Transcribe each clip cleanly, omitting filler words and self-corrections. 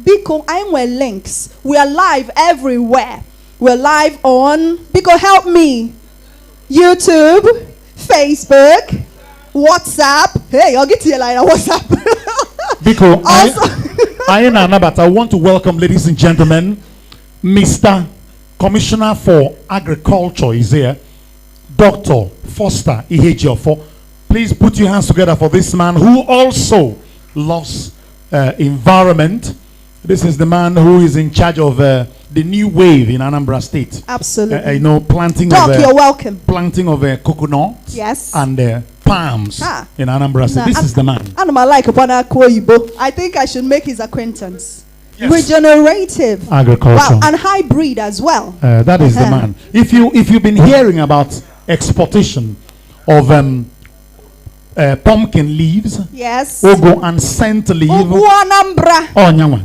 Biko, I'm with links. We are live everywhere. We're live on, Biko, help me, YouTube, Facebook, WhatsApp. Hey, I'll get to you later, WhatsApp. Biko, I want to welcome, ladies and gentlemen, Mr. Commissioner for Agriculture is here, Dr. Foster Ihejiofor. Please put your hands together for this man who also loves environment. This is the man who is in charge of the new wave in Anambra State. Absolutely. Planting Doc, of you're welcome. Planting of coconut. Yes. And palms in Anambra State. This is the man. I think I should make his acquaintance. Yes. Regenerative agriculture. Wow, and hybrid as well. That is the man. If you've been hearing about exportation of pumpkin leaves, yes, Ogo and scent leaf. Anambra. Oh, nyama,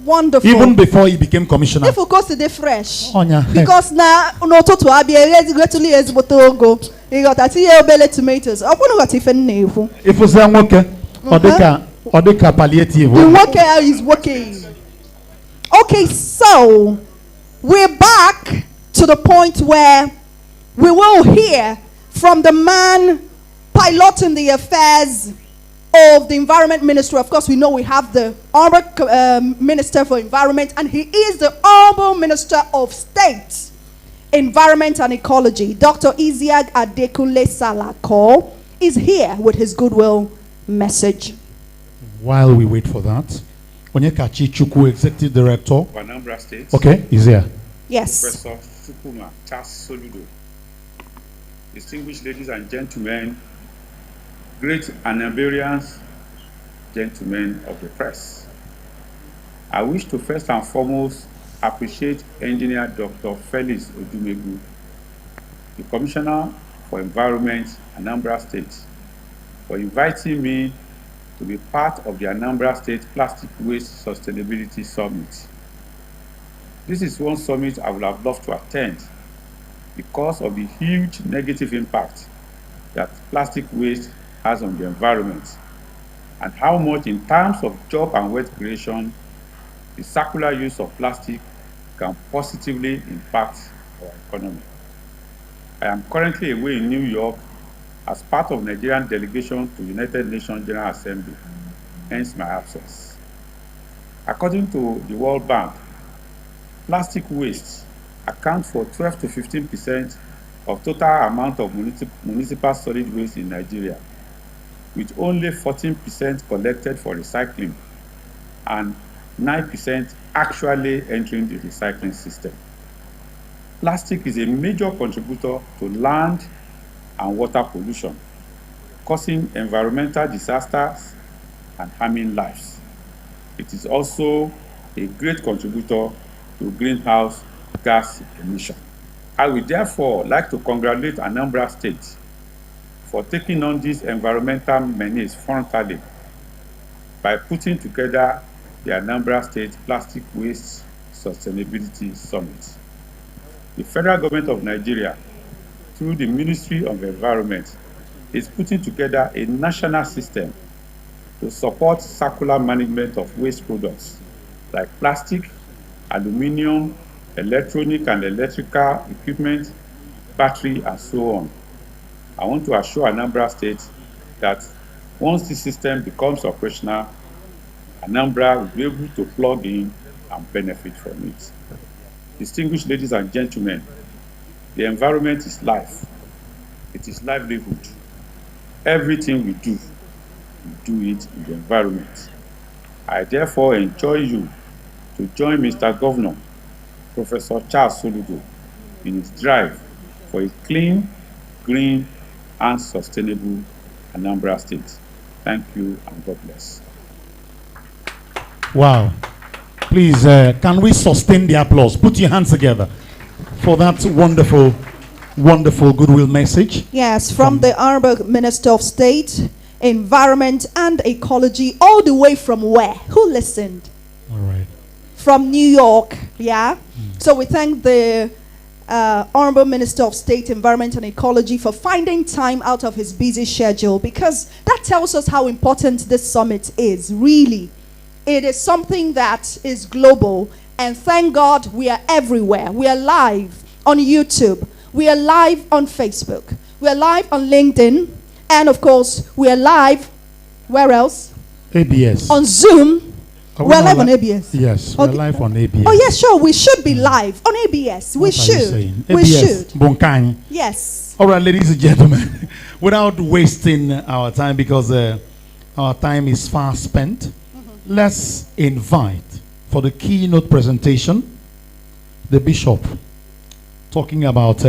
wonderful. Even before he became commissioner. If we go to the fresh, because now no to abi regularly is botogo. He got a tea tomatoes. I want to even name. If was okay, odeka palliative. The worker is working. Okay, so we're back to the point where we will hear from the man piloting the affairs of the Environment Ministry. Of course, we know we have the Honorable Minister for Environment, and he is the Honorable Minister of State, Environment and Ecology. Dr. Isiaq Adekunle Salako is here with his goodwill message. While we wait for that, Onyekachi Chukwu, Executive Director of Anambra State. Okay, he's here. Yes. Professor Chukwuma Charles Soludo. Distinguished ladies and gentlemen, great Anambrians, gentlemen of the press. I wish to first and foremost appreciate Engineer Dr. Felix Odumegu, the Commissioner for Environment, Anambra State, for inviting me to be part of the Anambra State Plastic Waste Sustainability Summit. This is one summit I would have loved to attend because of the huge negative impact that plastic waste has on the environment and how much in terms of job and wealth creation the circular use of plastic can positively impact our economy. I am currently away in New York as part of Nigerian delegation to United Nations General Assembly, hence my absence. According to the World Bank, plastic waste accounts for 12 to 15% of total amount of municipal solid waste in Nigeria, with only 14% collected for recycling and 9% actually entering the recycling system. Plastic is a major contributor to land and water pollution, causing environmental disasters and harming lives. It is also a great contributor to greenhouse gas emission. I would therefore like to congratulate Anambra State for taking on this environmental menace frontally by putting together the Anambra State Plastic Waste Sustainability Summit. The federal government of Nigeria, through the Ministry of Environment, is putting together a national system to support circular management of waste products like plastic, aluminum, electronic and electrical equipment, battery, and so on. I want to assure Anambra State that once the system becomes operational, Anambra will be able to plug in and benefit from it. Distinguished ladies and gentlemen, the environment is life. It is livelihood. Everything we do it in the environment. I therefore enjoin you to join Mr. Governor, Professor Charles Soludo, in his drive for a clean, green, and sustainable Anambra State. Thank you and God bless. Wow. Please, can we sustain the applause? Put your hands together for that wonderful, wonderful goodwill message. Yes, from the Honorable Minister of State, Environment and Ecology, all the way from where? Who listened? All right. From New York, yeah? So we thank the Honorable Minister of State, Environment and Ecology for finding time out of his busy schedule, because that tells us how important this summit is, really. It is something that is global. And thank God we are everywhere. We are live on YouTube. We are live on Facebook. We are live on LinkedIn. And of course, we are live, where else? ABS. On Zoom. We're live on ABS. Yes, we're live on ABS. Oh, yes, sure. We should be live on ABS. We should. We should. Bonkang. Yes. All right, ladies and gentlemen, without wasting our time, because our time is far spent, let's invite for the keynote presentation the bishop, talking about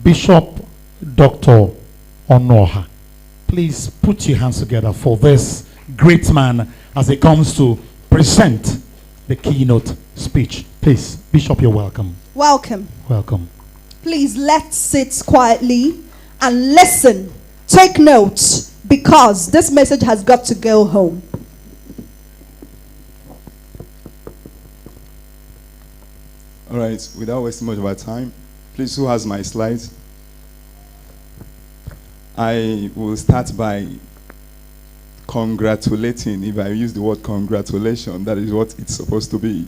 Bishop Dr. Onoha. Please put your hands together for this great man as he comes to present the keynote speech. Please, Bishop, you're welcome. Welcome. Welcome. Please, let's sit quietly and listen. Take notes, because this message has got to go home. All right, without wasting much of our time, please, who has my slides? I will start by congratulating, if I use the word congratulation, that is what it's supposed to be,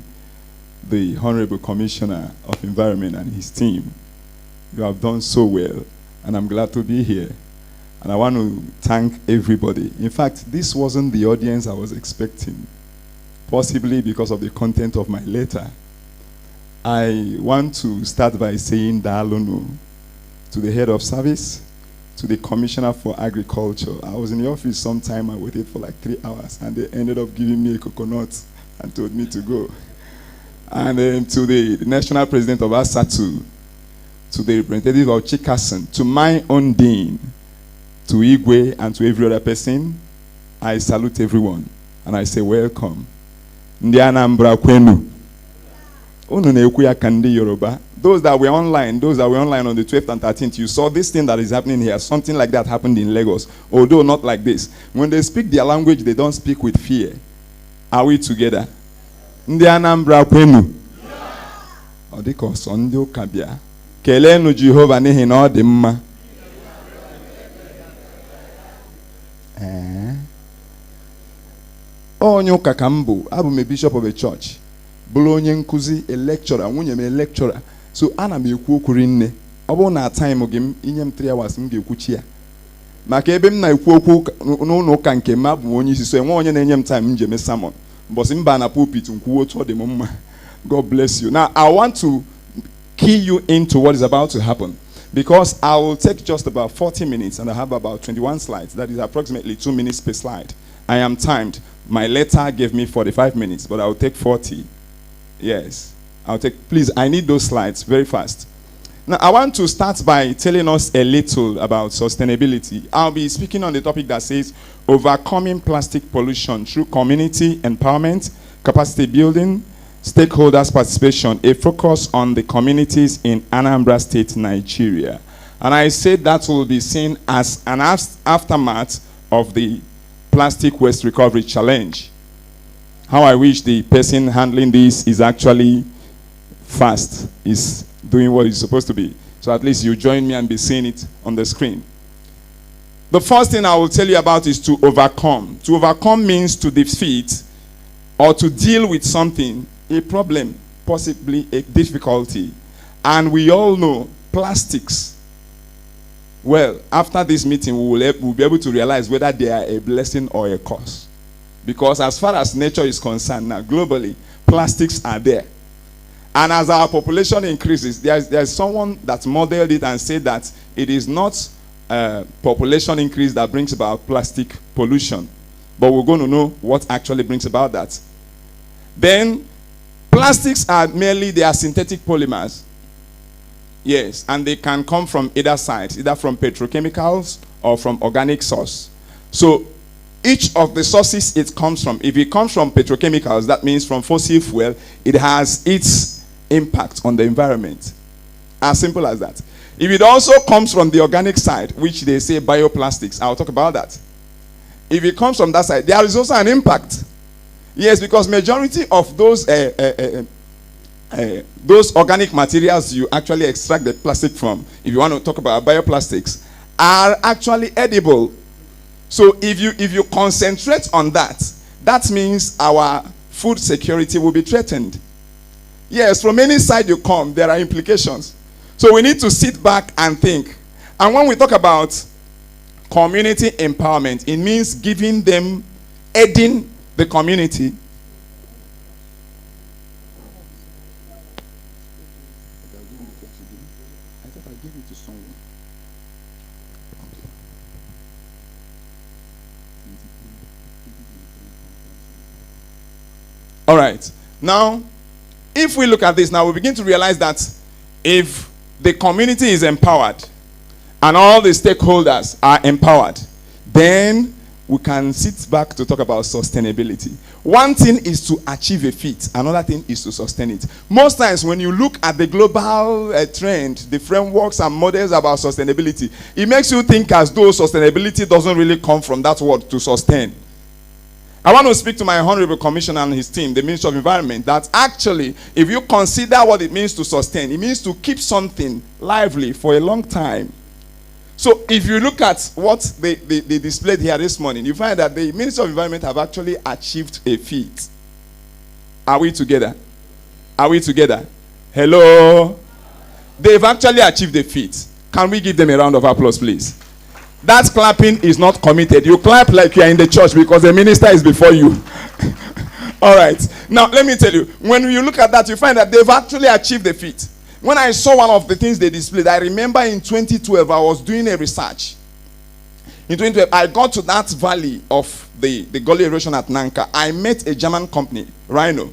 the Honorable Commissioner of Environment and his team. You have done so well, and I'm glad to be here. And I want to thank everybody. In fact, this wasn't the audience I was expecting, possibly because of the content of my letter. I want to start by saying Dalono to the head of service, to the Commissioner for Agriculture. I was in the office sometime, I waited for like 3 hours, and they ended up giving me a coconut and told me to go. And to the National President of ASWRA, to the representative of Chikasan, to my own dean, to Igwe, and to every other person, I salute everyone, and I say welcome. Ndi Anambra kwenu. Those that were online on the 12th and 13th, you saw this thing that is happening here. Something like that happened in Lagos, although not like this. When they speak their language, they don't speak with fear. Are we together? Ndi Anambra kwenu. Odiko sondio kabia. Kelenu Jehovah nihi na odi mma. Onye ụka ka m bụ, abụ m a bishop of a church. Bụrụ onye nkuzi, a lecturer, nwunye m a lecturer. So ana m ekwu okwu rinne. Ọ bụrụ na time gị m inye m 3 hours m ga-ekwuchi ya. Maka ebe m na-ekwu okwu n'ụlọ ụka nke m, abụ m onye isi, so enwe onye na-enye m time m ji eme sermon. Mbọsị mba na pulpit nkwuo otu ọ dị m mma. God bless you. Now I want to key you into what is about to happen, because I will take just about 40 minutes and I have about 21 slides. That is approximately 2 minutes per slide. I am timed. My letter gave me 45 minutes, but I will take 40. Yes, I'll take, please, I need those slides very fast. Now, I want to start by telling us a little about sustainability. I'll be speaking on the topic that says overcoming plastic pollution through community empowerment, capacity building, stakeholders participation, a focus on the communities in Anambra State, Nigeria. And I said that will be seen as an aftermath of the Plastic Waste Recovery Challenge. How I wish the person handling this is actually fast, is doing what it's supposed to be. So at least you join me and be seeing it on the screen. The first thing I will tell you about is to overcome. To overcome means to defeat or to deal with something, a problem, possibly a difficulty. And we all know plastics. Well, after this meeting, we'll be able to realize whether they are a blessing or a curse. Because as far as nature is concerned now, globally, plastics are there. And as our population increases, there's someone that modeled it and said that it is not population increase that brings about plastic pollution. But we're going to know what actually brings about that. Then, plastics are merely, they are synthetic polymers. Yes, and they can come from either side, either from petrochemicals or from organic source. So, each of the sources it comes from, if it comes from petrochemicals, that means from fossil fuel, it has its impact on the environment. As simple as that. If it also comes from the organic side, which they say bioplastics, I'll talk about that. If it comes from that side, there is also an impact. Yes, because majority of those organic materials you actually extract the plastic from, if you want to talk about bioplastics, are actually edible. So if you concentrate on that, that means our food security will be threatened. Yes, from any side you come, there are implications. So we need to sit back and think. And when we talk about community empowerment, it means giving them, aiding the community. All right. Now, if we look at this now, we begin to realize that if the community is empowered and all the stakeholders are empowered, then we can sit back to talk about sustainability. One thing is to achieve a feat. Another thing is to sustain it. Most times when you look at the global trend, the frameworks and models about sustainability, it makes you think as though sustainability doesn't really come from that word to sustain. I want to speak to my Honorable Commissioner and his team, the Ministry of Environment, that actually, if you consider what it means to sustain, it means to keep something lively for a long time. So if you look at what they displayed here this morning, you find that the Ministry of Environment have actually achieved a feat. Are we together? Are we together? Hello? They've actually achieved a feat. Can we give them a round of applause, please? That clapping is not committed. You clap like you are in the church because the minister is before you. All right. Now, let me tell you, when you look at that, you find that they've actually achieved the feat. When I saw one of the things they displayed, I remember in 2012, I was doing a research. In 2012, I got to that valley of the gully erosion at Nanka. I met a German company, Rhino.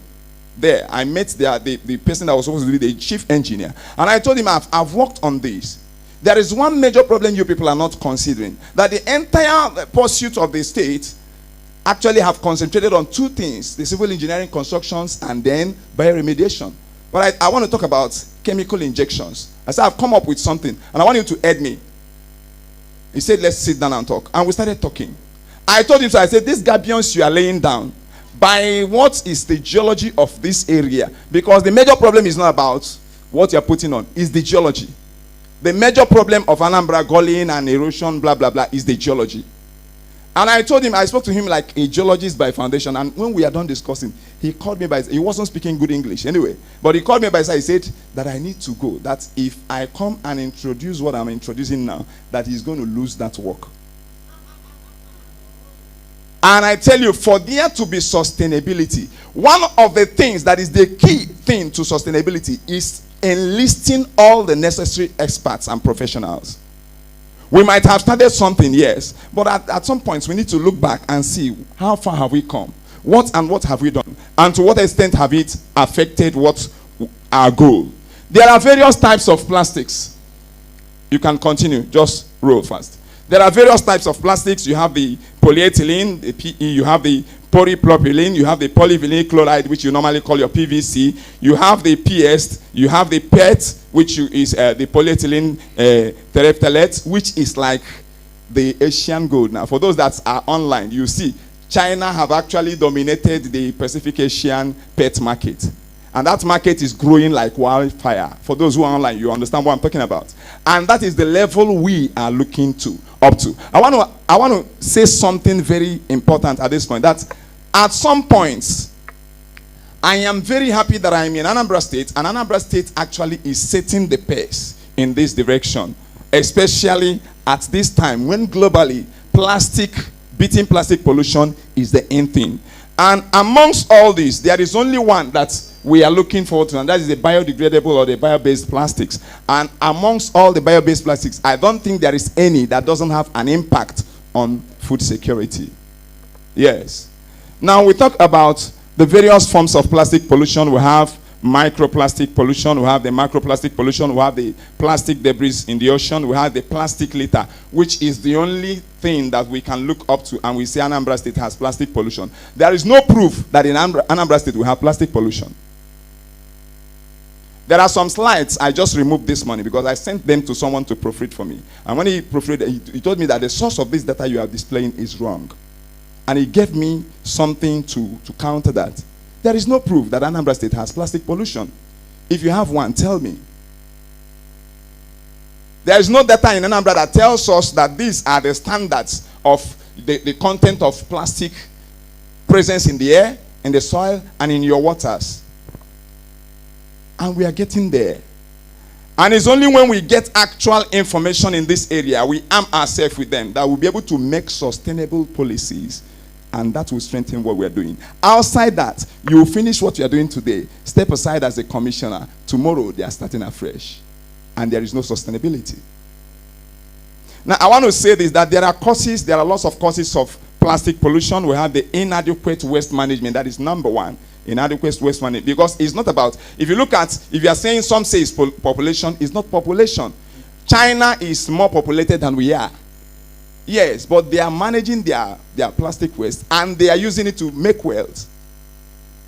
There, I met the person that was supposed to be the chief engineer. And I told him, I've worked on this. There is one major problem you people are not considering. That the entire pursuit of the state actually have concentrated on two things. The civil engineering constructions and then bioremediation. But I want to talk about chemical injections. I said, I've come up with something. And I want you to aid me. He said, let's sit down and talk. And we started talking. I told him, so I said, these gabions you are laying down, by what is the geology of this area? Because the major problem is not about what you're putting on. It's the geology. The major problem of Anambra gullying and erosion, blah, blah, blah, is the geology. And I told him, I spoke to him like a geologist by foundation. And when we are done discussing, he called me by, he wasn't speaking good English anyway. But he called me by, he said that I need to go. That if I come and introduce what I'm introducing now, that he's going to lose that work. And I tell you, for there to be sustainability, one of the things that is the key thing to sustainability is enlisting all the necessary experts and professionals. We might have started something, yes, but at some points we need to look back and see how far have we come, what have we done, and to what extent have it affected what our goal. There are various types of plastics. You can continue, just roll fast. There are various types of plastics. You have the polyethylene, the PE, you have the polypropylene, you have the polyvinyl chloride, which you normally call your PVC, you have the PS, you have the PET, which is the polyethylene terephthalate, which is like the Asian gold. Now, for those that are online, you see, China have actually dominated the Pacific Asian PET market. And that market is growing like wildfire. For those who are online, you understand what I'm talking about. And that is the level we are looking up to. I want to say something very important at this point. That at some points, I am very happy that I'm in Anambra State. And Anambra State actually is setting the pace in this direction. Especially at this time when globally beating plastic pollution is the end thing. And amongst all this, there is only one that we are looking forward to, and that is the biodegradable or the bio-based plastics. And amongst all the bio-based plastics, I don't think there is any that doesn't have an impact on food security. Yes. Now we talk about the various forms of plastic pollution. We have microplastic pollution, we have the macroplastic pollution, we have the plastic debris in the ocean, we have the plastic litter, which is the only thing that we can look up to and we say Anambra State has plastic pollution. There is no proof that in Anambra State we have plastic pollution. There are some slides I just removed this morning because I sent them to someone to proofread for me. And when he proofread, he told me that the source of this data you are displaying is wrong. And he gave me something to counter that. There is no proof that Anambra State has plastic pollution. If you have one, tell me. There is no data in Anambra that tells us that these are the standards of the content of plastic presence in the air, in the soil, and in your waters. And we are getting there. And it's only when we get actual information in this area, we arm ourselves with them, that we'll be able to make sustainable policies. And that will strengthen what we're doing. Outside that, you will finish what you are doing today. Step aside as a commissioner. Tomorrow, they are starting afresh. And there is no sustainability. Now, I want to say this, that there are lots of causes of plastic pollution. We have the inadequate waste management. That is number one. Inadequate waste management. Because it's not about, if you are saying some say it's population, it's not population. China is more populated than we are. Yes, but they are managing their plastic waste and they are using it to make wealth.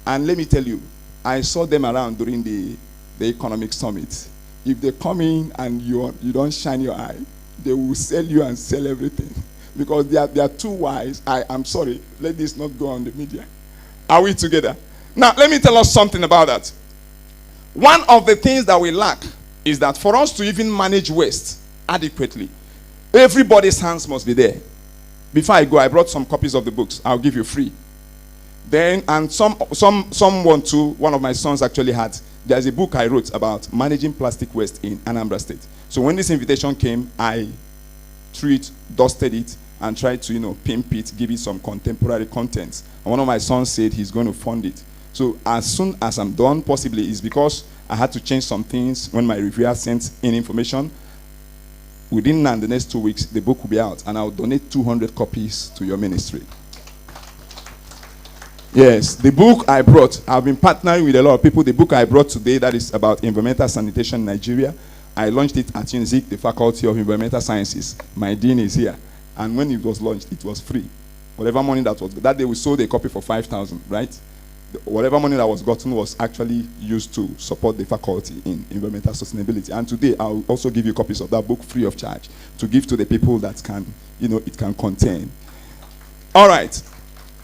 And let me tell you, I saw them around during the economic summit. If they come in and you don't shine your eye, they will sell you and sell everything. Because they are too wise. I'm sorry, let this not go on the media. Are we together? Now, let me tell us something about that. One of the things that we lack is that for us to even manage waste adequately, everybody's hands must be there. Before I go, I brought some copies of the books. I'll give you free. Then, and one of my sons actually had, there's a book I wrote about managing plastic waste in Anambra State. So when this invitation came, I threw it, dusted it, and tried to, pimp it, give it some contemporary contents. And one of my sons said he's going to fund it. So as soon as I'm done, possibly it's because I had to change some things when my reviewer sent in information. Within the next 2 weeks, the book will be out, and I'll donate 200 copies to your ministry. Yes, the book I brought, I've been partnering with a lot of people. The book I brought today, that is about environmental sanitation in Nigeria, I launched it at UNIZIK, the Faculty of Environmental Sciences. My dean is here. And when it was launched, it was free. Whatever money that day we sold a copy for 5,000, right? Whatever money that was gotten was actually used to support the faculty in environmental sustainability. And today, I'll also give you copies of that book free of charge to give to the people that it can contain. All right.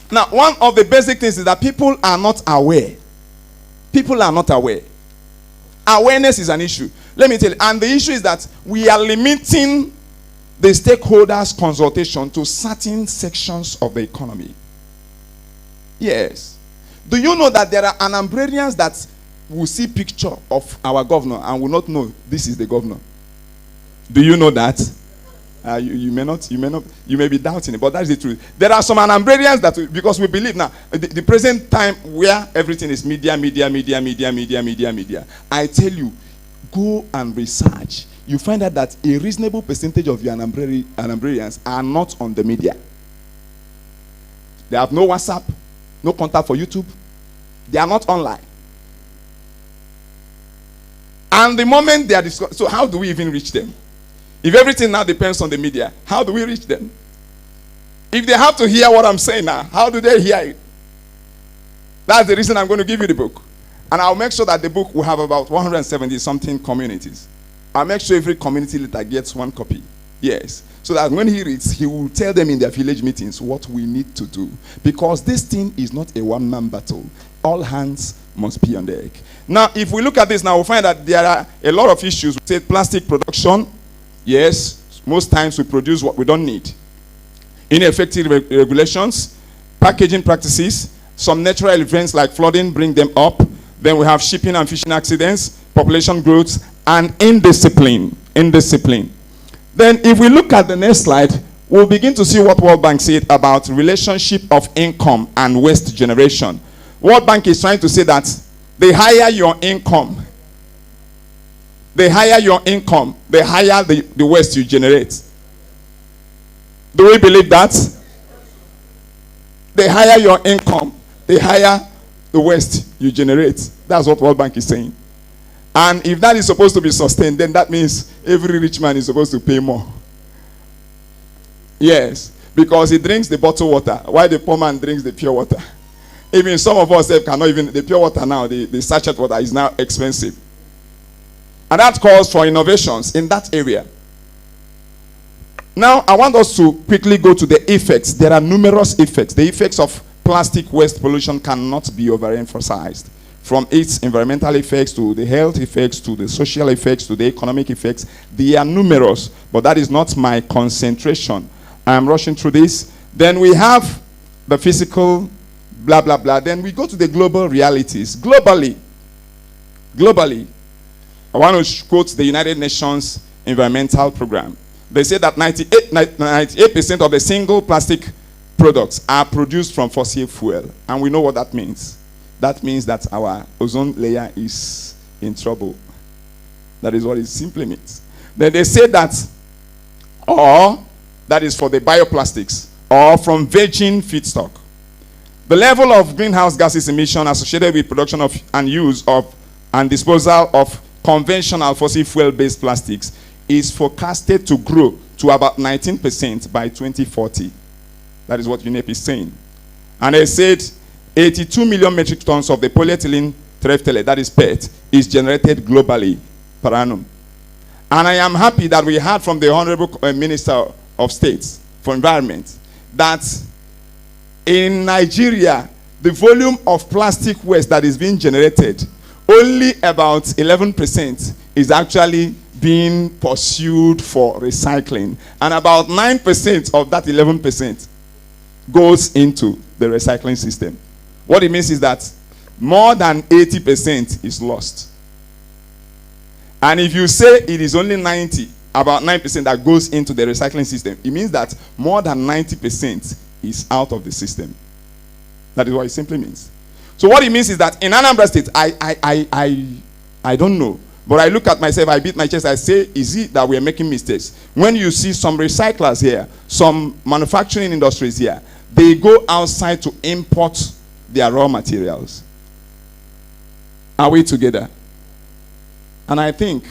Now, one of the basic things is that people are not aware. People are not aware. Awareness is an issue. Let me tell you. And the issue is that we are limiting the stakeholders' consultation to certain sections of the economy. Yes. Do you know that there are Anambrarians that will see picture of our governor and will not know this is the governor? Do you know that? You may be doubting it, but that's the truth. There are some Anambrarians that, because we believe now, the present time where everything is media. I tell you, go and research. You find out that a reasonable percentage of your Anambrarians are not on the media. They have no WhatsApp, no contact for YouTube. They are not online. And the moment they are discussed, so how do we even reach them? If everything now depends on the media, how do we reach them? If they have to hear what I'm saying now, how do they hear it? That's the reason I'm going to give you the book. And I'll make sure that the book will have about 170 something communities. I'll make sure every community leader gets one copy. Yes. So that when he reads, he will tell them in their village meetings what we need to do. Because this thing is not a one-man battle. All hands must be on deck. Now, if we look at this now, we'll find that there are a lot of issues. We say plastic production. Yes, most times we produce what we don't need. Ineffective regulations, packaging practices, some natural events like flooding bring them up. Then we have shipping and fishing accidents, population growth, and indiscipline. Then if we look at the next slide, we'll begin to see what World Bank said about relationship of income and waste generation. World Bank is trying to say that the higher your income, the higher the waste you generate. Do we believe that? The higher your income, the higher the waste you generate. That's what World Bank is saying. And if that is supposed to be sustained, then that means every rich man is supposed to pay more. Yes, because he drinks the bottled water, while the poor man drinks the pure water. Even some of us cannot even, the pure water now, the sachet water is now expensive. And that calls for innovations in that area. Now, I want us to quickly go to the effects. There are numerous effects. The effects of plastic waste pollution cannot be overemphasized. From its environmental effects to the health effects to the social effects to the economic effects, they are numerous, but that is not my concentration. I am rushing through this. Then we have the physical blah, blah, blah. Then we go to the global realities. Globally, I want to quote the United Nations Environmental Program. They say that 98% of the single plastic products are produced from fossil fuel. And we know what that means. That means that our ozone layer is in trouble. That is what it simply means. Then they say that, or that is for the bioplastics, or from virgin feedstock. The level of greenhouse gases emission associated with production of and use of and disposal of conventional fossil fuel-based plastics is forecasted to grow to about 19% by 2040. That is what UNEP is saying. And they said 82 million metric tons of the polyethylene terephthalate, that is PET, is generated globally per annum. And I am happy that we heard from the Honorable Minister of State for Environment that in Nigeria, the volume of plastic waste that is being generated, only about 11% is actually being pursued for recycling. And about 9% of that 11% goes into the recycling system. What it means is that more than 80% is lost. And if you say it is only 90, about 9% that goes into the recycling system, it means that more than 90% is out of the system. That is what it simply means. So what it means is that in Anambra State, I don't know. But I look at myself, I beat my chest, I say, is it that we are making mistakes? When you see some recyclers here, some manufacturing industries here, they go outside to import their raw materials. Are we together? And I think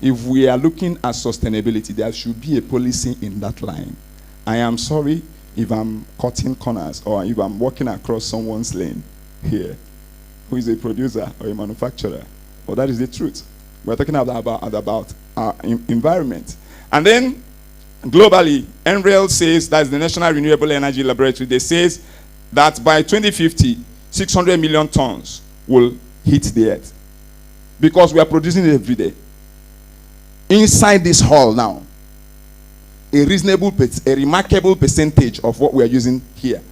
if we are looking at sustainability, there should be a policy in that line. I am sorry if I'm cutting corners or if I'm walking across someone's lane here who is a producer or a manufacturer. But that is the truth. We're talking about our environment. And then globally, NREL says, that's the National Renewable Energy Laboratory, they says that by 2050, 600 million tons will hit the earth. Because we are producing it every day. Inside this hall now, a remarkable percentage of what we are using here,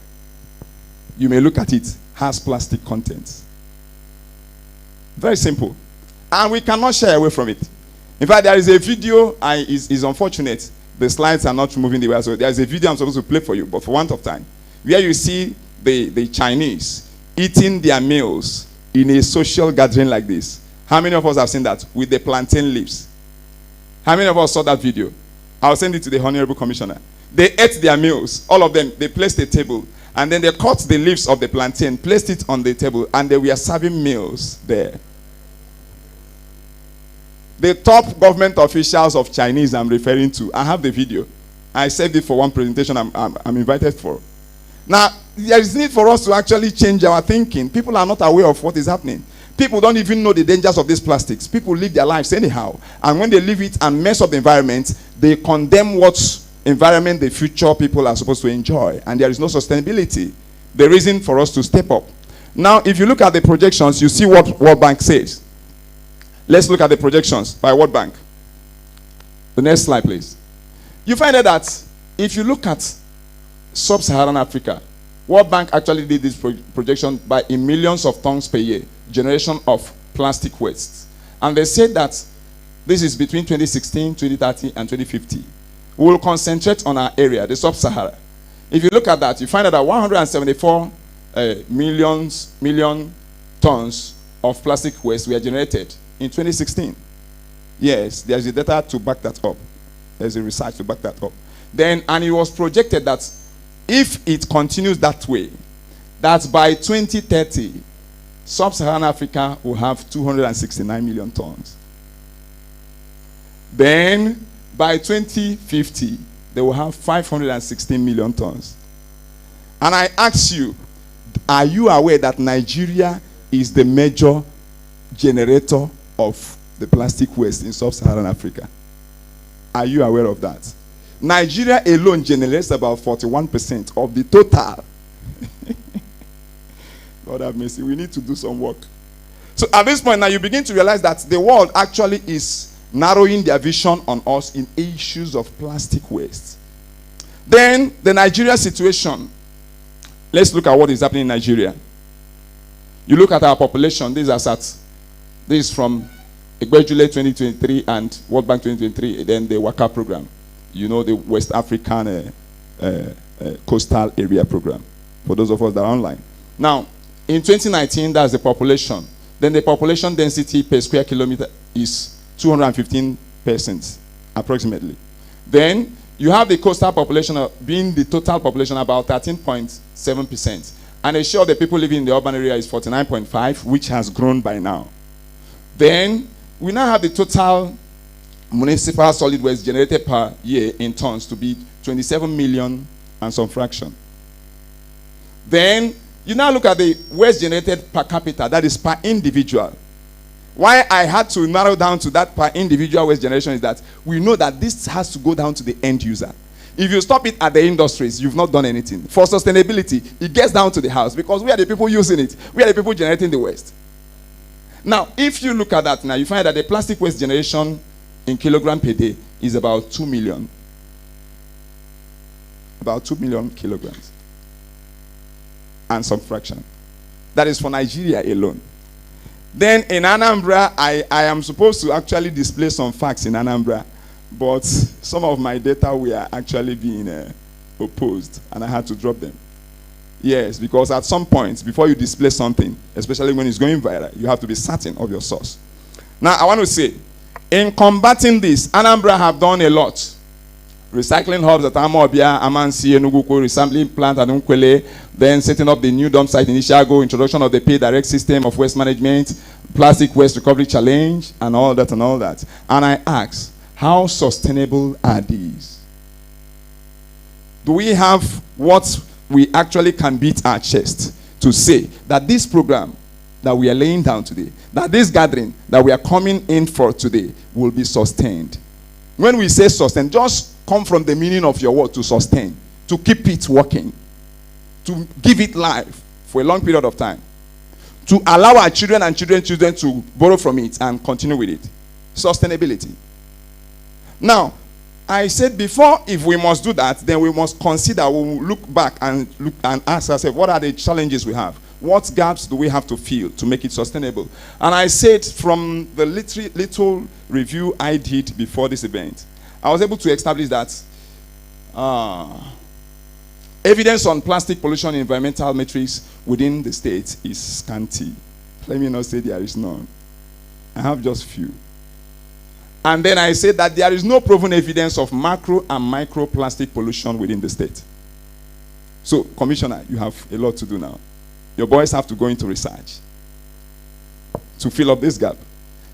you may look at it, has plastic contents. Very simple. And we cannot shy away from it. In fact, there is a video, it's unfortunate, the slides are not moving the way, so there is a video I'm supposed to play for you, but for want of time, where you see the Chinese eating their meals in a social gathering like this. How many of us have seen that? With the plantain leaves. How many of us saw that video? I'll send it to the Honorable Commissioner. They ate their meals, all of them. They placed a table, and then they cut the leaves of the plantain, placed it on the table, and they were serving meals there. The top government officials of Chinese I'm referring to, I have the video. I saved it for one presentation I'm invited for. Now, there is need for us to actually change our thinking. People are not aware of what is happening. People don't even know the dangers of these plastics. People live their lives anyhow. And when they leave it and mess up the environment, they condemn what environment the future people are supposed to enjoy. And there is no sustainability. The reason for us to step up. Now, if you look at the projections, you see what World Bank says. Let's look at the projections by World Bank. The next slide, please. You find out that if you look at sub-Saharan Africa, World Bank actually did this projection by in millions of tons per year, generation of plastic waste. And they said that this is between 2016, 2030, and 2050. We will concentrate on our area, the sub-Sahara. If you look at that, you find out that 174 million tons of plastic waste were generated in 2016. Yes, there's a data to back that up. There's a research to back that up. Then, and it was projected that if it continues that way, that by 2030, sub-Saharan Africa will have 269 million tons. Then, by 2050, they will have 516 million tons. And I ask you, are you aware that Nigeria is the major generator of the plastic waste in sub-Saharan Africa? Are you aware of that? Nigeria alone generates about 41% of the total. Lord have mercy, we need to do some work. So at this point now, you begin to realize that the world actually is narrowing their vision on us in issues of plastic waste. Then the Nigeria situation let's look at what is happening in Nigeria. You look at our population, these are stats. This is from Egbejule 2023 and World Bank 2023, then the WACA program. You know, the West African Coastal Area program, for those of us that are online. Now, in 2019, that's the population. Then the population density per square kilometer is 215% approximately. Then you have the coastal population being the total population about 13.7%. And the share of the people living in the urban area is 49.5%, which has grown by now. Then we now have the total municipal solid waste generated per year in tons to be 27 million and some fraction. Then you now look at the waste generated per capita, that is per individual. Why I had to narrow down to that per individual waste generation is that we know that this has to go down to the end user. If you stop it at the industries, you've not done anything. For sustainability, it gets down to the house because we are the people using it. We are the people generating the waste. Now, if you look at that now, you find that the plastic waste generation in kilogram per day is about 2 million. About 2 million kilograms. And some fraction. That is for Nigeria alone. Then in Anambra, I am supposed to actually display some facts in Anambra, but some of my data were actually being opposed, and I had to drop them. Yes, because at some point, before you display something, especially when it's going viral, you have to be certain of your source. Now, I want to say, in combating this, Anambra have done a lot. Recycling hubs at Amobia, Amansi, Enugu, resampling plant at Unkwele, then setting up the new dump site in Ishago, introduction of the pay direct system of waste management, plastic waste recovery challenge, and all that and all that. And I ask, how sustainable are these? Do we have what we actually can beat our chest to say that this program that we are laying down today, that this gathering that we are coming in for today will be sustained? When we say sustain, just come from the meaning of your word to sustain, to keep it working, to give it life for a long period of time, to allow our children and children to borrow from it and continue with it. Sustainability. Now, I said before, if we must do that, then we must consider, we'll look back and ask ourselves, what are the challenges we have? What gaps do we have to fill to make it sustainable? And I said from the little review I did before this event, I was able to establish that evidence on plastic pollution environmental metrics within the state is scanty. Let me not say there is none. I have just few. And then I said that there is no proven evidence of macro and micro plastic pollution within the state. So, Commissioner, you have a lot to do now. Your boys have to go into research to fill up this gap.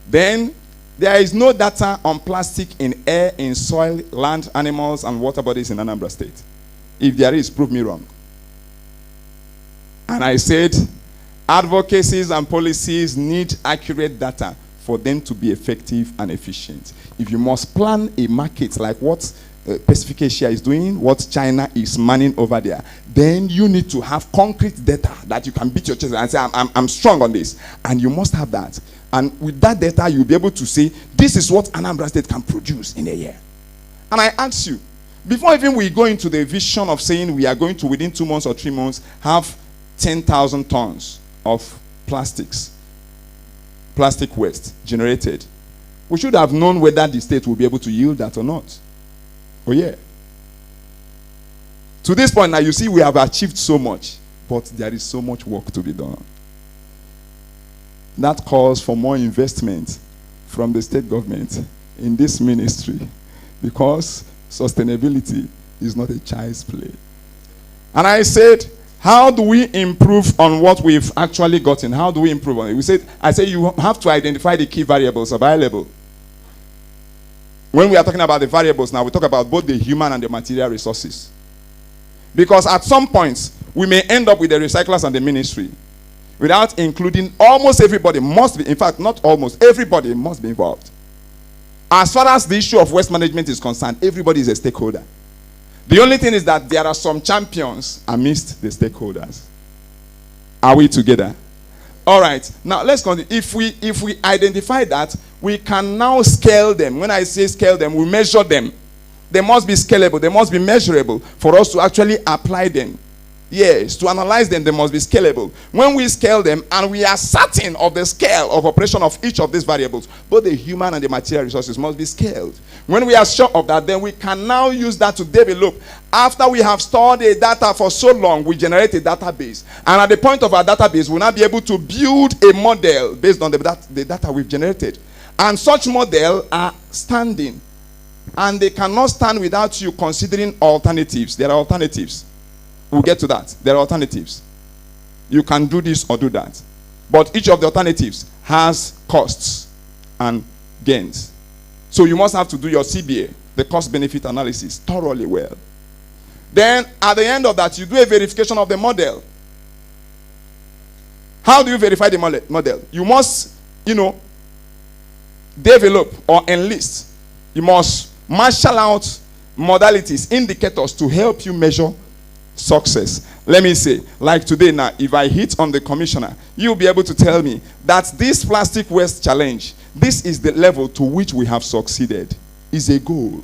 Then, there is no data on plastic in air, in soil, land, animals, and water bodies in Anambra State. If there is, prove me wrong. And I said, advocacies and policies need accurate data for them to be effective and efficient. If you must plan a market like what Pacific Asia is doing, what China is manning over there, then you need to have concrete data that you can beat your chest and say, I'm strong on this. And you must have that. And with that data, you'll be able to say, this is what Anambra State can produce in a year. And I ask you, before even we go into the vision of saying we are going to, within 2 months or 3 months, have 10,000 tons of plastic waste generated, we should have known whether the state will be able to yield that or not. Oh yeah. To this point now, you see we have achieved so much, but there is so much work to be done. That calls for more investment from the state government in this ministry, because sustainability is not a child's play. And I said, how do we improve on what we've actually gotten? How do we improve on it? I said you have to identify the key variables available. When we are talking about the variables now, we talk about both the human and the material resources. Because at some points, we may end up with the recyclers and the ministry without including almost everybody must be, in fact, not almost, everybody must be involved. As far as the issue of waste management is concerned, everybody is a stakeholder. The only thing is that there are some champions amidst the stakeholders. Are we together? All right. Now, let's continue. If we identify that, we can now scale them. When I say scale them, we measure them. They must be scalable. They must be measurable for us to actually apply them. Yes, to analyze them, they must be scalable. When we scale them and we are certain of the scale of operation of each of these variables, both the human and the material resources must be scaled. When we are sure of that, then we can now use that to develop. After we have stored a data for so long, we generate a database. And at the point of our database, we'll now be able to build a model based on the data we've generated. And such models are standing. And they cannot stand without you considering alternatives. There are alternatives. We'll get to that. There are alternatives. You can do this or do that. But each of the alternatives has costs and gains. So you must have to do your CBA, the cost-benefit analysis, thoroughly well. Then, at the end of that, you do a verification of the model. How do you verify the model? You must, develop or enlist. You must marshal out modalities, indicators to help you measure success. Let me say, like today now, if I hit on the commissioner, you'll be able to tell me that this plastic waste challenge, this is the level to which we have succeeded, is a goal.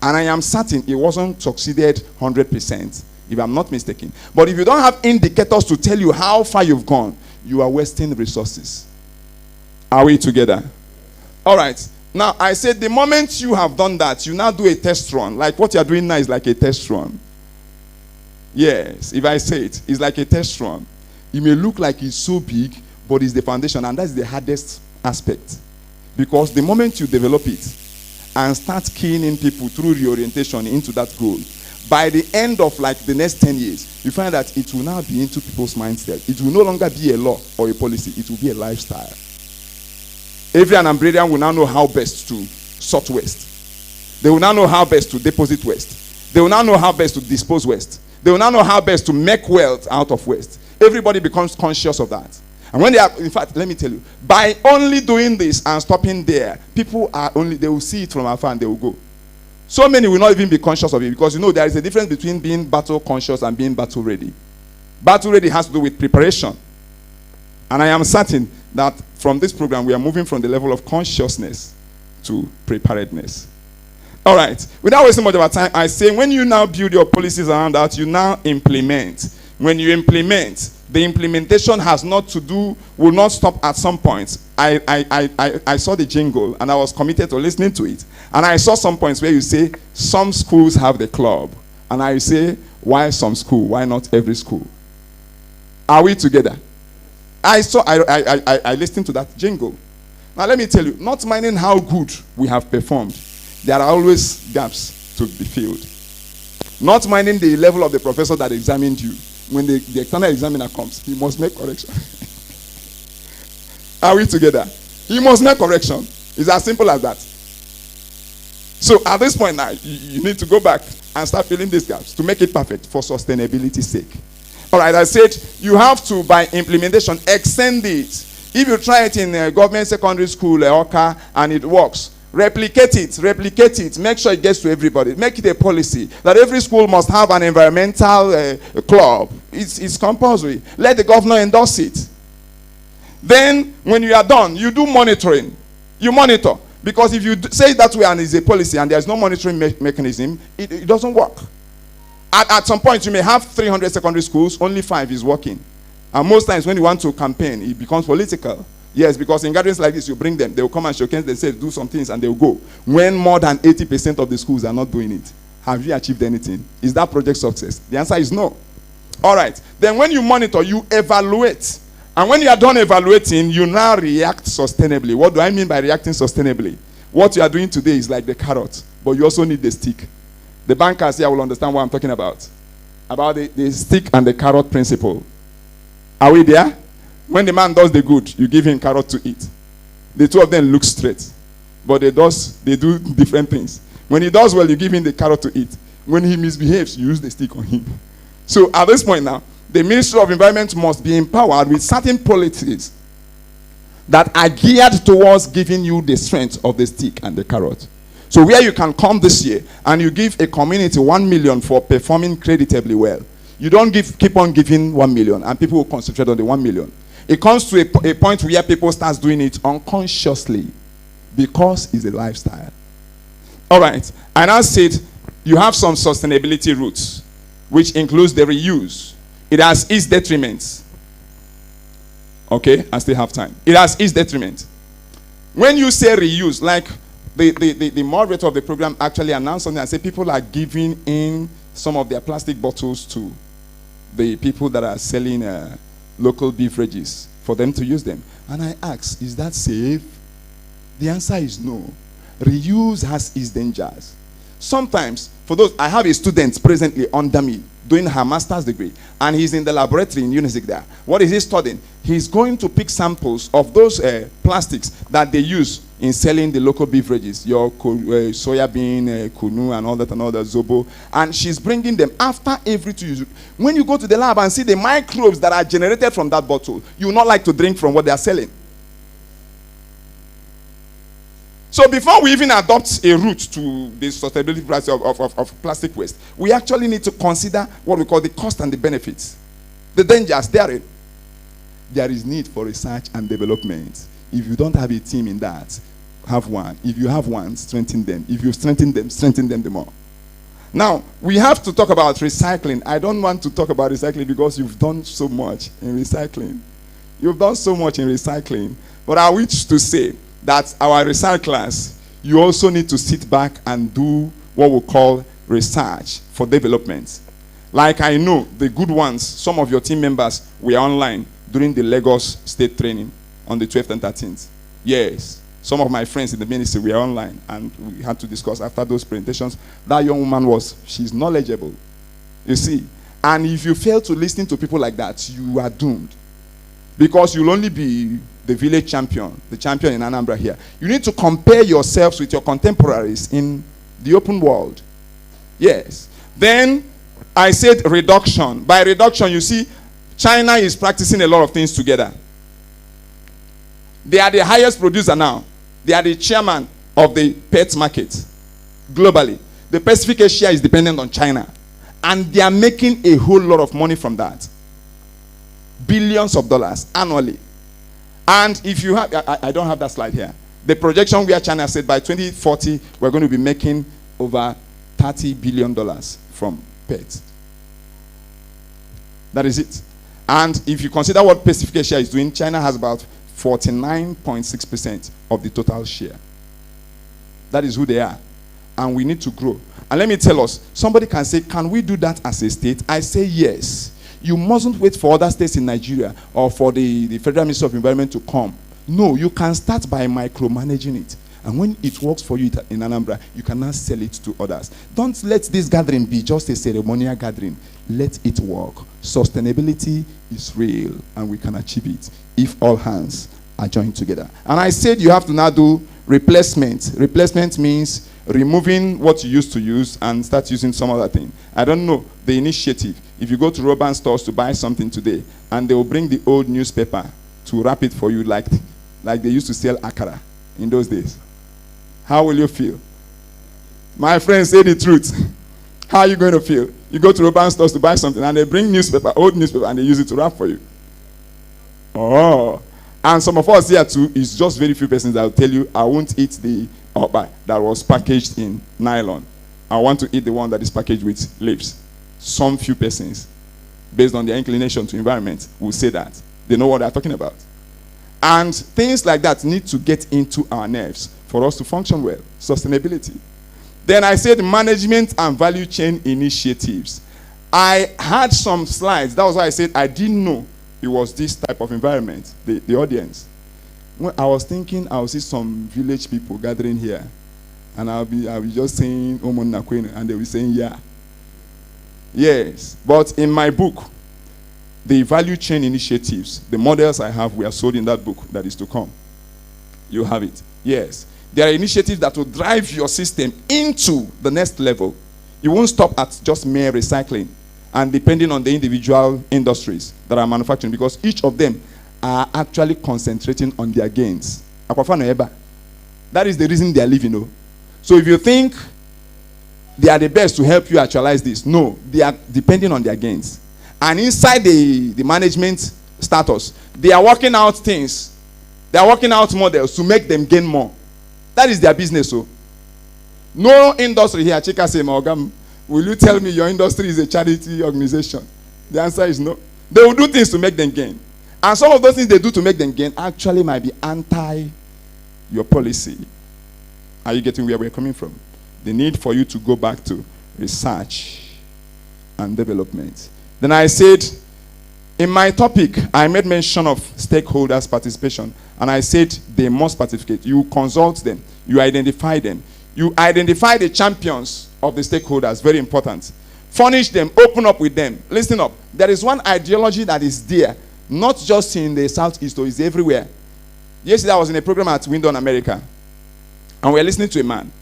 And I am certain it wasn't succeeded 100%, if I'm not mistaken. But if you don't have indicators to tell you how far you've gone, you are wasting resources. Are we together? All right. Now, I said the moment you have done that, you now do a test run. Like what you're doing now is like a test run. Yes, if I say it, it's like a test run. It may look like it's so big, but it's the foundation, and that's the hardest aspect. Because the moment you develop it and start keying in people through reorientation into that goal, by the end of like the next 10 years, you find that it will now be into people's mindset. It will no longer be a law or a policy, it will be a lifestyle. Every Anambrarian will now know how best to sort waste. They will now know how best to deposit waste. They will now know how best to dispose waste. They will now know how best to make wealth out of waste. Everybody becomes conscious of that. And when they are, in fact, let me tell you, by only doing this and stopping there, people are only, they will see it from afar and they will go. So many will not even be conscious of it, because there is a difference between being battle conscious and being battle ready. Battle ready has to do with preparation. And I am certain that from this program, we are moving from the level of consciousness to preparedness. All right. Without wasting much of our time, I say when you now build your policies around that, you now implement. When you implement, the implementation will not stop at some point. I saw the jingle and I was committed to listening to it. And I saw some points where you say, some schools have the club. And I say, why some school? Why not every school? Are we together? I listened to that jingle. Now let me tell you, not minding how good we have performed, there are always gaps to be filled. Not minding the level of the professor that examined you. When the external examiner comes, he must make correction. Are we together? He must make correction. It's as simple as that. So at this point now, you need to go back and start filling these gaps to make it perfect for sustainability's sake. All right, I said you have to, by implementation, extend it. If you try it in a government secondary school, OCA, and it works, replicate it, make sure it gets to everybody. Make it a policy that every school must have an environmental club. It's compulsory. Let the governor endorse it. Then, when you are done, you do monitoring. You monitor. Because if you say that way and it's a policy and there's no monitoring mechanism, it doesn't work. At some point, you may have 300 secondary schools, only 5 is working. And most times when you want to campaign, it becomes political. Yes, because in gatherings like this, you bring them, they will come and showcase themselves, do some things, and they will go. When more than 80% of the schools are not doing it, have you achieved anything? Is that project success? The answer is no. All right. Then when you monitor, you evaluate. And when you are done evaluating, you now react sustainably. What do I mean by reacting sustainably? What you are doing today is like the carrot, but you also need the stick. The bankers here will understand what I'm talking about. About the stick and the carrot principle. Are we there? When the man does the good, you give him carrot to eat. The two of them look straight, but they do different things. When he does well, you give him the carrot to eat. When he misbehaves, you use the stick on him. So at this point now, the Ministry of Environment must be empowered with certain policies that are geared towards giving you the strength of the stick and the carrot. So where you can come this year and you give a community 1 million for performing creditably well, you don't keep on giving 1 million and people will concentrate on the 1 million. It comes to a point where people start doing it unconsciously because it's a lifestyle. All right. And I said you have some sustainability routes, which includes the reuse. It has its detriments. Okay, I still have time. It has its detriments. When you say reuse, like the moderator of the program actually announced something and said people are giving in some of their plastic bottles to the people that are selling local beverages for them to use them. And I asked, is that safe? The answer is no. Reuse has its dangers. Sometimes, for those, I have a student presently under me doing her master's degree, and he's in the laboratory in UNIZIC there. What is he studying? He's going to pick samples of those plastics that they use in selling the local beverages, your soya bean, kunu, and all that, zobo. And she's bringing them after every 2 years. When you go to the lab and see the microbes that are generated from that bottle, you will not like to drink from what they are selling. So before we even adopt a route to the sustainability practice of plastic waste, we actually need to consider what we call the cost and the benefits. The dangers therein. There is need for research and development. If you don't have a team in that, have one. If you have one, strengthen them. If you strengthen them the more. Now, we have to talk about recycling. I don't want to talk about recycling because you've done so much in recycling. You've done so much in recycling. But I wish to say that our recyclers, you also need to sit back and do what we call research for development. Like I know the good ones, some of your team members were online during the Lagos State training on the 12th and 13th. Yes, some of my friends in the ministry were online, and we had to discuss after those presentations. That young woman she's knowledgeable, you see. And if you fail to listen to people like that, you are doomed. Because you'll only be the village champion, the champion in Anambra here. You need to compare yourselves with your contemporaries in the open world. Yes. Then I said reduction. By reduction, you see, China is practicing a lot of things together. They are the highest producer now. They are the chairman of the pet market globally. The Pacific Asia is dependent on China. And they are making a whole lot of money from that. Billions of dollars annually. And if you have, I don't have that slide here. The projection where China said by 2040, we're going to be making over $30 billion from pets. That is it. And if you consider what Pacific Asia is doing, China has about 49.6% of the total share. That is who they are. And we need to grow. And let me tell us, somebody can say, can we do that as a state? I say yes. You mustn't wait for other states in Nigeria or for the Federal Ministry of Environment to come. No, you can start by micromanaging it. And when it works for you in Anambra, you can now sell it to others. Don't let this gathering be just a ceremonial gathering. Let it work. Sustainability is real, and we can achieve it if all hands are joined together. And I said you have to now do replacement. Replacement means removing what you used to use and start using some other thing. I don't know the initiative. If you go to Roban stores to buy something today, and they will bring the old newspaper to wrap it for you like they used to sell akara in those days. How will you feel? My friends, say the truth. How are you going to feel? You go to Roban stores to buy something, and they bring newspaper, old newspaper, and they use it to wrap for you. Oh. And some of us here too, it's just very few persons that will tell you, I won't eat the okpa that was packaged in nylon. I want to eat the one that is packaged with leaves. Some few persons, based on their inclination to environment, will say that. They know what they're talking about. And things like that need to get into our nerves for us to function well. Sustainability. Then I said management and value chain initiatives. I had some slides. That was why I said I didn't know it was this type of environment, the audience. When I was thinking I'll see some village people gathering here, and I'll be just saying Omon Nakwene, and they'll be saying yeah. Yes, but in my book, the value chain initiatives, the models I have were sold in that book that is to come. You have it. Yes. There are initiatives that will drive your system into the next level. You won't stop at just mere recycling, and depending on the individual industries that are manufacturing, because each of them are actually concentrating on their gains. That is the reason they are living. So if you think they are the best to help you actualize this, no, they are depending on their gains. And inside the management status, they are working out things. They are working out models to make them gain more. That is their business. So no industry here, Chika say, Mogam, will you tell me your industry is a charity organization? The answer is no. They will do things to make them gain. And some of those things they do to make them gain actually might be anti your policy. Are you getting where we're coming from? The need for you to go back to research and development. Then I said, in my topic, I made mention of stakeholders' participation. And I said they must participate. You consult them. You identify them. You identify the champions of the stakeholders. Very important. Furnish them. Open up with them. Listen up. There is one ideology that is there. Not just in the Southeast, or it's everywhere. Yesterday I was in a program at Window in America. And we were listening to a man.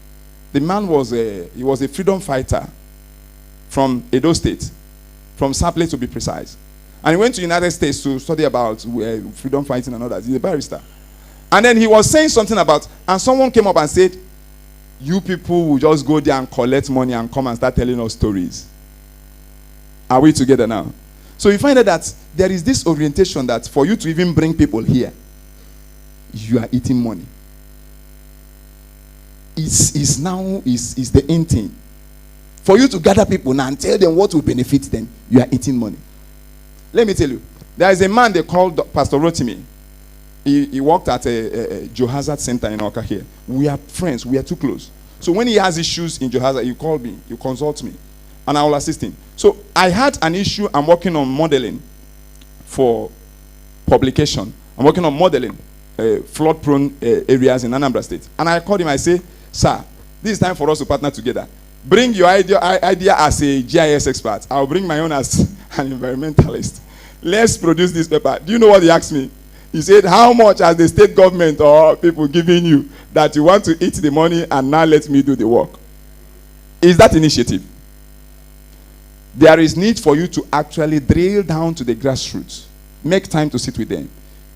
The man was a freedom fighter from Edo State. From Saple to be precise. And he went to the United States to study about freedom fighting and all that. He's a barrister. And then he was saying something about, and someone came up and said, you people will just go there and collect money and come and start telling us stories. Are we together now? So you find out that there is this orientation that for you to even bring people here, you are eating money. It's the end thing. For you to gather people now and tell them what will benefit them, you are eating money. Let me tell you, there is a man they called Pastor Rotimi. He worked at a Johazard Center in Oka here. We are friends. We are too close. So when he has issues in Johazard, he called me. He consult me. And I will assist him. So I had an issue. I'm working on modeling for publication. I'm working on modeling flood-prone areas in Anambra State. And I called him. I say, sir, this is time for us to partner together. Bring your idea as a GIS expert. I'll bring my own as an environmentalist. Let's produce this paper. Do you know what he asked me? He said, how much has the state government or people giving you that you want to eat the money and now let me do the work? Is that initiative? There is need for you to actually drill down to the grassroots. Make time to sit with them.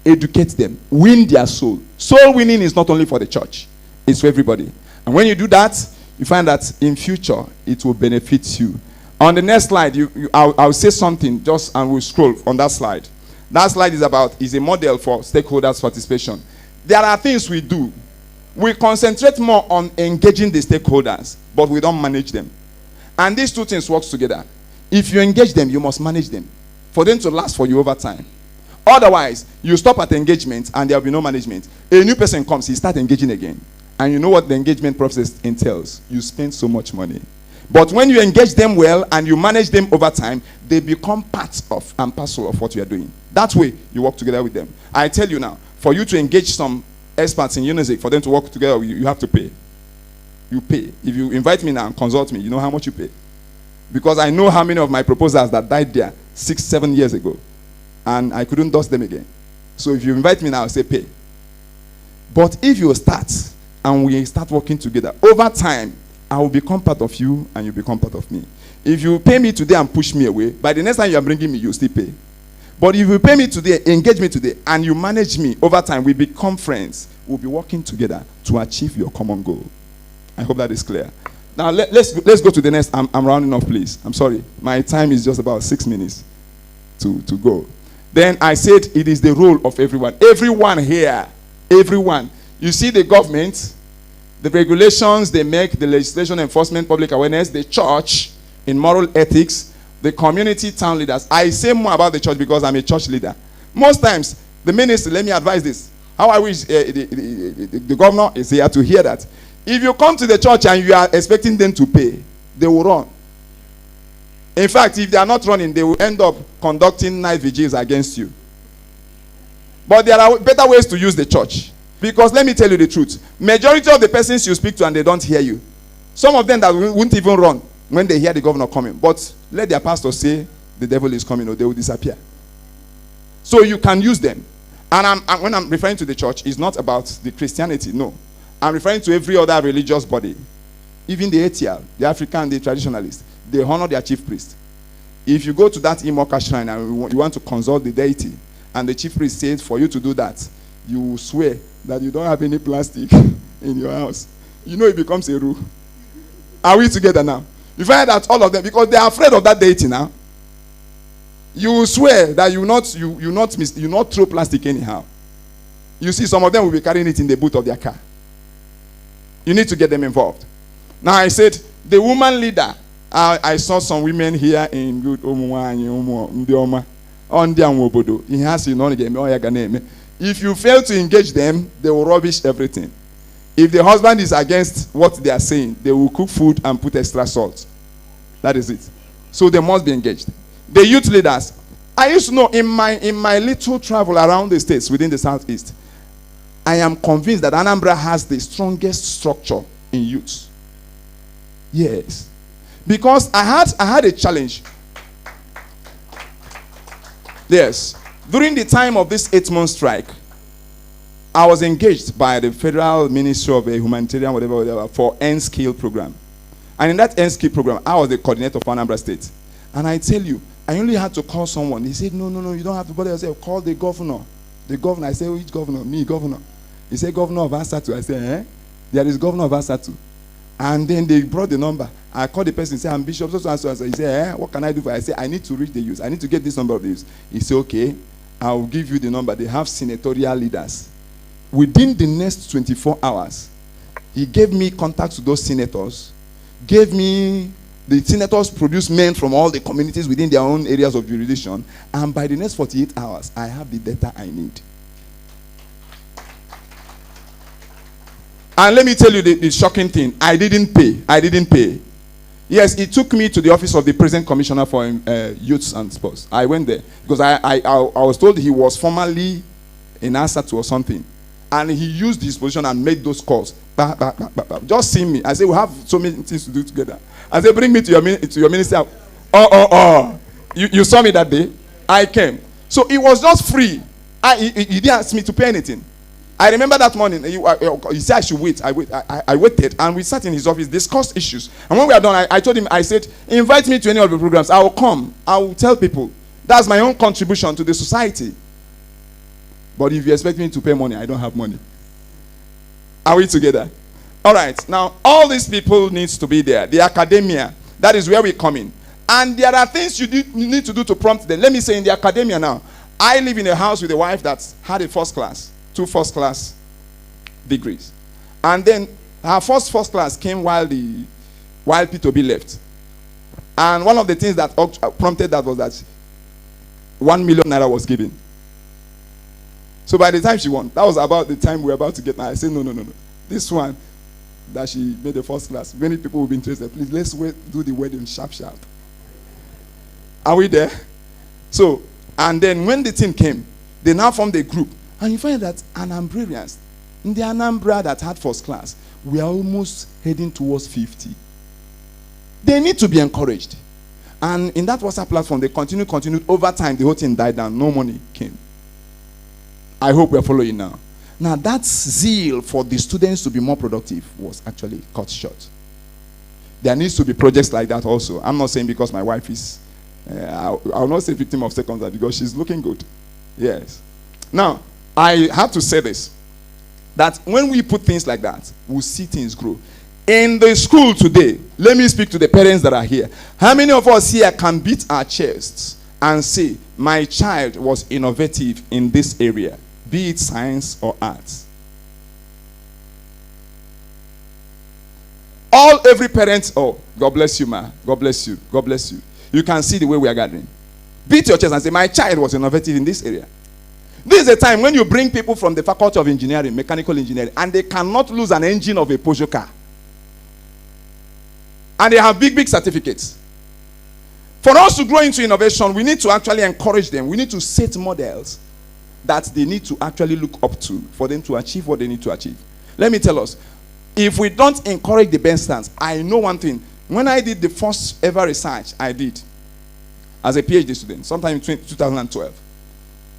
Educate them. Win their soul. Soul winning is not only for the church. It's for everybody. And when you do that, you find that in future, it will benefit you. On the next slide, I'll say something just and we'll scroll on that slide. That slide is a model for stakeholders' participation. There are things we do. We concentrate more on engaging the stakeholders, but we don't manage them. And these two things work together. If you engage them, you must manage them for them to last for you over time. Otherwise, you stop at engagement and there will be no management. A new person comes, he starts engaging again. And you know what the engagement process entails. You spend so much money. But when you engage them well and you manage them over time, they become part of and parcel of what you are doing. That way, you work together with them. I tell you now, for you to engage some experts in UNIZIC, for them to work together, you have to pay. You pay. If you invite me now and consult me, you know how much you pay. Because I know how many of my proposals that died there 6-7 years ago. And I couldn't dust them again. So if you invite me now, I'll say pay. But if you start and we start working together, over time, I will become part of you and you become part of me. If you pay me today and push me away, by the next time you are bringing me, you still pay. But if you pay me today, engage me today, and you manage me, over time, we become friends. We'll be working together to achieve your common goal. I hope that is clear. Now, let's go to the next. I'm rounding off, please. I'm sorry. My time is just about 6 minutes to go. Then I said it is the role of everyone. Everyone here. Everyone. You see the government, the regulations they make, the legislation, enforcement, public awareness, the church in moral ethics, the community, town leaders. I say more about the church because I'm a church leader. Most times, the ministry, let me advise this. How I wish the governor is here to hear that. If you come to the church and you are expecting them to pay, they will run. In fact, if they are not running, they will end up conducting night vigils against you. But there are better ways to use the church. Because let me tell you the truth. Majority of the persons you speak to and they don't hear you. Some of them that won't even run when they hear the governor coming. But let their pastor say the devil is coming or they will disappear. So you can use them. And when I'm referring to the church, it's not about the Christianity, no. I'm referring to every other religious body. Even the ATL, the African, the traditionalists, they honor their chief priest. If you go to that Imoka shrine and you want to consult the deity, and the chief priest says for you to do that, you swear that you don't have any plastic in your house. You know it becomes a rule. Are we together now? You find that all of them, because they are afraid of that deity now, you swear that you not throw plastic anyhow. You see, some of them will be carrying it in the boot of their car. You need to get them involved. Now I said, the woman leader I saw some women here in good Ndioma. On their wobodo. He has if you fail to engage them, they will rubbish everything. If the husband is against what they are saying, they will cook food and put extra salt. That is it. So they must be engaged. The youth leaders. I used to know in my little travel around the states within the southeast, I am convinced that Anambra has the strongest structure in youth. Yes. Because I had a challenge. Yes. During the time of this 8-month strike, I was engaged by the Federal Ministry of Humanitarian whatever for N-Skill program. And in that N-Skill program, I was the coordinator for Anambra State. And I tell you, I only had to call someone. He said, no, you don't have to bother yourself. Call the governor. The governor. I said, which governor? Me, governor. He said, governor of Asatu. I said, there is governor of Asatu. And then they brought the number. I called the person and said, I'm Bishop. So. He said, what can I do for you? I said, I need to reach the youth. I need to get this number of the youth. He said, okay, I'll give you the number. They have senatorial leaders. Within the next 24 hours, he gave me contacts to those senators, the senators produced men from all the communities within their own areas of jurisdiction, and by the next 48 hours, I have the data I need. And let me tell you the shocking thing. I didn't pay. Yes, it took me to the office of the present commissioner for youth and sports. I went there because I was told he was formerly in ASWRA or something. And he used his position and made those calls. Just see me. I said, we have so many things to do together. I said, bring me to your minister. You saw me that day? I came. So it was just free. He didn't ask me to pay anything. I remember that morning, he said I should wait. I waited, and we sat in his office, discussed issues. And when we are done, I told him, I said, invite me to any of the programs. I will come. I will tell people. That's my own contribution to the society. But if you expect me to pay money, I don't have money. Are we together? All right. Now, all these people needs to be there. The academia, that is where we come in. And there are things you need to do to prompt them. Let me say in the academia now, I live in a house with a wife that had a first class. 2 first-class degrees. And then her first class came while P2B left. And one of the things that prompted that was that 1 million naira was given. So by the time she won, that was about the time we were about to get married. I said, no. This one that she made the first class, many people will be interested. Please, let's do the wedding sharp. Are we there? So, and then when the team came, they now formed a group. And you find that Anambrarians, in the Anambra that had first class, we are almost heading towards 50. They need to be encouraged. And in that WhatsApp platform, they continued. Over time, the whole thing died down. No money came. I hope we are following now. Now, that zeal for the students to be more productive was actually cut short. There needs to be projects like that also. I'm not saying because my wife is, I'll not say victim of circumstance because she's looking good. Yes. Now, I have to say this, that when we put things like that, we'll see things grow. In the school today, let me speak to the parents that are here. How many of us here can beat our chests and say, my child was innovative in this area, be it science or arts? Every parent, God bless you, ma. God bless you. God bless you. You can see the way we are gathering. Beat your chest and say, my child was innovative in this area. This is a time when you bring people from the faculty of engineering, mechanical engineering, and they cannot lose an engine of a Peugeot car. And they have big certificates. For us to grow into innovation, we need to actually encourage them. We need to set models that they need to actually look up to for them to achieve what they need to achieve. Let me tell us, if we don't encourage the best stance, I know one thing. When I did the first ever research I did as a PhD student, sometime in 2012,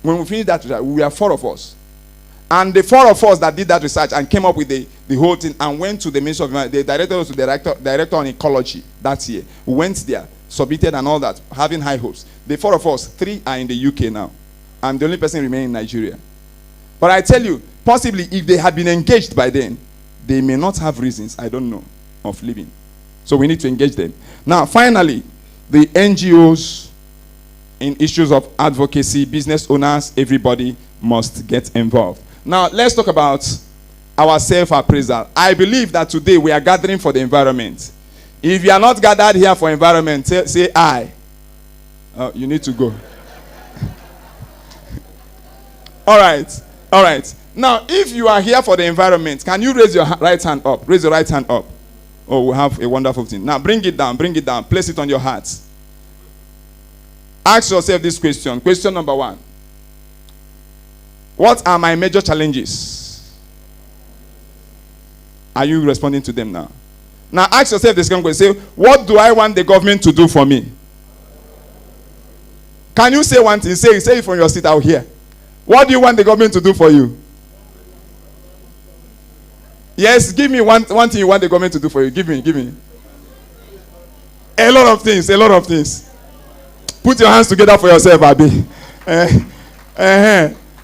when we finished that research, we were 4 of us. And the 4 of us that did that research and came up with the whole thing and went to the Ministry of the director was the director on ecology that year. We went there, submitted and all that, having high hopes. The 4 of us, 3 are in the UK now. I'm the only person remaining in Nigeria. But I tell you, possibly if they had been engaged by then, they may not have reasons, I don't know, of leaving. So we need to engage them. Now, finally, the NGOs, in issues of advocacy, business owners, everybody must get involved. Now, let's talk about our self-appraisal. I believe that today we are gathering for the environment. If you are not gathered here for environment, say I. You need to go. All right. All right. Now, if you are here for the environment, can you raise your right hand up? Raise your right hand up. Oh, we have a wonderful thing. Now, bring it down. Bring it down. Place it on your heart. Ask yourself this question. Question number 1. What are my major challenges? Are you responding to them now? Now, ask yourself this second question. Say, what do I want the government to do for me? Can you say one thing? Say it from your seat out here. What do you want the government to do for you? Yes, give me one thing you want the government to do for you. Give me. A lot of things. Put your hands together for yourself, Abi.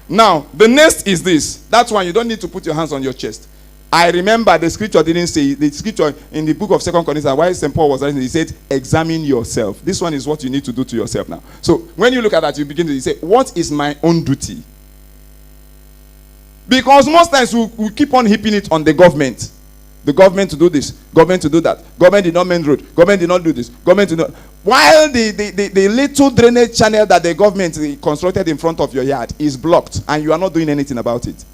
Now, the next is this. That's why you don't need to put your hands on your chest. I remember the scripture didn't say, the scripture in the book of 2 Corinthians, while St. Paul was writing, he said, examine yourself. This one is what you need to do to yourself now. So, when you look at that, you begin to say, what is my own duty? Because most times we keep on heaping it on the government. The government to do this, government to do that. Government did not mend road. Government did not do this. Government did not. While the little drainage channel that the government constructed in front of your yard is blocked and you are not doing anything about it.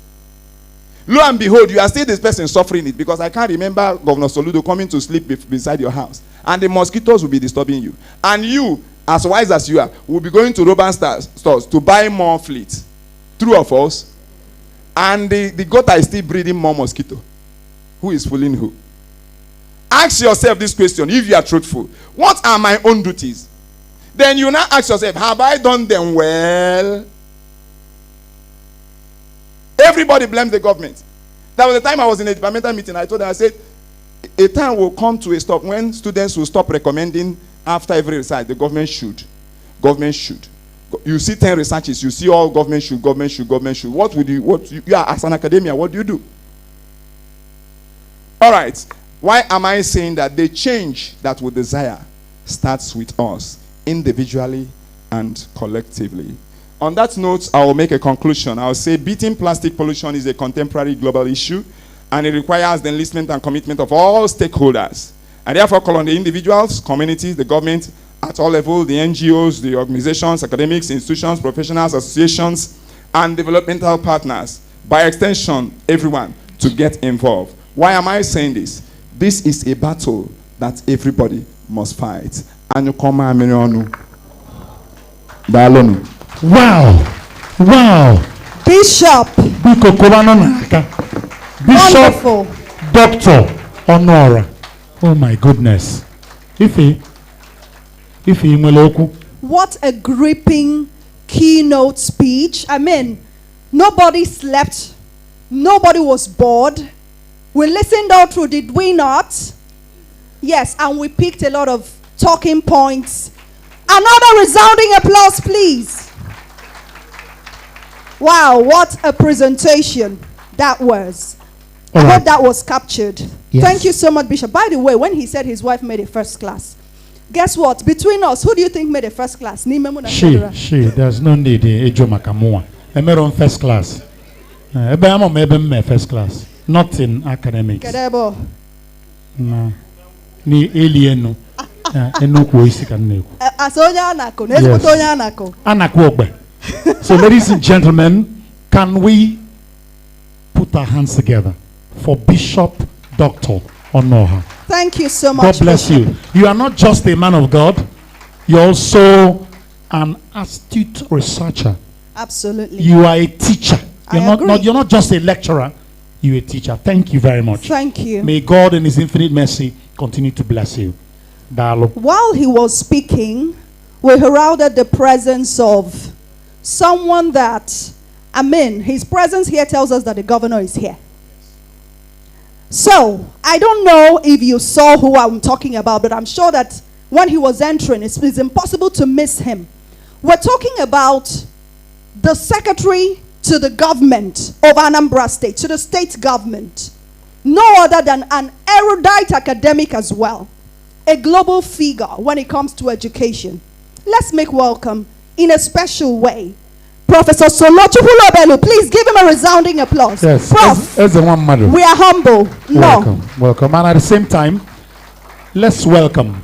Lo and behold, you are still this person suffering it, because I can't remember Governor Soludo coming to sleep beside your house and the mosquitoes will be disturbing you. And you, as wise as you are, will be going to Roban stores to buy more fleet. True or false? And the gutter is still breeding more mosquito. Who is fooling who? Ask yourself this question if you are truthful. What are my own duties? Then you now ask yourself, have I done them well? Everybody blames the government. That was the time I was in a departmental meeting. I told them, I said, a time will come to a stop when students will stop recommending after every research. The government should. Government should. You see 10 researches, you see all government should. What would you are as an academia, what do you do? All right. Why am I saying that? The change that we desire starts with us, individually and collectively. On that note, I will make a conclusion. I will say beating plastic pollution is a contemporary global issue, and it requires the enlistment and commitment of all stakeholders. I therefore call on the individuals, communities, the government at all levels, the NGOs, the organizations, academics, institutions, professionals, associations, and developmental partners, by extension, everyone, to get involved. Why am I saying this? This is a battle that everybody must fight. Wow. Bishop. Wonderful. Dr. Honora. Oh my goodness. What a gripping keynote speech. I mean, nobody slept. Nobody was bored. We listened all through, did we not? Yes, and we picked a lot of talking points. Another resounding applause, please. Wow, what a presentation that was. I hope that was captured. Yes. Thank you so much, Bishop. By the way, when he said his wife made a first class, guess what? Between us, who do you think made a first class? She. There's no need. Ejo Makamua. I made on first class. First class. Not in academics. No. Ni alieno. So, ladies and gentlemen, can we put our hands together for Bishop Dr. Honora? Thank you so much. God bless you. You are not just a man of God, you're also an astute researcher. Absolutely. You are a teacher. You're not just a lecturer, you're a teacher. Thank you very much. Thank you. May God in his infinite mercy continue to bless you. While he was speaking, we heralded the presence of someone that, his presence here tells us that the governor is here. So, I don't know if you saw who I'm talking about, but I'm sure that when he was entering, it's impossible to miss him. We're talking about the secretary to the government of Anambra State, to the state government. No other than an erudite academic as well. A global figure when it comes to education. Let's make welcome in a special way Professor Solochukwu. Please give him a resounding applause. Yes, Prof, as the one mother. we are humble. Welcome. And at the same time, Let's welcome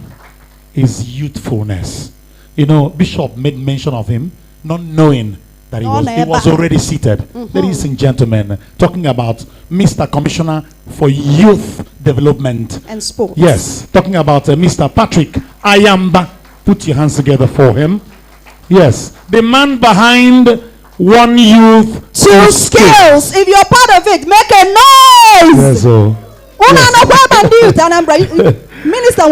his youthfulness. You know, Bishop made mention of him, not knowing that he was already seated. Ladies and gentlemen, talking about Mr. Commissioner for Youth Development and Sports. Yes, talking about Mr. Patrick Ayamba. Put your hands together for him. Yes, the man behind One Youth, Two Skills. If you're part of it, make a noise. Yes, Minister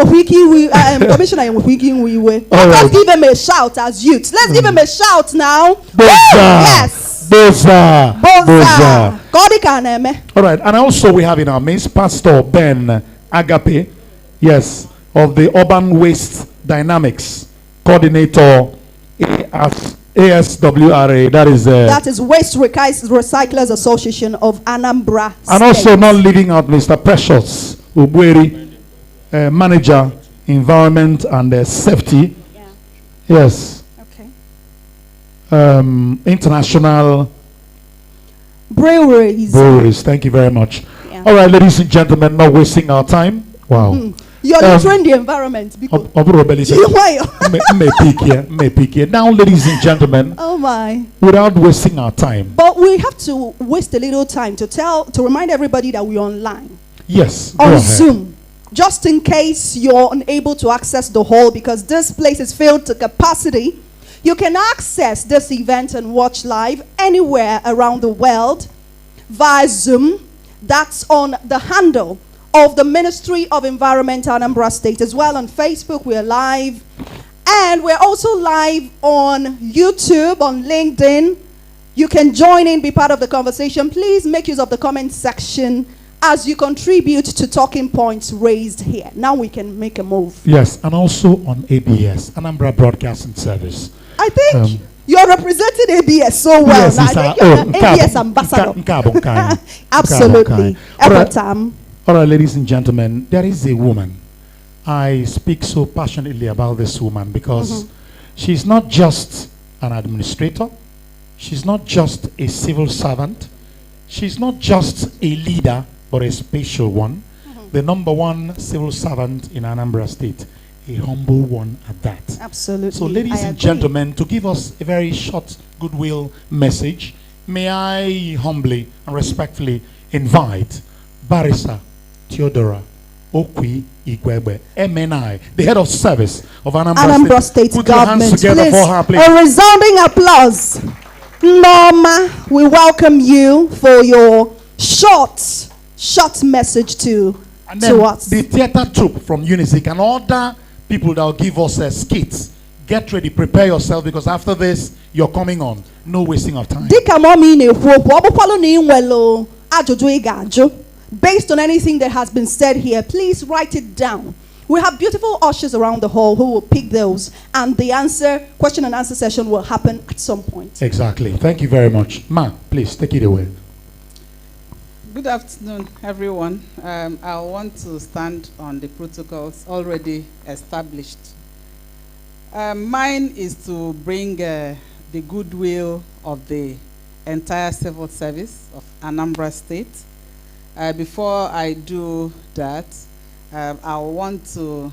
Commissioner let's give him a shout as youth. Let's give him a shout now. Yes. Boza. All right, and also we have in our midst Pastor Ben Agape, yes, of the Urban Waste Dynamics Coordinator ASWRA. That is Waste Recyclers Association of Anambra State. And also not leaving out Mr. Precious Ubweri, Manager, Environment and Safety. Yeah. Yes. Okay. International Breweries. Thank you very much. Yeah. All right, ladies and gentlemen, not wasting our time. Wow. You're littering the environment. May peak here. Now, ladies and gentlemen, oh my. Without wasting our time. But we have to waste a little time to remind everybody that we're online. Yes. On Zoom. Just in case you're unable to access the hall because this place is filled to capacity, you can access this event and watch live anywhere around the world via Zoom. That's on the handle of the Ministry of Environment Anambra State. As well on Facebook, we're live. And we're also live on YouTube, on LinkedIn. You can join in, be part of the conversation. Please make use of the comment section as you contribute to talking points raised here. Now we can make a move. Yes, and also on ABS, Anambra Broadcasting Service. I think you're representing ABS so well. Yes, now. I think you're an ABS ambassador. Absolutely. All right, ladies and gentlemen, there is a woman. I speak so passionately about this woman because she's not just an administrator. She's not just a civil servant. She's not just a leader, but a special one. The #1 civil servant in Anambra State. A humble one at that. Absolutely. So, ladies and gentlemen, to give us a very short goodwill message, may I humbly and respectfully invite Barrister Theodora Okwi Igwebe, MNI, the head of service of Anambra State Put government. Your hands together for her, please. A resounding applause. Norma, we welcome you for your short message to us. The theater troupe from Unizik and other people that will give us skits. Get ready, prepare yourself because after this, you're coming on. No wasting of time. Based on anything that has been said here, please write it down. We have beautiful ushers around the hall who will pick those, and the question and answer session will happen at some point. Exactly. Thank you very much. Ma, please take it away. Good afternoon, everyone. I want to stand on the protocols already established. Mine is to bring the goodwill of the entire civil service of Anambra State. Before I do that, I want to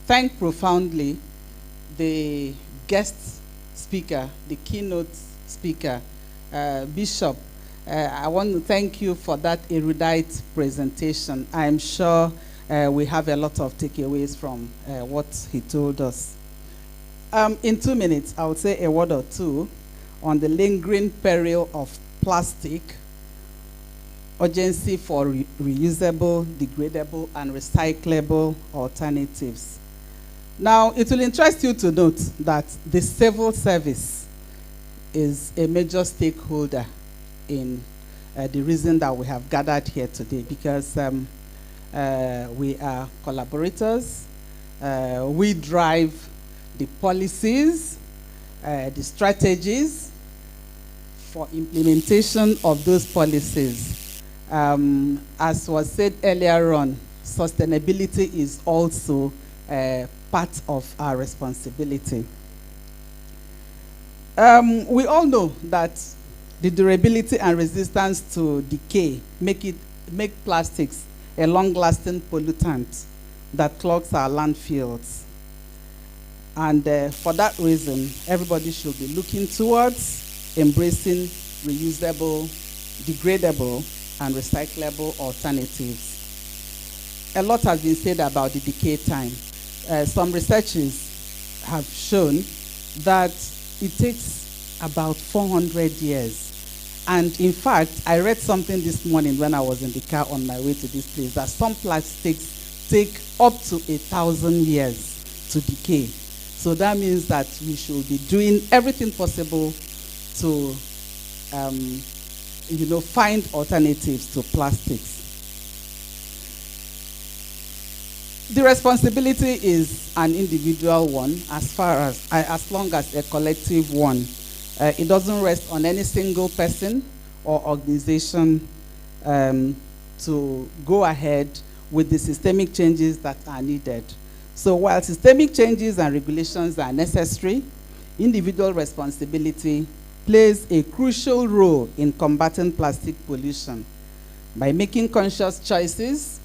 thank profoundly the guest speaker, the keynote speaker, Bishop. I want to thank you for that erudite presentation. I'm sure we have a lot of takeaways from what he told us. In 2 minutes, I would say a word or two on the lingering peril of plastic, urgency for reusable, degradable, and recyclable alternatives. Now, it will interest you to note that the civil service is a major stakeholder in the reason that we have gathered here today, because we are collaborators. We drive the policies, the strategies for implementation of those policies. As was said earlier on, sustainability is also part of our responsibility. We all know that the durability and resistance to decay make plastics a long-lasting pollutant that clogs our landfills. And for that reason, everybody should be looking towards embracing reusable, degradable, and recyclable alternatives. A lot has been said about the decay time. Some researchers have shown that it takes about 400 years. And in fact, I read something this morning when I was in the car on my way to this place, that some plastics take up to 1,000 years to decay. So that means that we should be doing everything possible to find alternatives to plastics. The responsibility is an individual one as long as a collective one. It doesn't rest on any single person or organization to go ahead with the systemic changes that are needed. So while systemic changes and regulations are necessary, individual responsibility plays a crucial role in combating plastic pollution. By making conscious choices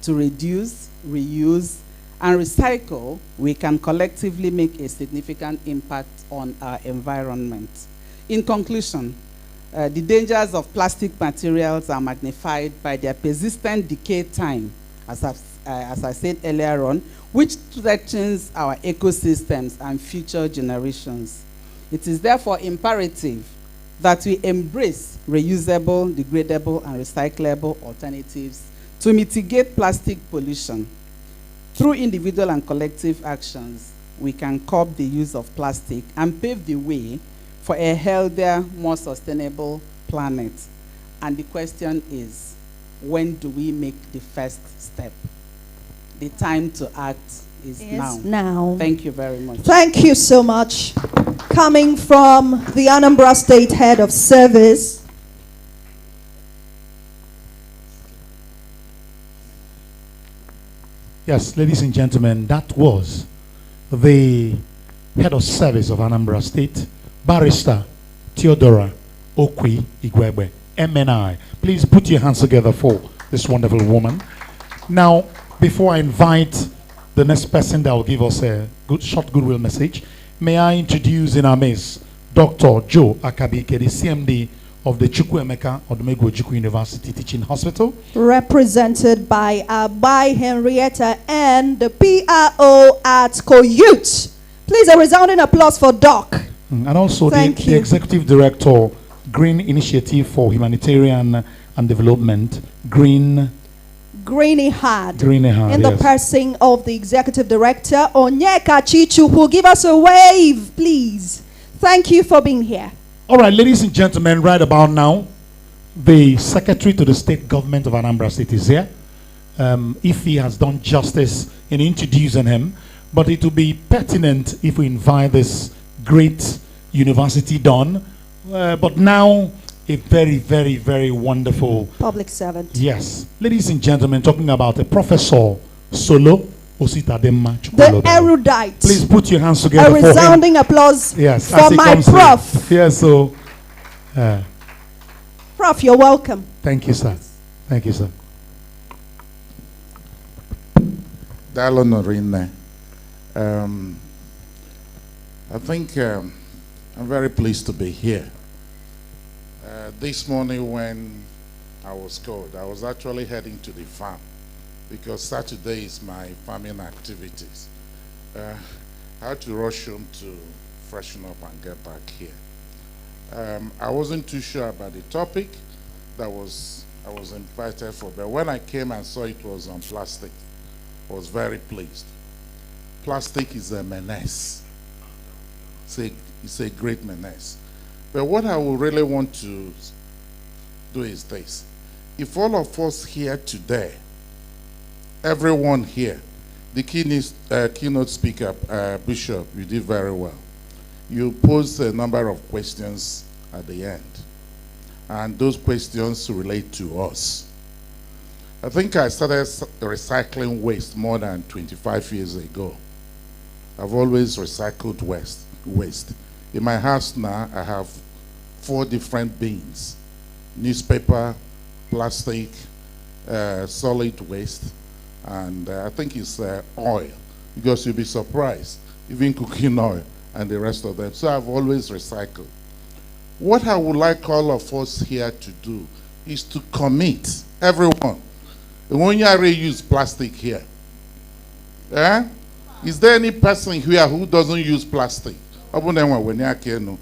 to reduce, reuse, and recycle, we can collectively make a significant impact on our environment. In conclusion, the dangers of plastic materials are magnified by their persistent decay time, as I said earlier on, which threatens our ecosystems and future generations. It is therefore imperative that we embrace reusable, degradable, and recyclable alternatives to mitigate plastic pollution. Through individual and collective actions, we can curb the use of plastic and pave the way for a healthier, more sustainable planet. And the question is, when do we make the first step? The time to act is now. Thank you very much. Thank you so much. Coming from the Anambra State Head of Service. Yes, ladies and gentlemen, that was the Head of Service of Anambra State, Barrister Theodora Okwi Igwebe, MNI. Please put your hands together for this wonderful woman. Now, before I invite the next person that will give us a short goodwill message, may I introduce in our midst Dr. Joe Akabike, the CMD of the Chukwuemeka Odumegwu Ojukwu University Teaching Hospital. Represented by Henrietta and the PRO at Coyute. Please, a resounding applause for Doc. And also the Executive Director, Green Initiative for Humanitarian and Development, Greeny Hard, in the person of the Executive Director, Onyeka Chichu, who give us a wave, please. Thank you for being here. All right, ladies and gentlemen, right about now, the Secretary to the State Government of Anambra State is here. If he has done justice in introducing him, but it will be pertinent if we invite this great university don. But now, a very, very, very wonderful public servant. Yes. Ladies and gentlemen, talking about a Professor Solo Ositadema. The erudite. Please put your hands together for him. A resounding applause for my prof. Yes, so. Prof, you're welcome. Thank you, sir. Thank you, sir. Dalo Norine. I think I'm very pleased to be here. This morning when I was called, I was actually heading to the farm because Saturday is my farming activities. I had to rush home to freshen up and get back here. I wasn't too sure about the topic that I was invited for, but when I came and saw it was on plastic, I was very pleased. Plastic is a menace. It's a great menace. But what I would really want to do is this. If all of us here today, everyone here, the keynote speaker, Bishop, you did very well. You posed a number of questions at the end. And those questions relate to us. I think I started recycling waste more than 25 years ago. I've always recycled waste. In my house now, I have 4 different bins: newspaper, plastic, solid waste, and I think it's oil, because you'll be surprised, even cooking oil and the rest of them. So I've always recycled. What I would like all of us here to do is to commit, everyone. When you use plastic here, is there any person here who doesn't use plastic? Can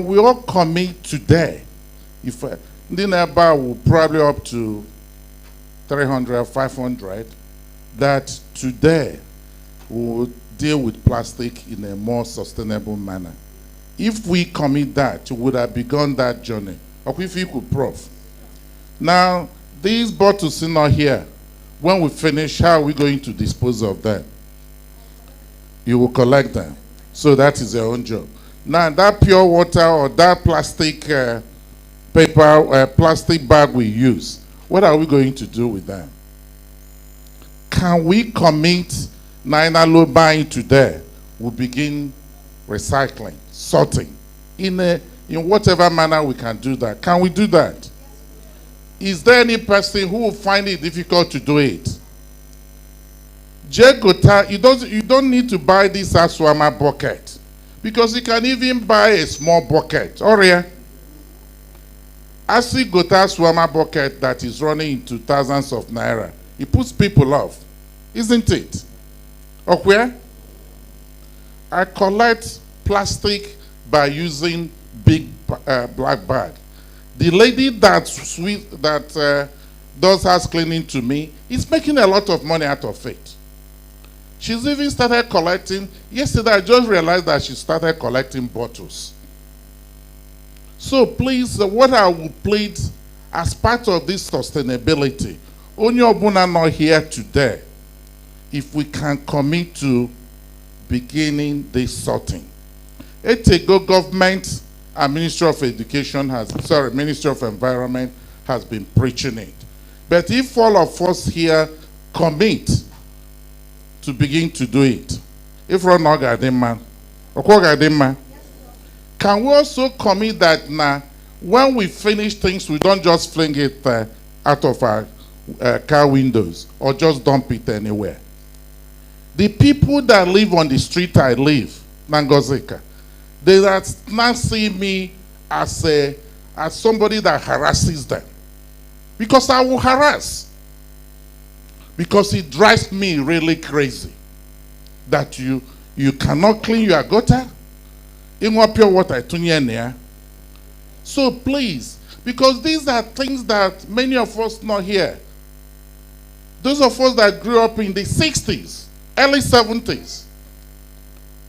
we all commit today? If the neighbor will probably up to 300, 500, that today we will deal with plastic in a more sustainable manner. If we commit that, we would have begun that journey. Or if you could, Prof. Now, these bottles are not here. When we finish, how are we going to dispose of them? You will collect them. So that is your own job. Now, that pure water or that plastic plastic bag we use, what are we going to do with them? Can we commit Naina low buying today? We'll begin recycling, sorting, in whatever manner we can do that. Can we do that? Is there any person who will find it difficult to do it? You don't need to buy this ASWRA bucket, because you can even buy a small bucket. Or ASWRA bucket that is running into thousands of naira. It puts people off, isn't it? Okay? I collect plastic by using big black bag. The lady that does house cleaning to me is making a lot of money out of it. She's even started collecting. Yesterday, I just realized that she started collecting bottles. So please, what I will plead as part of this sustainability, only Obuna not here today, if we can commit to beginning this sorting. Etego government and Ministry of Ministry of Environment has been preaching it. But if all of us here commit to begin to do it, if we're not can we also commit that now, when we finish things, we don't just fling it out of our car windows or just dump it anywhere? The people that live on the street I live, Nangozeka, they now see me as somebody that harasses them. Because I will harass. Because it drives me really crazy that you cannot clean your gutter. In what pure water, so please, because these are things that many of us not here. Those of us that grew up in the 60s, early 70s,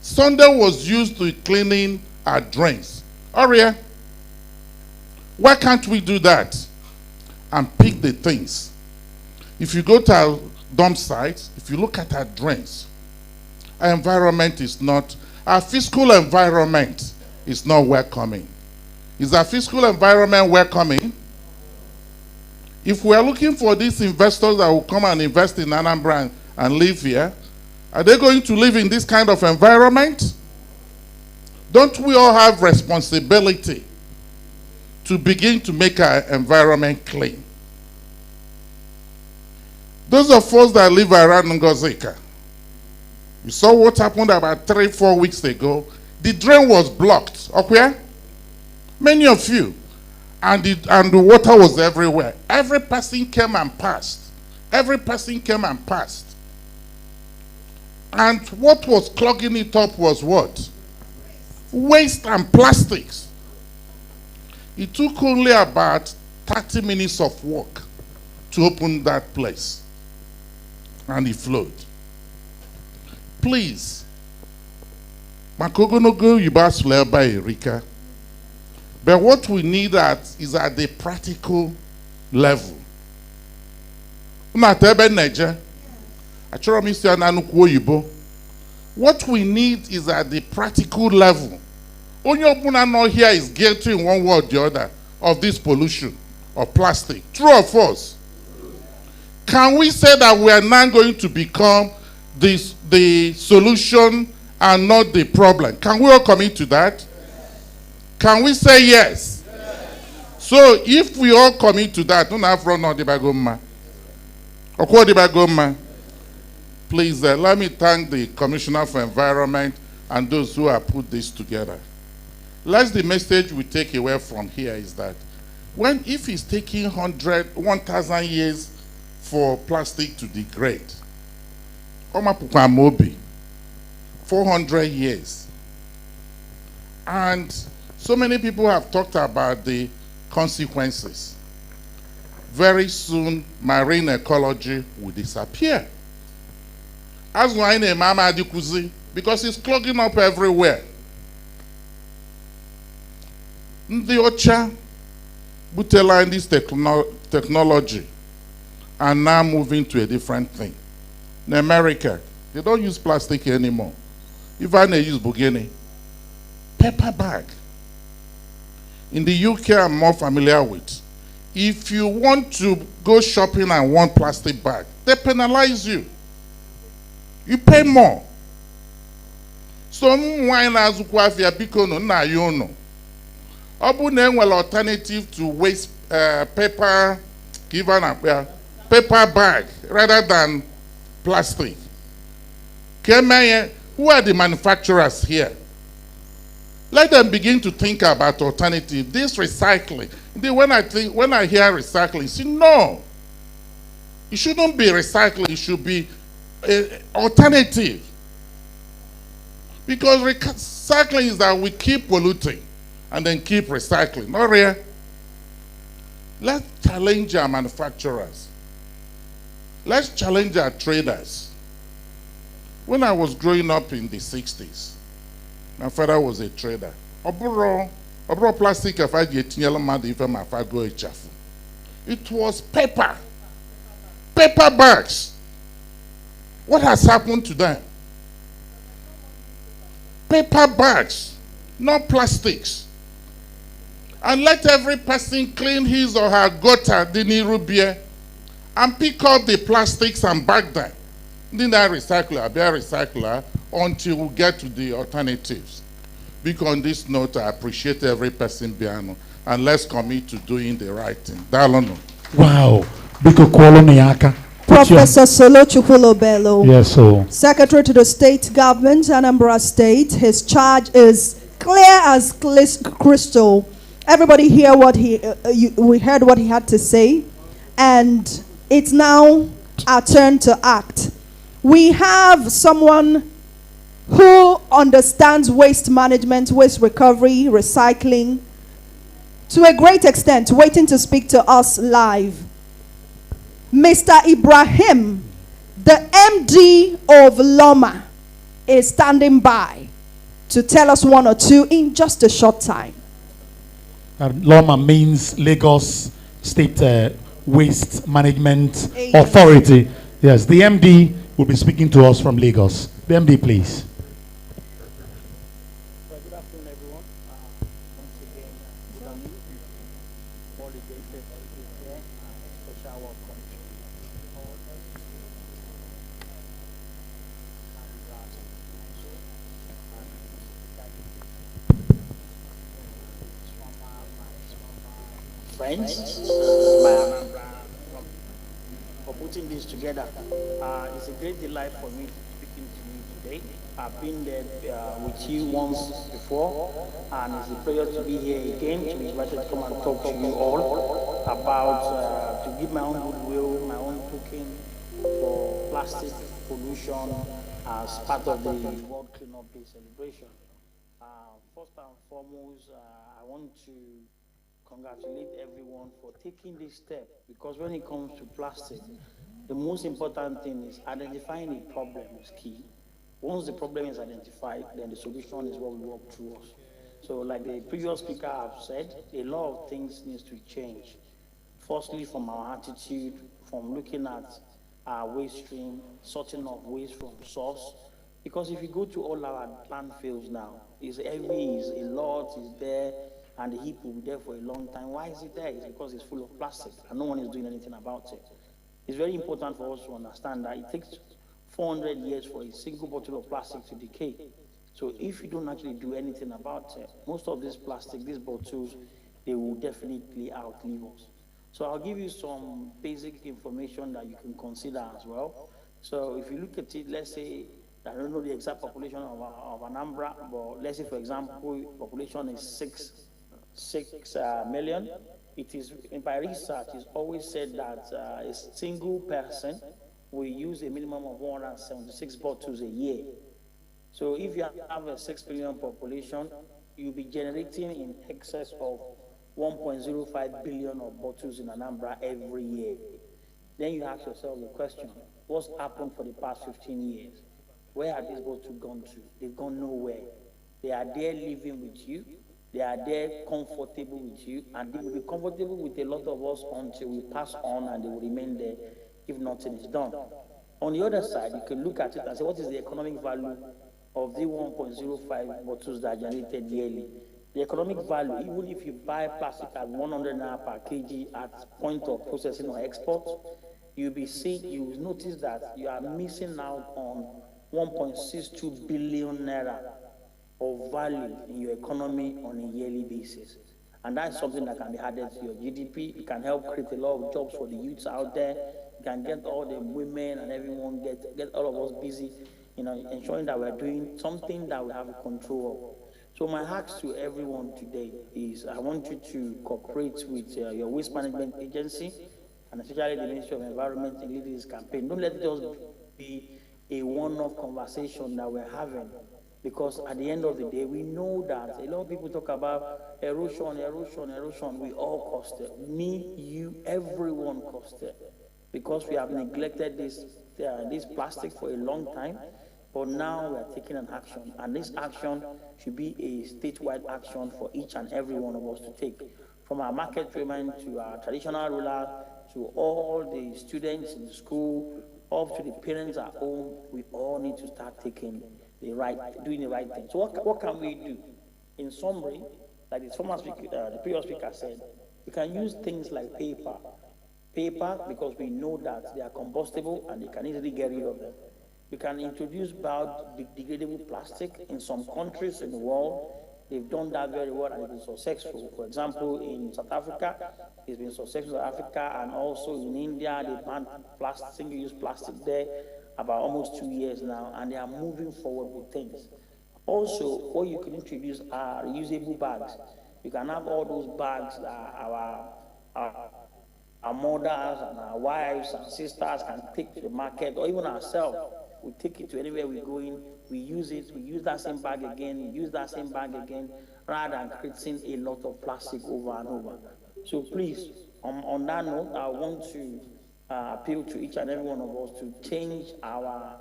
Sunday was used to cleaning our drains. Aria, why can't we do that and pick the things? If you go to our dump sites, if you look at our drains, our environment is not, our physical environment is not welcoming. Is our physical environment welcoming? If we are looking for these investors that will come and invest in Anambra and live here, are they going to live in this kind of environment? Don't we all have responsibility to begin to make our environment clean? Those of us that live around Ngozika, you saw what happened about 3-4 weeks ago. The drain was blocked. Okay? Many of you. And the water was everywhere. Every person came and passed. Every person came and passed. And what was clogging it up was what? Waste and plastics. It took only about 30 minutes of work to open that place. And it flowed. Please, Makogonogo Yubas by Erika. But what we need is at the practical level. What we need is at the practical level. Only Obuna here is guilty in one way or the other of this pollution of plastic. True or false? Can we say that we are now going to become the solution and not the problem? Can we all commit to that? Can we say yes? So if we all commit to that, don't have run on the bagoma. Or the bagoma. Please let me thank the Commissioner for Environment and those who have put this together. Last the message we take away from here is that if it's taking 1,000 years for plastic to degrade, 400 years. And so many people have talked about the consequences. Very soon, marine ecology will disappear. As why in Mama Adikuzi, because it's clogging up everywhere. The Ocha, Butela and this technology are now moving to a different thing. In America, they don't use plastic anymore. Even they use bugini. Paper bag. In the UK, I'm more familiar with. If you want to go shopping and want plastic bag, they penalize you. You pay more. So wine as ukwafia bikono na yono. Obu na enwere alternative to waste paper given paper bag rather than plastic. Who are the manufacturers here? Let them begin to think about alternative. This recycling. When I hear recycling, see, no. It shouldn't be recycling. It should be alternative. Because recycling is that we keep polluting and then keep recycling. Not real. Let's challenge our manufacturers. Let's challenge our traders. When I was growing up in the 60s, my father was a trader. Oburo plastic if I get it was paper. Paper bags. What has happened to them? Paper bags, not plastics. And let every person clean his or her gutter, the Nirubia, and pick up the plastics and bag them. Then I recycler, be a recycler until we get to the alternatives. Because on this note, I appreciate every person behind, and let's commit to doing the right thing. Dalono. Wow. Biko kwalo miyaka. Professor Solo Chukwulobelo. Yes, so. Secretary to the State Government, Anambra State. His charge is clear as crystal. Everybody hear what we heard what he had to say, and it's now our turn to act. We have someone who understands waste management, waste recovery, recycling, to a great extent, waiting to speak to us live. Mr. Ibrahim, the MD of Loma, is standing by to tell us one or two in just a short time. Loma means Lagos State Waste Management Authority. Yes, the MD will be speaking to us from Lagos. The MD, please. Good afternoon, everyone. Once again, good afternoon. All the great people here, special welcome to all friends, my Anambra, for putting this together. It's a great delight for me to be speaking to you today. I've been there with you once before, and it's a pleasure to be here again, to be invited to come and talk to you all about, to give my own goodwill, my own token for plastic pollution as part of the World Cleanup Day celebration. First and foremost, I want to congratulate everyone for taking this step, because when it comes to plastic, the most important thing is identifying the problem is key. Once the problem is identified, then the solution is what we work towards. So like the previous speaker have said, a lot of things needs to change. Firstly, from our attitude, from looking at our waste stream, sorting of waste from source. Because if you go to all our landfills now, it's heavy, it's a lot, it's there, and the heap will be there for a long time. Why is it there? It's because it's full of plastic, and no one is doing anything about it. It's very important for us to understand that it takes 400 years for a single bottle of plastic to decay. So if you don't actually do anything about it, most of this plastic, these bottles, they will definitely outlive us. So I'll give you some basic information that you can consider as well. So if you look at it, let's say, I don't know the exact population of Anambra, but let's say, for example, population is 6 million. It is, by research, it's always said that a single person will use a minimum of 176 bottles a year. So if you have a 6 million population, you'll be generating in excess of 1.05 billion of bottles in Anambra every year. Then you ask yourself the question, what's happened for the past 15 years? Where have these bottles gone to? They've gone nowhere. They are there living with you. They are there comfortable with you, and they will be comfortable with a lot of us until we pass on, and they will remain there if nothing is done. On the other side, you can look at it and say, what is the economic value of the 1.05 bottles that are generated yearly? The economic value, even if you buy plastic at 100 naira per kg at point of processing or export, you will notice that you are missing out on 1.62 billion naira of value in your economy on a yearly basis. And that's something that can be added to your GDP. It can help create a lot of jobs for the youths out there. It can get all the women and everyone, get all of us busy, ensuring that we're doing something that we have control of. So my ask to everyone today is, I want you to cooperate with your waste management agency, and especially the Ministry of Environment in leading this campaign. Don't let it just be a one-off conversation that we're having, because at the end of the day, we know that a lot of people talk about erosion. We all cost it. Me, you, everyone cost it, because we have neglected this plastic for a long time. But now we are taking an action, and this action should be a statewide action for each and every one of us to take. From our market women to our traditional rulers, to all the students in the school, up to the parents at home, we all need to start doing the right thing. So what can we do? In summary, like the previous speaker said, we can use things like paper. Paper, because we know that they are combustible and they can easily get rid of them. We can introduce biodegradable plastic. In some countries in the world, they've done that very well and it's been successful. For example, in South Africa, it's been successful in Africa, and also in India, they banned single-use plastic there about almost 2 years now, and they are moving forward with things. Also, what you can introduce are reusable bags. You can have all those bags that our mothers and our wives and sisters can take to the market, or even ourselves. We take it to anywhere we're going, we use it, we use that same bag again, rather than creating a lot of plastic over and over. So please, on that note, I want to appeal to each and every one of us to change our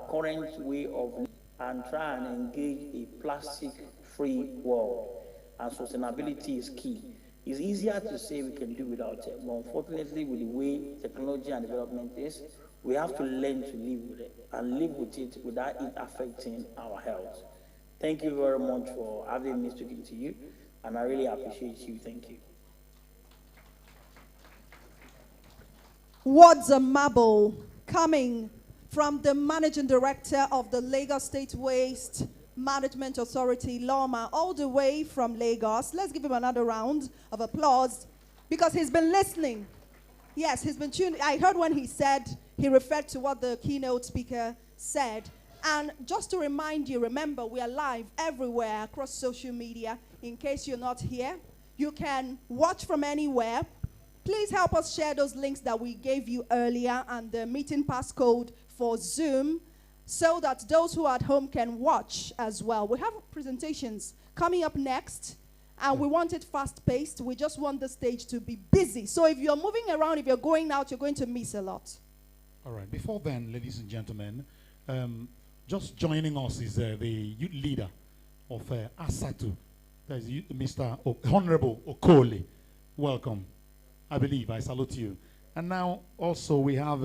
current way of living and try and engage a plastic-free world. And sustainability is key. It's easier to say we can do without it, but unfortunately, with the way technology and development is, we have to learn to live with it and live with it without it affecting our health. Thank you very much for having me speaking to you, and I really appreciate you. Thank you. Words of marble coming from the Managing Director of the Lagos State Waste Management Authority, LOMA, all the way from Lagos. Let's give him another round of applause, because he's been listening. Yes, he's been tuning. I heard when he referred to what the keynote speaker said. And just to remind you, remember, we are live everywhere across social media. In case you're not here, you can watch from anywhere. Please help us share those links that we gave you earlier and the meeting passcode for Zoom, so that those who are at home can watch as well. We have presentations coming up next, and we want it fast-paced. We just want the stage to be busy. So if you're moving around, if you're going out, you're going to miss a lot. All right. Before then, ladies and gentlemen, just joining us is the youth leader of ASATU. That is Mr. Honorable Okole. Welcome. I believe. I salute you. And now also we have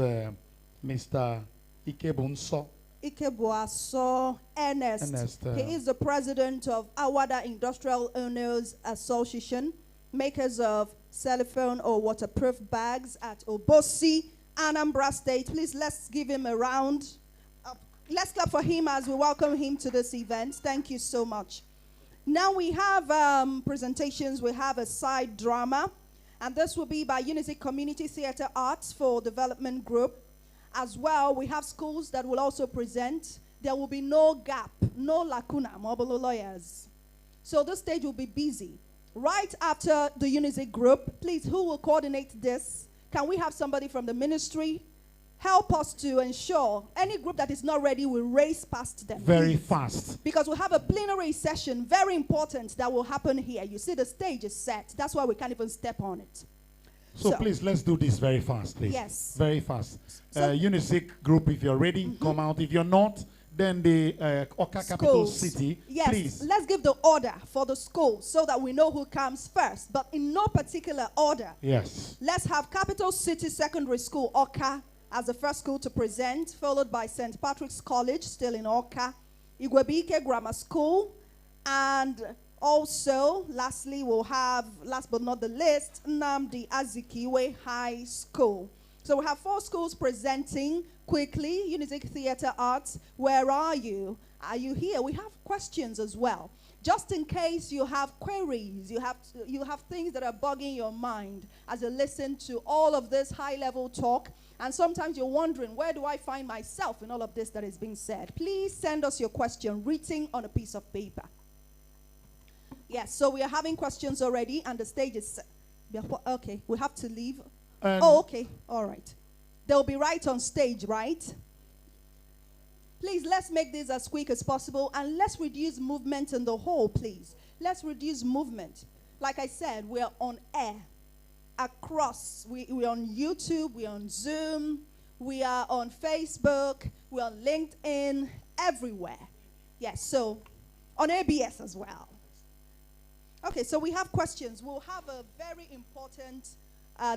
Mr. Ikebunso. Ikebuaso Ernest. He is the president of ASWRA Industrial Owners Association, makers of cellophane or waterproof bags at Obosi, Anambra State. Please, let's give him a round. Let's clap for him as we welcome him to this event. Thank you so much. Now we have presentations. We have a side drama, and this will be by Unity Community Theatre Arts for Development Group. As well, we have schools that will also present. There will be no gap, no lacuna, mobile lawyers. So this stage will be busy. Right after the Unity group, please, who will coordinate this? Can we have somebody from the ministry help us to ensure any group that is not ready will race past them? Very please. fast. Because we have a plenary session, very important, that will happen here. You see the stage is set. That's why we can't even step on it. So please, let's do this very fast, please. Yes. Very fast. So Unisic group, if you're ready, come out. If you're not, then the Oka Capital City, yes, please. let's give the order for the school so that we know who comes first, but in no particular order. Yes. Let's have Capital City Secondary School, Oka, as the first school to present, followed by St. Patrick's College, still in Oka, Igwebike Grammar School, and also, lastly, we'll have, last but not the least, Nnamdi Azikiwe High School. So we have 4 schools presenting quickly. Unity Theatre Arts, where are you? Are you here? We have questions as well. Just in case you have queries, you have things that are bugging your mind as you listen to all of this high-level talk, and sometimes you're wondering, where do I find myself in all of this that is being said? Please send us your question written on a piece of paper. Yes, so we are having questions already, and the stage is set. Okay, we have to leave. Oh, okay. All right. They'll be right on stage, right? Please, let's make this as quick as possible, and let's reduce movement in the hall, please. Let's reduce movement. Like I said, we're on air across. We're on YouTube, we're on Zoom, we are on Facebook, we're on LinkedIn, everywhere. Yes, so on ABS as well. Okay, so we have questions. We'll have a very important...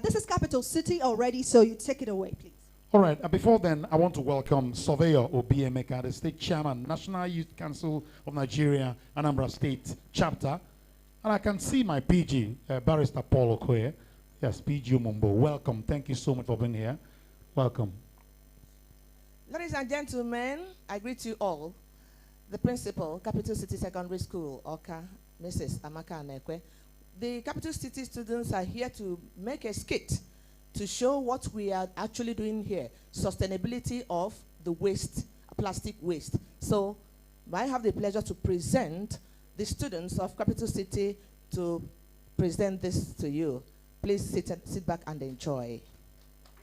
this is Capital City already, so you take it away, please. All right. Before then, I want to welcome Surveyor Obi Emeka, the State Chairman, National Youth Council of Nigeria, Anambra State Chapter. And I can see my PG, Barrister Paul Okoye. Yes, PG Umumbo. Welcome. Thank you so much for being here. Welcome. Ladies and gentlemen, I greet you all. The principal, Capital City Secondary School, Oka, Mrs. Amaka Anekwe. The Capital City students are here to make a skit to show what we are actually doing here, sustainability of the waste, plastic waste. So I have the pleasure to present the students of Capital City to present this to you. Please sit back and enjoy.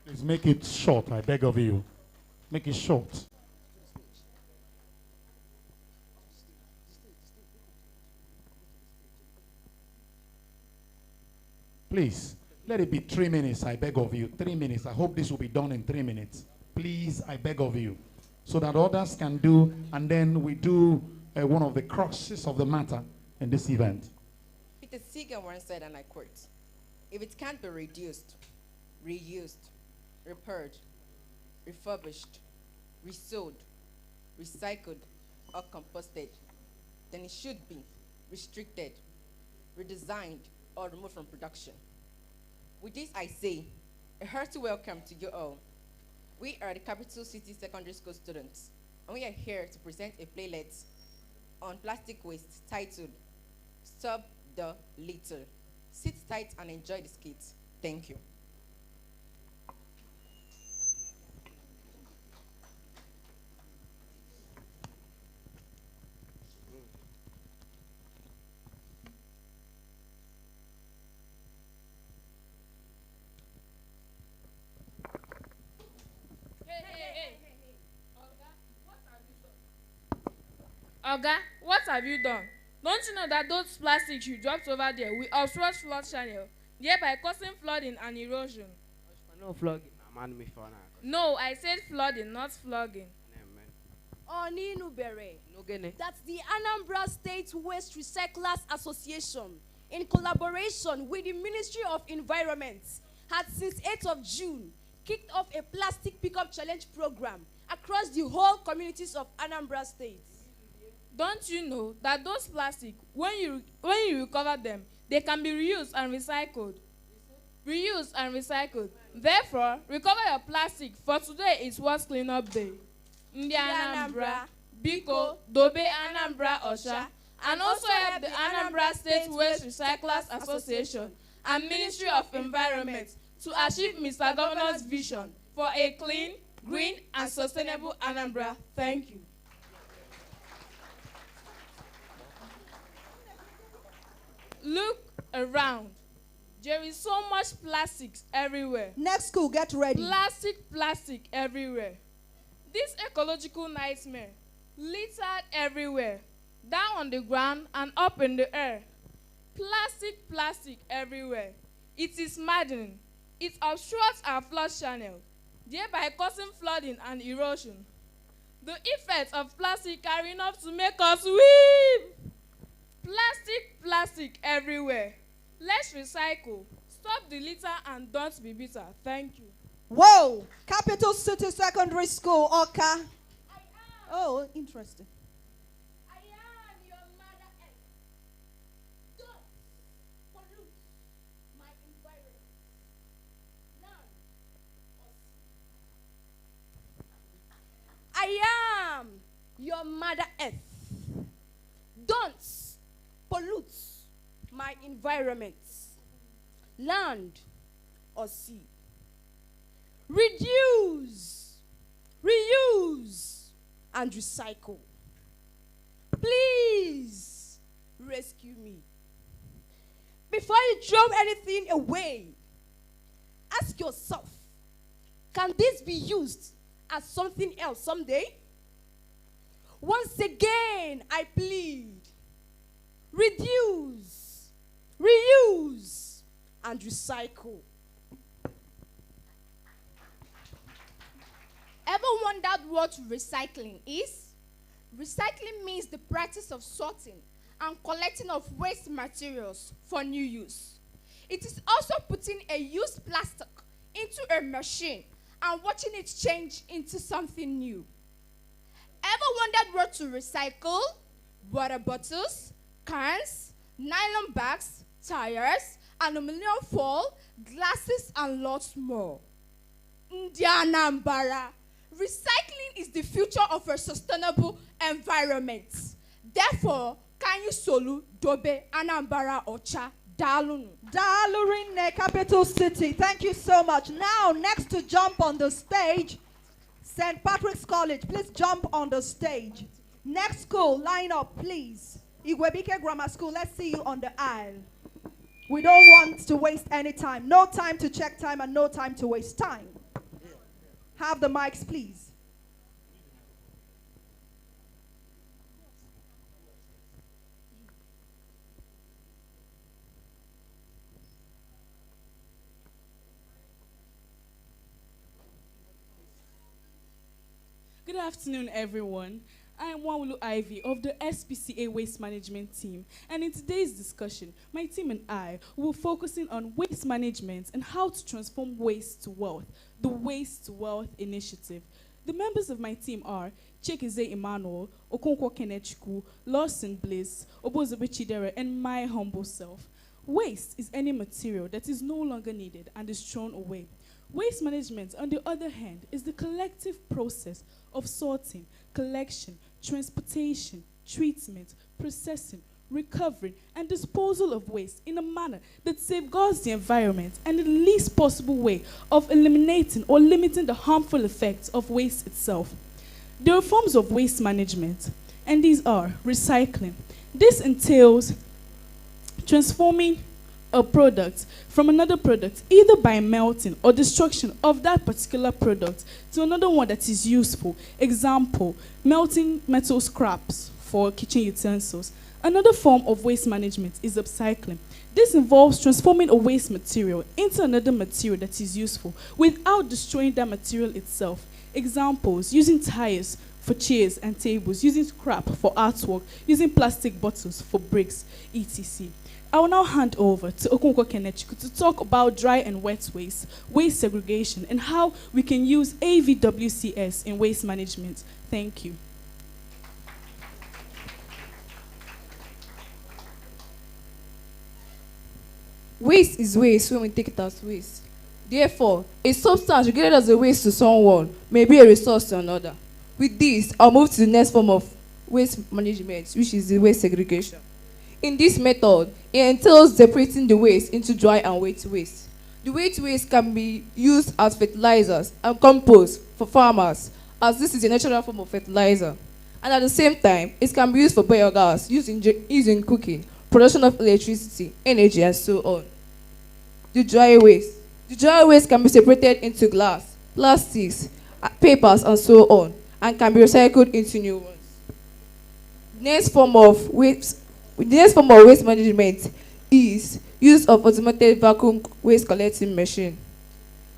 Please make it short, I beg of you. Make it short. Please, let it be 3 minutes, I beg of you. 3 minutes. I hope this will be done in 3 minutes. Please, I beg of you. So that others can do, and then we do one of the cruxes of the matter in this event. Peter Seeger once said, and I quote, "If it can't be reduced, reused, repaired, refurbished, resold, recycled, or composted, then it should be restricted, redesigned, or removed from production." With this, I say a hearty welcome to you all. We are the Capital City Secondary School students, and we are here to present a playlet on plastic waste titled "Stop the Litter." Sit tight and enjoy the skit. Thank you. Oga, what have you done? Don't you know that those plastics you dropped over there will obstruct flood channel, thereby causing flooding and erosion? No flogging. No, I said flooding, not flogging. That's the Anambra State Waste Recyclers Association, in collaboration with the Ministry of Environment, had since 8th of June kicked off a plastic pickup challenge program across the whole communities of Anambra State. Don't you know that those plastic, when you recover them, they can be reused and recycled? Reused and recycled. Therefore, recover your plastic, for today is World Cleanup Day. Ndi Anambra, Biko, Dobe Anambra Osha, and also help the Anambra State Waste Recyclers Association and Ministry of Environment to achieve Mr. Governor's vision for a clean, green, and sustainable Anambra. Thank you. Look around. There is so much plastics everywhere. Next school, get ready. Plastic everywhere. This ecological nightmare, littered everywhere, down on the ground and up in the air. Plastic everywhere. It is maddening. It obstructs our flood channel, thereby causing flooding and erosion. The effects of plastic are enough to make us weep. Plastic everywhere. Let's recycle. Stop the litter and don't be bitter. Thank you. Whoa! Capital City Secondary School, Oka. Oh, interesting. I am your mother earth. Don't pollute my environment. Land or sea. I am your mother earth. Don't pollute my environment. Land or sea. Reduce, reuse, and recycle. Please rescue me. Before you throw anything away, ask yourself, can this be used as something else someday? Once again, I plead, reduce, reuse, and recycle. Ever wondered what recycling is? Recycling means the practice of sorting and collecting of waste materials for new use. It is also putting a used plastic into a machine and watching it change into something new. Ever wondered what to recycle? Water bottles, cans, nylon bags, tires, aluminum foil, glasses, and lots more. Anambra. Recycling is the future of a sustainable environment. Therefore, can you solu dobe Anambra ocha dalunu? Dalurine, Capital City. Thank you so much. Now, next to jump on the stage, St. Patrick's College. Please jump on the stage. Next school, line up, please. Igwebike Grammar School. Let's see you on the aisle. We don't want to waste any time. No time to check time and no time to waste time. Have the mics, please. Good afternoon, everyone. I am Wanwulu Ivy of the SPCA Waste Management Team, and in today's discussion, my team and I will be focusing on waste management and how to transform waste to wealth, the Waste to Wealth Initiative. The members of my team are Chekize Emmanuel, Okonkwo Kenechku, Lawson Bliss, Obozobe Chidera, and my humble self. Waste is any material that is no longer needed and is thrown away. Waste management, on the other hand, is the collective process of sorting, collection, transportation, treatment, processing, recovery, and disposal of waste in a manner that safeguards the environment and the least possible way of eliminating or limiting the harmful effects of waste itself. There are forms of waste management, and these are recycling. This entails transforming a product from another product, either by melting or destruction of that particular product to another one that is useful. Example, melting metal scraps for kitchen utensils. Another form of waste management is upcycling. This involves transforming a waste material into another material that is useful without destroying that material itself. Examples, using tires for chairs and tables, using scrap for artwork, using plastic bottles for bricks, etc. I will now hand over to Okonkwo Kenechku to talk about dry and wet waste, waste segregation, and how we can use AVWCS in waste management. Thank you. Waste is waste when we take it as waste. Therefore, a substance regarded as a waste to someone may be a resource to another. With this, I'll move to the next form of waste management, which is the waste segregation. In this method, it entails separating the waste into dry and wet waste. The wet waste can be used as fertilizers and compost for farmers, as this is a natural form of fertilizer. And at the same time, it can be used for biogas, used in cooking, production of electricity, energy, and so on. The dry waste. The dry waste can be separated into glass, plastics, papers, and so on, and can be recycled into new ones. The next form of waste management is use of automated vacuum waste collecting machine.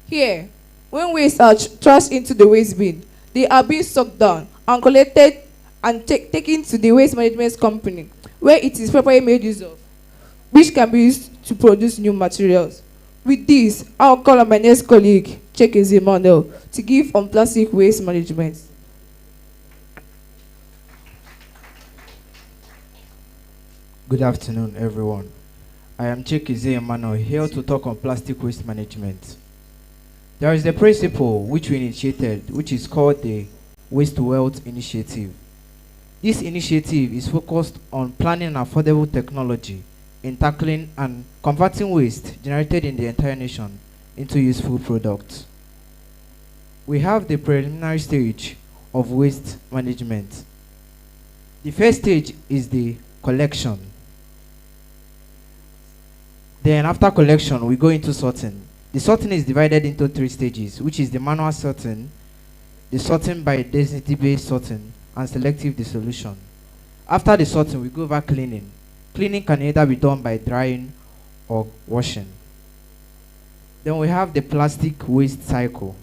Here, when waste are trashed into the waste bin, they are being sucked down and collected and taken to the waste management company, where it is properly made use of, which can be used to produce new materials. With this, I'll call on my next colleague, Chekeze Emmanuel, to give on plastic waste management. Good afternoon, everyone. I am Chekeze Emmanuel, here to talk on plastic waste management. There is a principle which we initiated, which is called the Waste to Wealth Initiative. This initiative is focused on planning affordable technology in tackling and converting waste generated in the entire nation into useful products. We have the preliminary stage of waste management. The first stage is the collection. Then after collection, we go into sorting. The sorting is divided into 3 stages, which is the manual sorting, the sorting by density-based sorting, and selective dissolution. After the sorting, we go over cleaning. Cleaning can either be done by drying or washing. Then we have the plastic waste cycle.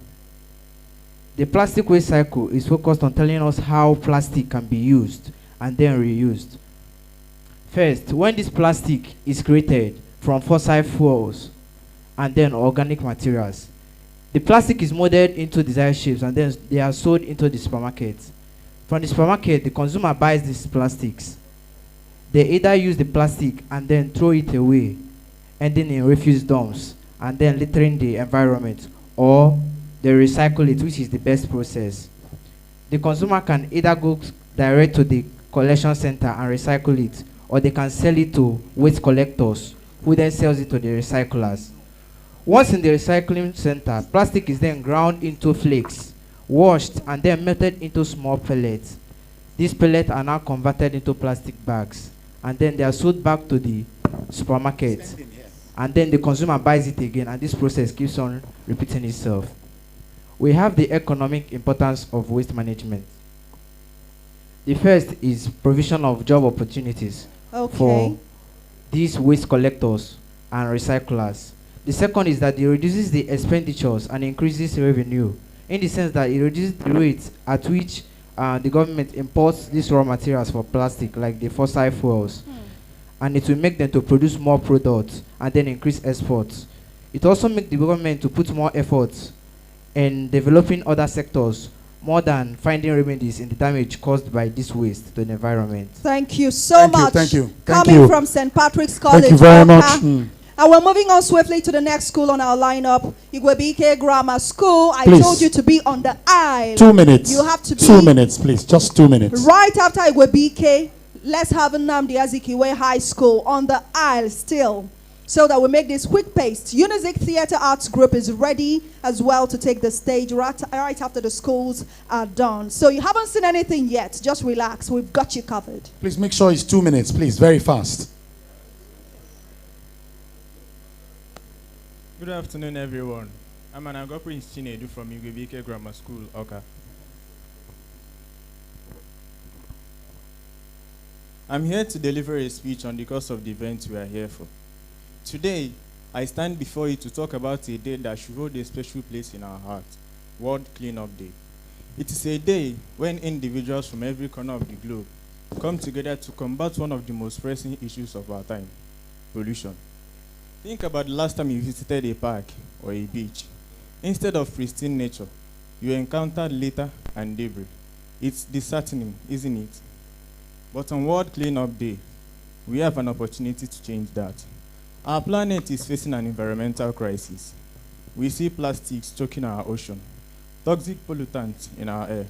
The plastic waste cycle is focused on telling us how plastic can be used and then reused. First, when this plastic is created from fossil fuels and then organic materials, the plastic is molded into desired shapes and then they are sold into the supermarket. From the supermarket, the consumer buys these plastics. They either use the plastic and then throw it away, ending in refuse dumps and then littering the environment, or they recycle it, which is the best process. The consumer can either go direct to the collection center and recycle it, or they can sell it to waste collectors, who then sells it to the recyclers. Once in the recycling center, plastic is then ground into flakes, washed, and then melted into small pellets. These pellets are now converted into plastic bags, and then they are sold back to the supermarket. And then the consumer buys it again, and this process keeps on repeating itself. We have the economic importance of waste management. The first is provision of job opportunities for these waste collectors and recyclers. The second is that it reduces the expenditures and increases revenue, in the sense that it reduces the rate at which the government imports these raw materials for plastic, like the fossil fuels, and it will make them to produce more products and then increase exports. It also makes the government to put more efforts in developing other sectors, more than finding remedies in the damage caused by this waste to the environment. Thank you so much. Thank you. Coming from St. Patrick's College. Thank you very much. And we're moving on swiftly to the next school on our lineup, Igwebike Grammar School. I Please. told you to be on the aisle. 2 minutes. You have to be 2 minutes, please. Just 2 minutes. right after Igwebike. Let's have Nnamdi Azikiwe High School on the aisle still, so that we make this quick paced. Unizik Theatre Arts Group is ready as well to take the stage right after the schools are done. So you haven't seen anything yet. Just relax. We've got you covered. Please make sure it's 2 minutes, please. Very fast. Good afternoon, everyone. I'm Anambra Prince Chinedu from Igwebike Grammar School, Oka. I'm here to deliver a speech on the cause of the event we are here for. Today, I stand before you to talk about a day that should hold a special place in our heart, World Cleanup Day. It is a day when individuals from every corner of the globe come together to combat one of the most pressing issues of our time, pollution. Think about the last time you visited a park or a beach. Instead of pristine nature, you encountered litter and debris. It's disheartening, isn't it? But on World Cleanup Day, we have an opportunity to change that. Our planet is facing an environmental crisis. We see plastics choking our ocean, toxic pollutants in our air,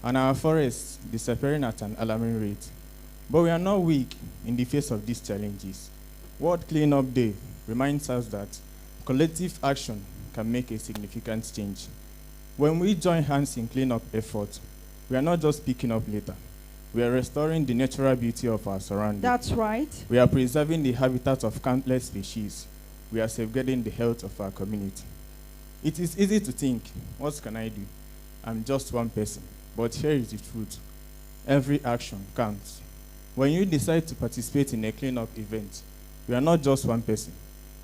and our forests disappearing at an alarming rate. But we are not weak in the face of these challenges. World Cleanup Day reminds us that collective action can make a significant change. When we join hands in cleanup efforts, we are not just picking up litter. We are restoring the natural beauty of our surroundings. That's right. We are preserving the habitat of countless species. We are safeguarding the health of our community. It is easy to think, what can I do? I'm just one person. But here is the truth. Every action counts. When you decide to participate in a cleanup event, we are not just one person.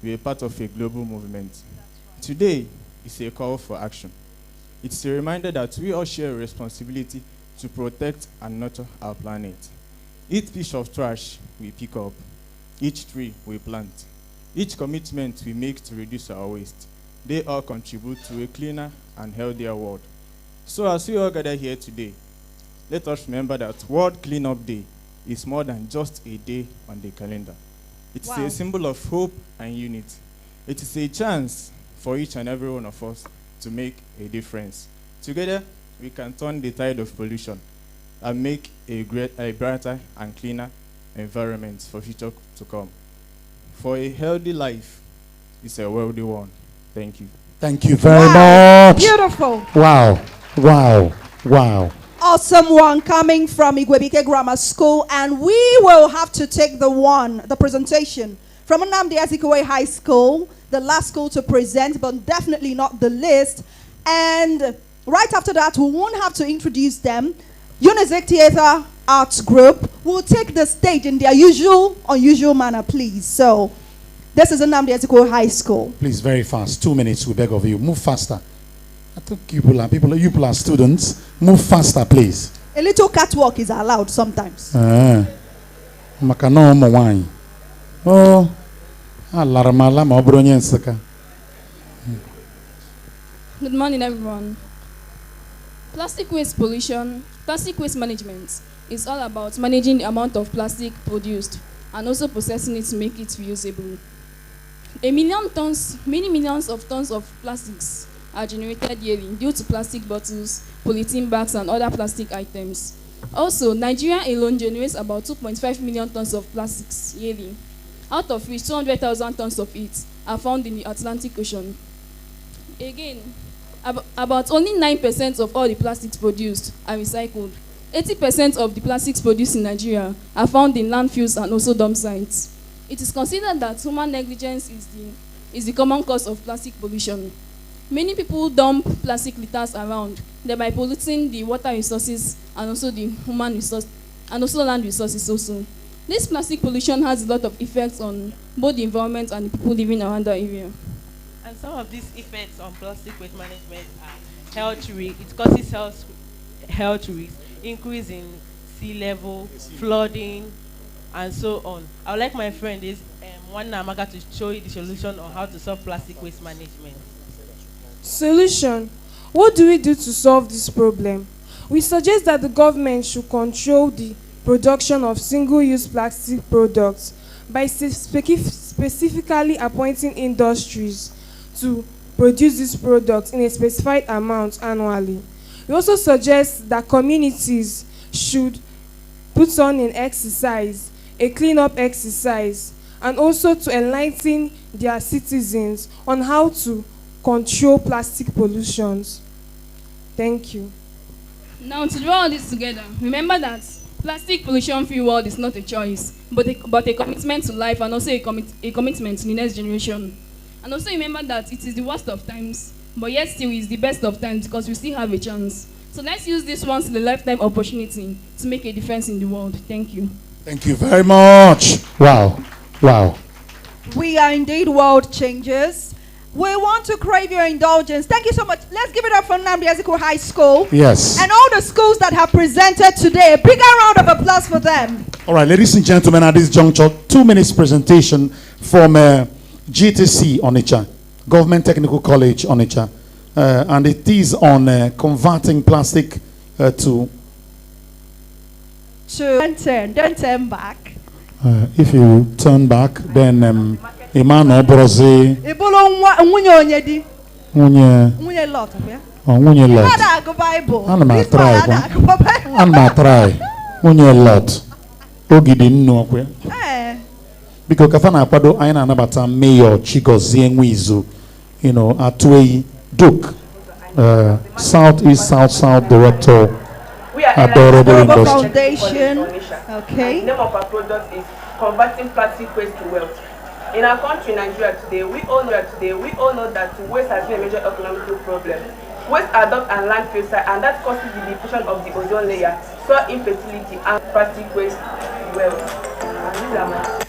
We are part of a global movement. Right. Today is a call for action. It's a reminder that we all share a responsibility to protect and nurture our planet. Each piece of trash we pick up, each tree we plant, each commitment we make to reduce our waste, they all contribute to a cleaner and healthier world. So as we all gather here today, let us remember that World Cleanup Day is more than just a day on the calendar. It's a symbol of hope and unity. It is a chance for each and every one of us to make a difference. Together, we can turn the tide of pollution and make a brighter and cleaner environment for future to come. For a healthy life is a wealthy one. Thank you. Thank you very much. Beautiful. Wow. Wow. Wow. Awesome one coming from Igwebike Grammar School, and we will have to take the presentation from Anambra Ezekwe High School, the last school to present, but definitely not the least. And right after that, we won't have to introduce them. Unizik Theatre Arts Group will take the stage in their unusual manner, please. So, this is Anambra Ezekwe High School. Please, very fast. 2 minutes, we beg of you. Move faster. I think you are students. Move faster, please. A little catwalk is allowed sometimes. Oh, good morning, everyone. Plastic waste pollution, plastic waste management is all about managing the amount of plastic produced and also processing it to make it reusable. Many millions of tons of plastics are generated yearly due to plastic bottles, polythene bags, and other plastic items. Also, Nigeria alone generates about 2.5 million tons of plastics yearly, out of which 200,000 tons of it are found in the Atlantic Ocean. Again, about only 9% of all the plastics produced are recycled. 80% of the plastics produced in Nigeria are found in landfills and also dump sites. It is considered that human negligence is the common cause of plastic pollution. Many people dump plastic litters around, thereby polluting the water resources and also the human resource and also land resources also. This plastic pollution has a lot of effects on both the environment and the people living around the area. And some of these effects on plastic waste management are health risk. It causes health risk, increase in sea level, flooding, and so on. I would like my friend one Amaka to show you the solution on how to solve plastic waste management. Solution. What do we do to solve this problem? We suggest that the government should control the production of single-use plastic products by specifically appointing industries to produce these products in a specified amount annually. We also suggest that communities should put on an exercise, a cleanup exercise, and also to enlighten their citizens on how to control plastic pollutions. Thank you. Now, to draw all this together, remember that plastic pollution-free world is not a choice, but a commitment to life and also a commitment to the next generation. And also remember that it is the worst of times, but yet still is the best of times because we still have a chance. So let's use this once in a lifetime opportunity to make a difference in the world. Thank you. Thank you very much. Wow. Wow. We are indeed world changers. We want to crave your indulgence. Thank you so much. Let's give it up for Anambra Ezekwe High School. Yes. And all the schools that have presented today. A bigger round of applause for them. All right, ladies and gentlemen, at this juncture, 2 minutes presentation from GTC Onitsha, Government Technical College Onitsha. And it is on converting plastic to... Don't turn back. If you turn back, then Emmanuel Brose Nwunye lot, yeah? Nwunye lot. You know the Bible. Anama try. Anama try. Nwunye lot. Ogidi nnu okwe. Because kafana akwado aina anabata Mayor Chigozie Nwizu, you know, Atwei Duke, Southeast South Director, Adorable Foundation. Okay. The name of our product is Converting Plastic Waste to Wealth. In our country, Nigeria, today, we all know that waste has been a major economic problem. Waste are dumped and landfill site, and that causes the depletion of the ozone layer, soil infertility, and plastic waste wealth.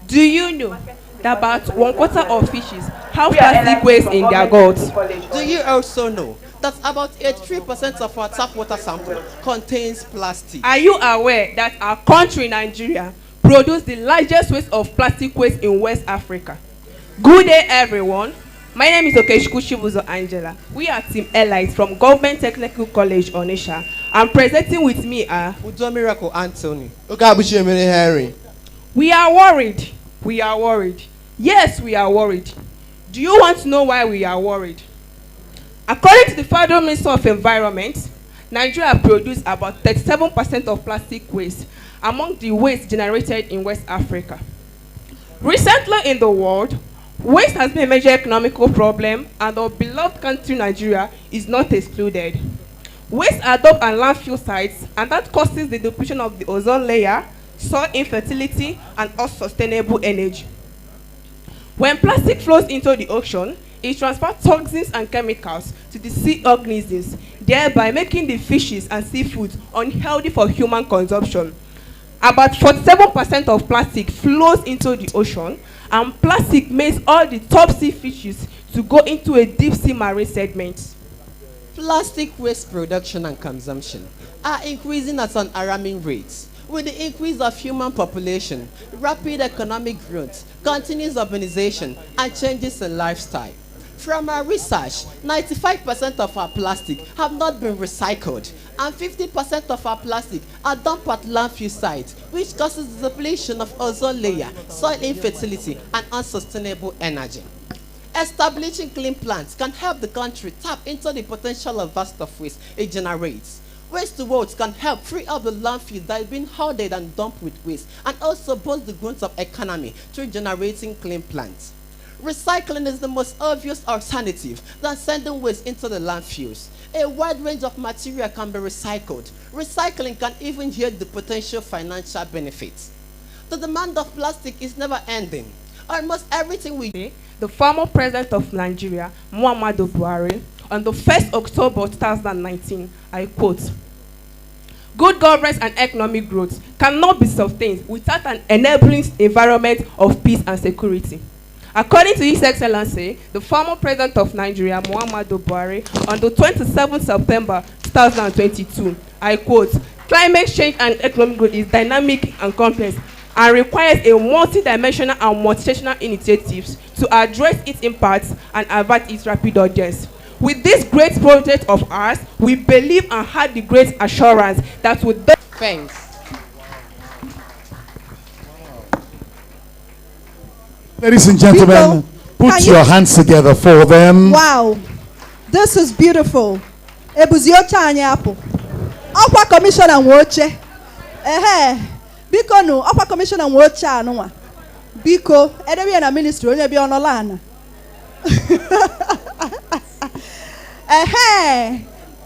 Do you know that about 1/4 of fishes have plastic waste in their guts? Do you also know that about 83% of our tap water sample contains plastic? Are you aware that our country, Nigeria, produces the largest waste of plastic waste in West Africa? Good day, everyone. My name is Okechukwu Angela. We are Team Elites from Government Technical College, Onitsha. And presenting with me are Udo Miracle Anthony. Harry. We are worried. We are worried. Yes, we are worried. Do you want to know why we are worried? According to the Federal Minister of Environment, Nigeria produces about 37% of plastic waste among the waste generated in West Africa. Recently in the world, waste has been a major economical problem, and our beloved country, Nigeria, is not excluded. Waste are dumped at landfill sites, and that causes the depletion of the ozone layer, soil infertility, and unsustainable energy. When plastic flows into the ocean, it transfers toxins and chemicals to the sea organisms, thereby making the fishes and seafood unhealthy for human consumption. About 47% of plastic flows into the ocean, and plastic makes all the top sea fishes to go into a deep sea marine segment. Plastic waste production and consumption are increasing at an alarming rate. With the increase of human population, rapid economic growth, continuous urbanization, and changes in lifestyle. From our research, 95% of our plastic have not been recycled, and 50% of our plastic are dumped at landfill sites, which causes the depletion of ozone layer, soil infertility, and unsustainable energy. Establishing clean plants can help the country tap into the potential of vast of waste it generates. Waste to wealth can help free up the landfill that is being hoarded and dumped with waste, and also boost the growth of economy through generating clean plants. Recycling is the most obvious alternative than sending waste into the landfills. A wide range of material can be recycled. Recycling can even yield the potential financial benefits. The demand of plastic is never ending. Almost everything we do. The former president of Nigeria, Muhammadu Buhari, on the 1st October 2019, I quote, "Good governance and economic growth cannot be sustained without an enabling environment of peace and security." According to His Excellency, the former president of Nigeria, Muhammadu Buhari, on the 27th September 2022, I quote, "Climate change and economic growth is dynamic and complex and requires a multidimensional and multidimensional initiatives to address its impacts and avert its rapid urgence. With this great project of ours, we believe and have the great assurance that with the..." Thanks. Ladies and gentlemen, put your hands together for them. Wow, this is beautiful. Ebuziocha anyapo. Okwa commissioner nwoche. Biko no, okwa commissioner nwoche anwa. Biko, edebi na ministry onye bi onolana.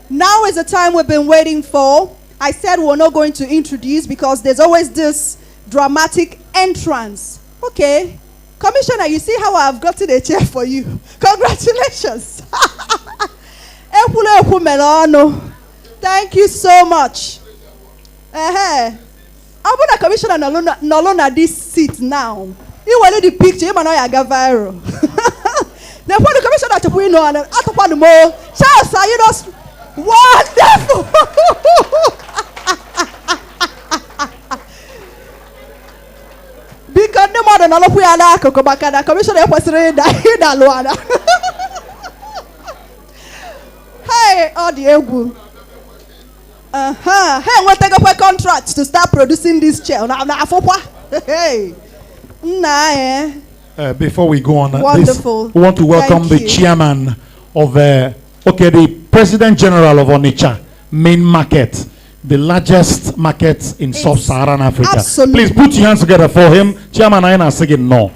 Now is the time we've been waiting for. I said we're not going to introduce because there's always this dramatic entrance. Okay. Commissioner, you see how I've gotten a chair for you. Congratulations. Thank you so much. I'm going to commissioner Nolona this seat now. You want the picture, you might not go viral. The point the commissioner to put in on the more. Charles, are you just wonderful? Because no more than all of we are like a commissioner was read that. Hey, all the ego. Hey, we'll take up a contract to start producing this chair. Hey, Nah, Before we go on, wonderful. we want to welcome Thank the you. chairman of the President General of Onitsha main market, the largest market in sub-Saharan Africa. absolutely. Please put your hands together for him. Chairman Aina Sigin no.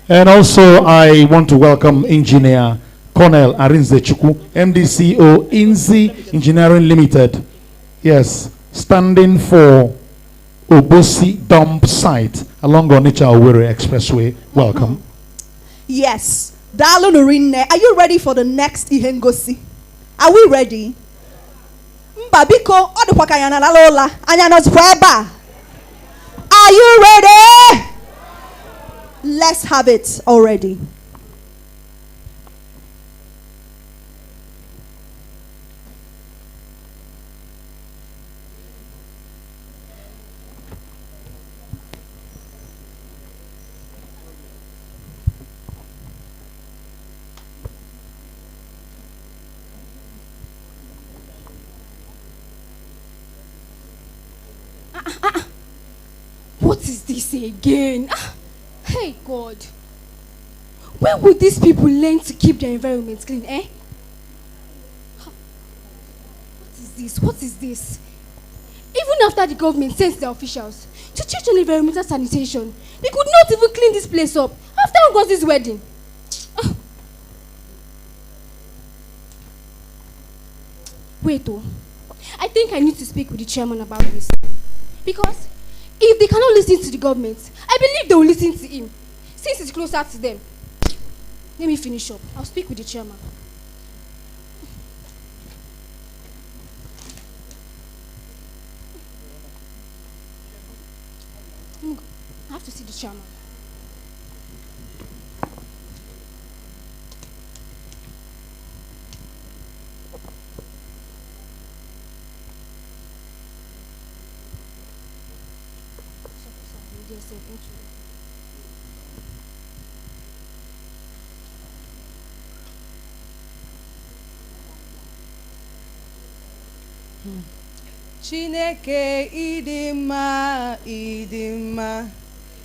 And also I want to welcome Engineer Colonel Arinze Chukwu, MDCO INZI Engineering Limited. Yes, standing for Obosi Dump Site along Onitsha ASWRA Expressway. Welcome. Yes. Dalu Nurinne, are you ready for the next Ihengosi? Are we ready? Mbabiko, Odukwakayana Lalola, Anyanos Kweba. Are you ready? Let's have it already. What is this again? Hey God. Where would these people learn to keep their environment clean, eh? What is this? What is this? Even after the government sends their officials to check on environmental sanitation, they could not even clean this place up after Ngozi's wedding. Wait, oh. I think I need to speak with the chairman about this. Because if they cannot listen to the government, I believe they will listen to him, since it's closer to them. Let me finish up. I'll speak with the chairman. I have to see the chairman. Chineke idima idima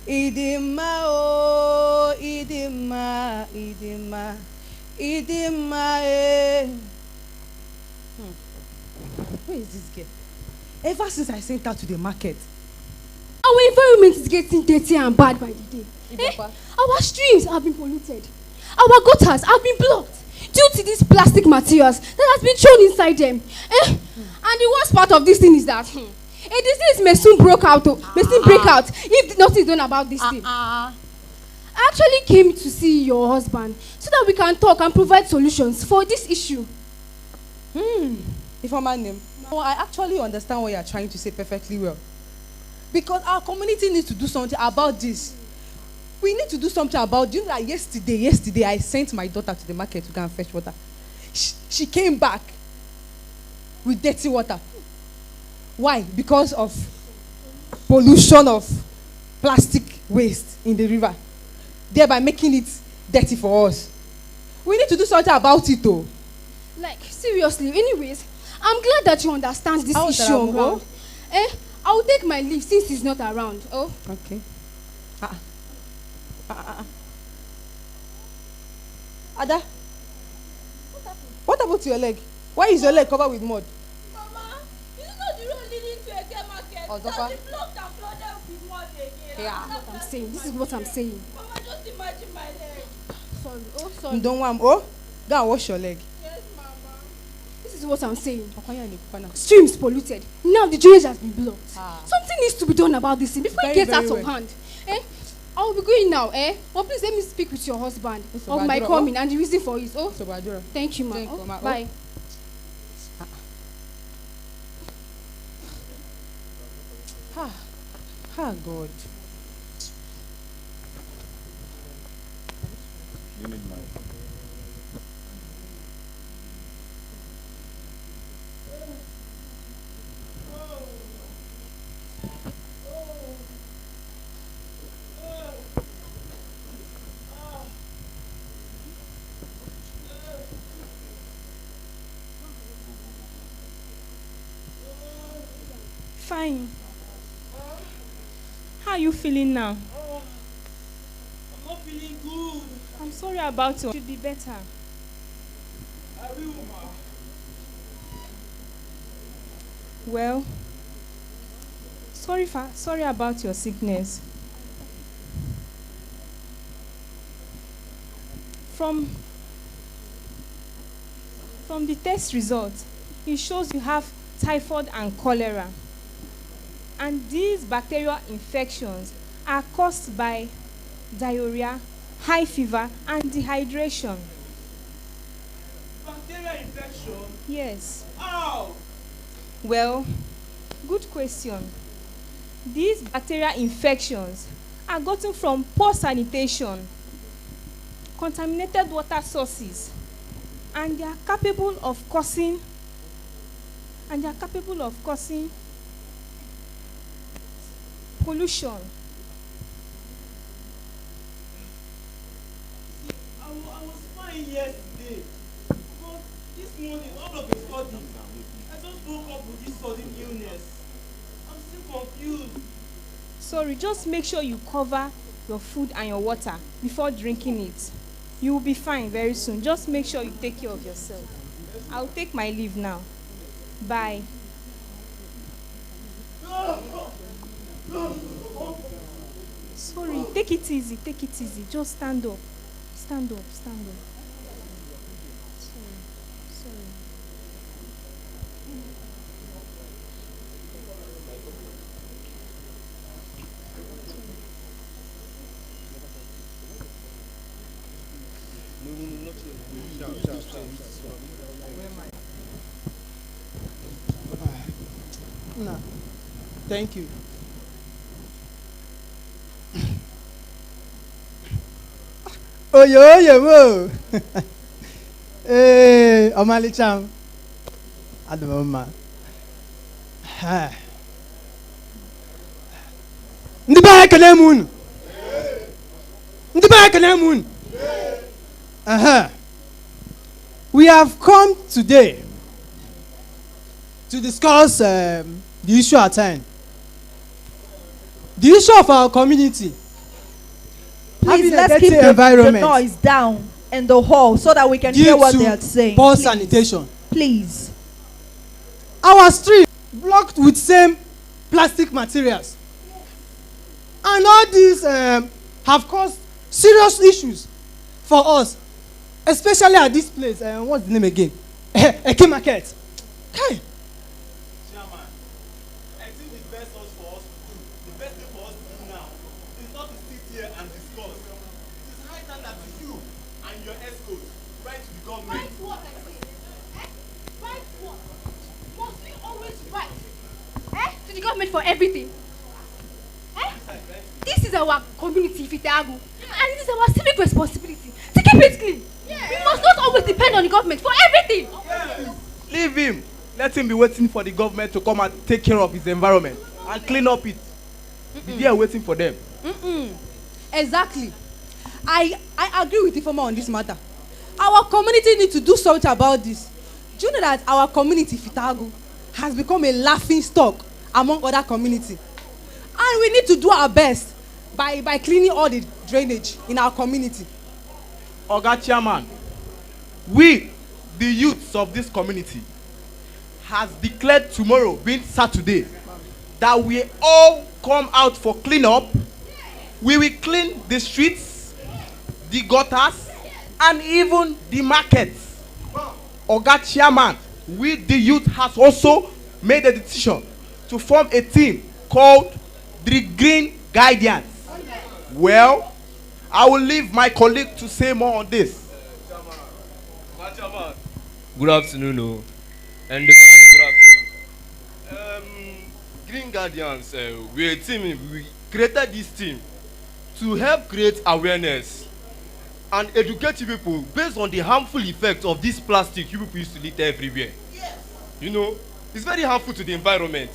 idima oh idima idima idima Where is this girl? Ever since I sent her to the market. Our environment is getting dirty and bad by the day. Our streams have been polluted. Our gutters have been blocked due to these plastic materials that has been thrown inside them. And the worst part of this thing is that a disease may soon break out if nothing is done about this thing. I actually came to see your husband so that we can talk and provide solutions for this issue. If I'm a name. No, I actually understand what you are trying to say perfectly well. Because our community needs to do something about this. We need to do something about it. You know that yesterday I sent my daughter to the market to go and fetch water. She came back with dirty water. Why? Because of pollution of plastic waste in the river, thereby making it dirty for us. We need to do something about it though. Like, seriously, anyways, I'm glad that you understand this issue on ground. I will take my leave since he's not around. Oh. Okay. Ada, what happened to your leg? Why is your leg covered with mud? Mama, this is not the road leading to Eke Market. Oh, That's the blocked and flooded with mud again. Yeah, what I'm saying. This is what I'm saying. Mama, just imagine my leg. Sorry. Oh, sorry. Don't want. Oh, go and wash your leg. Yes, Mama. This is what I'm saying. Streams polluted. Now the drainage has been blocked. Something needs to be done about this thing before it gets out of hand. I'll be going now, But please let me speak with your husband of my coming and the reason for it. Oh, thank you, ma. Bye. God. You need my. Fine. How are you feeling now? feeling good. I'm sorry about you. Should be better. I will, ma. Well, sorry about your sickness. From the test results, it shows you have typhoid and cholera. And these bacterial infections are caused by diarrhea, high fever, and dehydration. Bacterial infection? Yes. Ow! Well, good question. These bacterial infections are gotten from poor sanitation, contaminated water sources, and they are capable of causing pollution. I was fine yesterday, but this morning, all of a sudden, I just woke up with this sudden illness. I'm still confused. Sorry, just make sure you cover your food and your water before drinking it. You will be fine very soon. Just make sure you take care of yourself. I'll take my leave now. Bye. Sorry, take it easy, take it easy. Just stand up. Stand up, stand up. Sorry. No. Thank you. Oh, yo. Hey, Omali Cham. Adoma. Ndiba Kalemun. Ndiba Kalemun. We have come today to discuss the issue at hand. The issue of our community. Please, let's keep the noise down in the hall so that we can hear what they are saying. Poor sanitation. Please. Our street blocked with same plastic materials. And all these have caused serious issues for us. Especially at this place. What's the name again? Eke Market. Okay. Government for everything. This is our community, Fitagu, and it is our civic responsibility to keep it clean. We must not always depend on the government for everything. Leave him. Let him be waiting for the government to come and take care of his environment and clean up it. Be there waiting for them. Exactly. I agree with the former on this matter. Our community needs to do something about this. Do you know that our community, Fitagu, has become a laughing stock among other communities? And we need to do our best by cleaning all the drainage in our community. Oga Chairman, we, the youths of this community, has declared tomorrow, being Saturday, that we all come out for cleanup. We will clean the streets, the gutters, and even the markets. Oga Chairman, we, the youth, has also made a decision to form a team called the Green Guardians. Well, I will leave my colleague to say more on this. Good afternoon, and good afternoon. Green Guardians, we're a team. We created this team to help create awareness and educate people based on the harmful effects of this plastic you people used to litter everywhere. You know, it's very harmful to the environment.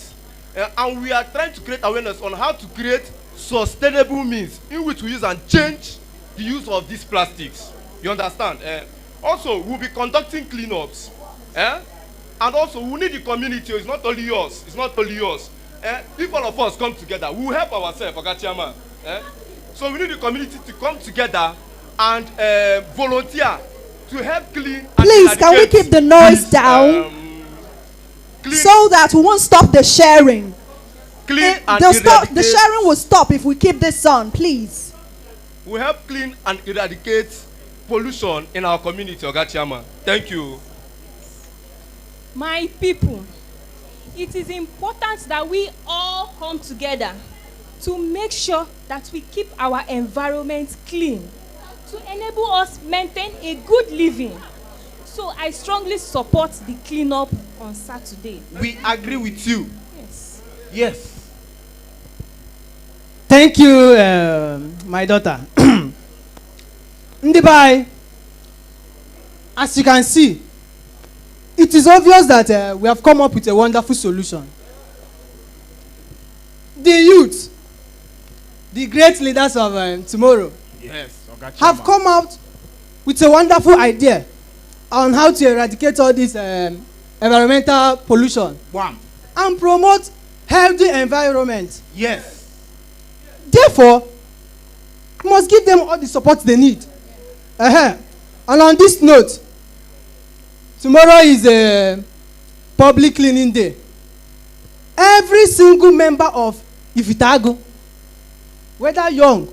And we are trying to create awareness on how to create sustainable means in which we use and change the use of these plastics. You understand? Also, we'll be conducting cleanups. And also, we need the community. It's not only yours. It's not only yours. If all of us come together, we'll help ourselves, Oga Chairman. So we need the community to come together and volunteer to help clean. Please, can we keep the noise down so that we won't stop the sharing? The sharing will stop if we keep this on, please. We help clean and eradicate pollution in our community, Oga Chairman. Thank you. My people, it is important that we all come together to make sure that we keep our environment clean, to enable us maintain a good living. So I strongly support the cleanup on Saturday. We agree with you. Yes. Yes. Thank you, my daughter. Ndibai, as you can see, it is obvious that we have come up with a wonderful solution. The youth, the great leaders of tomorrow, Yes, have come out with a wonderful idea on how to eradicate all this environmental pollution. One. And promote healthy environment. Yes. Therefore, we must give them all the support they need. And on this note, tomorrow is a public cleaning day. Every single member of Ifitago, whether young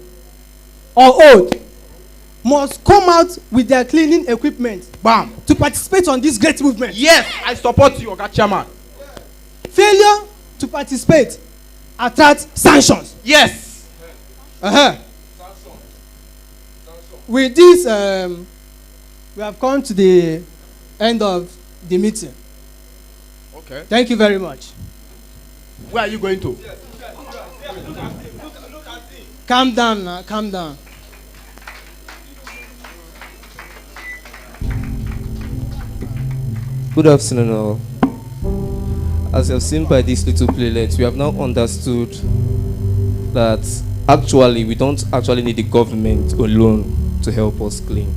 or old, must come out with their cleaning equipment. Bam. To participate on this great movement. Yes, I support you, Oga Chairman. Failure to participate attracts sanctions. Yes. With this, we have come to the end of the meeting. Okay. Thank you very much. Where are you going to? Calm down now, calm down. Good afternoon all. As you have seen by this little playlet, we have now understood that actually we don't actually need the government alone to help us clean.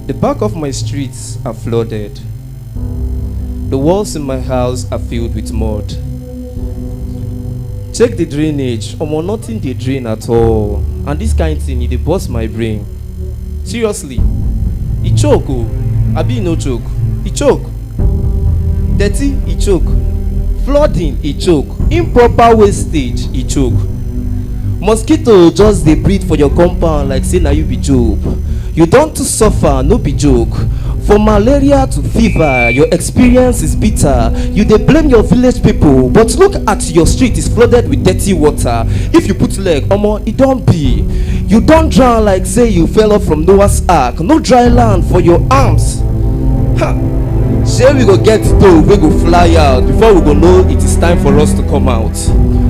The back of my streets are flooded. The walls in my house are filled with mud. Check the drainage, nothing they drain at all. And this kind of thing, it burst my brain. Seriously, it choke, oh. Abi no choke. It choke. Dirty, it choke. Flooding, it choke. Improper wastage, it choke. Mosquito just they breathe for your compound like say now you be Job. You don't to suffer, no be joke. From malaria to fever, your experience is bitter. You dey blame your village people, but look at your street is flooded with dirty water. If you put leg, omo, it don't be. You don't drown like say you fell off from Noah's Ark. No dry land for your arms. Ha! Say we go get stove, we go fly out before we go know it is time for us to come out.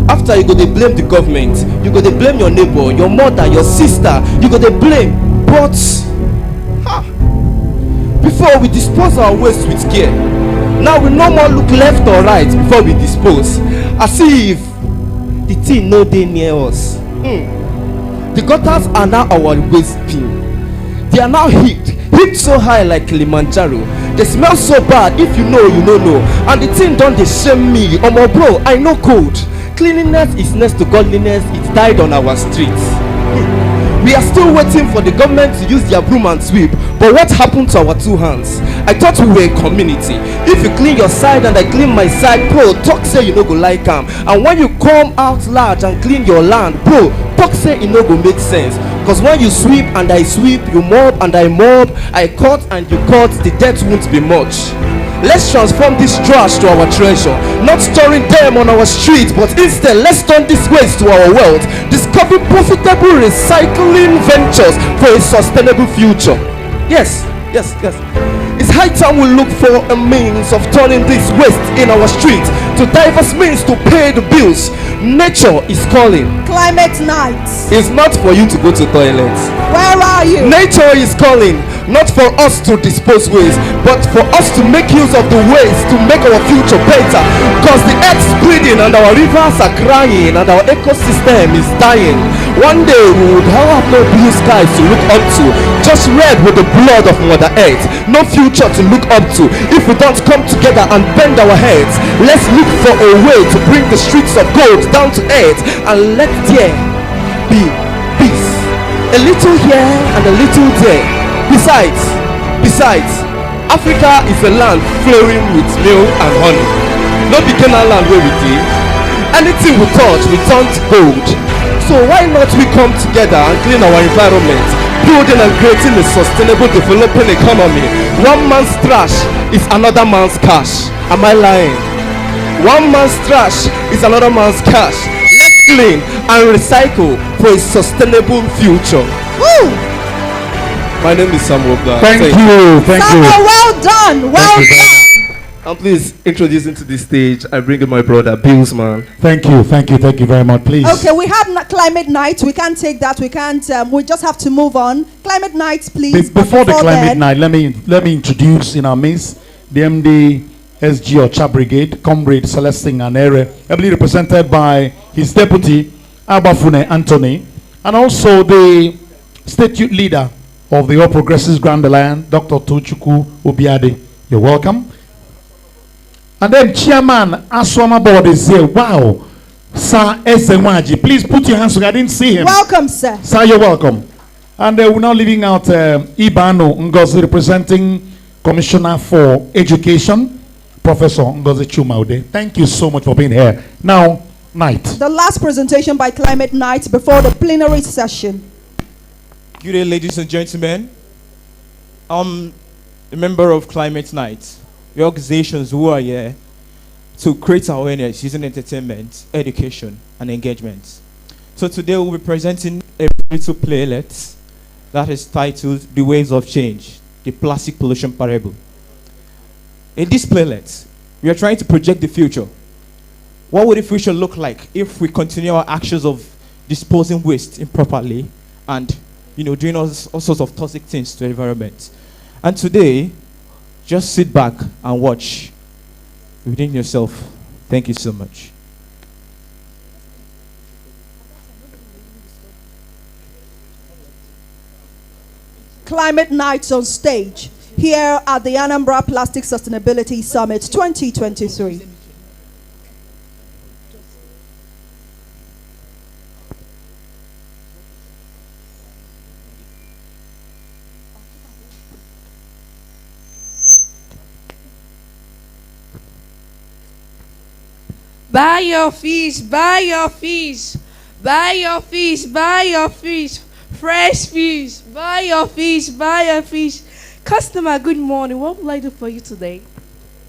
After you go dey blame the government, you go dey blame your neighbor, your mother, your sister. You go dey blame, but before we dispose our waste with care. Now we no more look left or right before we dispose. As if the thing no dey near us. The gutters are now our waste bin. They are now heaped so high like Kilimanjaro. They smell so bad, if you know, you no know. And the thing don't dey shame me. Omo bro, I know code. Cleanliness is next to godliness. It died on our streets. We are still waiting for the government to use their broom and sweep. But what happened to our two hands? I thought we were a community. If you clean your side and I clean my side, bro, talk say you no go like am. And when you come out large and clean your land, bro, talk say it no go make sense. Cause when you sweep and I sweep, you mob and I mob, I cut and you cut, the debt won't be much. Let's transform this trash to our treasure, not storing them on our streets, but instead let's turn this waste to our wealth, discover profitable recycling ventures for a sustainable future. Yes. It's high time we look for a means of turning this waste in our streets to diverse means to pay the bills. Nature is calling. Climate nights. It's not for you to go to toilet. Where are you? Nature is calling. not for us to dispose waste, but for us to make use of the waste to make our future better. Because the earth's bleeding and our rivers are crying and our ecosystem is dying. One day we would have no blue skies to look up to, just red with the blood of Mother Earth. No future to look up to if we don't come together and bend our heads. Let's look for a way to bring the streets of gold down to earth, and let there be peace. A little here and a little there. Besides, Africa is a land flowing with milk and honey. No beginner land where we did. Anything we touch, we turn to gold. So why not we come together and clean our environment, building and creating a sustainable developing economy? One man's trash is another man's cash. Am I lying? One man's trash is another man's cash. Let's clean and recycle for a sustainable future. Woo! My name is Samuel. Thank you. Samuel, well done. Well done. And please introduce into the stage. I bring in my brother, Bills, man. Thank you very much. Please. Okay, we have climate night. We can't take that. We can't. We just have to move on. Climate night, please. Before the climate night, let me introduce in our midst the MD SG Ocha Brigade, Comrade Celestine Anere, ably represented by his deputy Abafune Anthony, and also the state youth leader of the All Progressives Grand Alliance, Dr. Tochukwu Obiade. You're welcome. And then Chairman ASWRA board is here. Wow. Sir Esenwaji. Please put your hands together. I didn't see him. Welcome, sir. Sir, you're welcome. And we're now leaving out Ibano Ngozi, representing Commissioner for Education, Professor Ngozi Chumaude. Thank you so much for being here. Now, night. The last presentation by Climate Night before the plenary session. Good day, ladies and gentlemen. I'm a member of Climate Night. The organizations who are here to create awareness using entertainment, education, and engagement. So today we'll be presenting a little playlet that is titled The Waves of Change, the Plastic Pollution Parable. In this playlet, we are trying to project the future. What would the future look like if we continue our actions of disposing waste improperly and doing all sorts of toxic things to the environment? And today, just sit back and watch within yourself. Thank you so much. Climate Nights on stage here at the Anambra Plastic Sustainability Summit 2023. Buy your fish, buy your fish, buy your fish, buy your fish, fresh fish, buy your fish, buy your fish. Customer, good morning. What would I do for you today?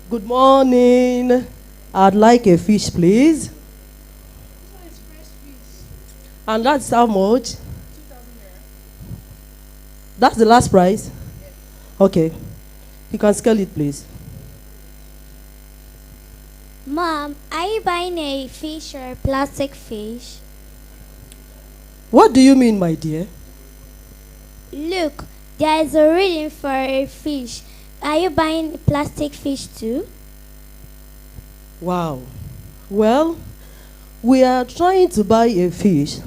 Good morning. I'd like a fish, please. And that's how much? 2,000 naira. That's the last price? Okay. You can scale it, please. Mom, are you buying a fish or a plastic fish? What do you mean, my dear? Look, there is a reading for a fish. Are you buying a plastic fish too? Wow. Well, we are trying to buy a fish.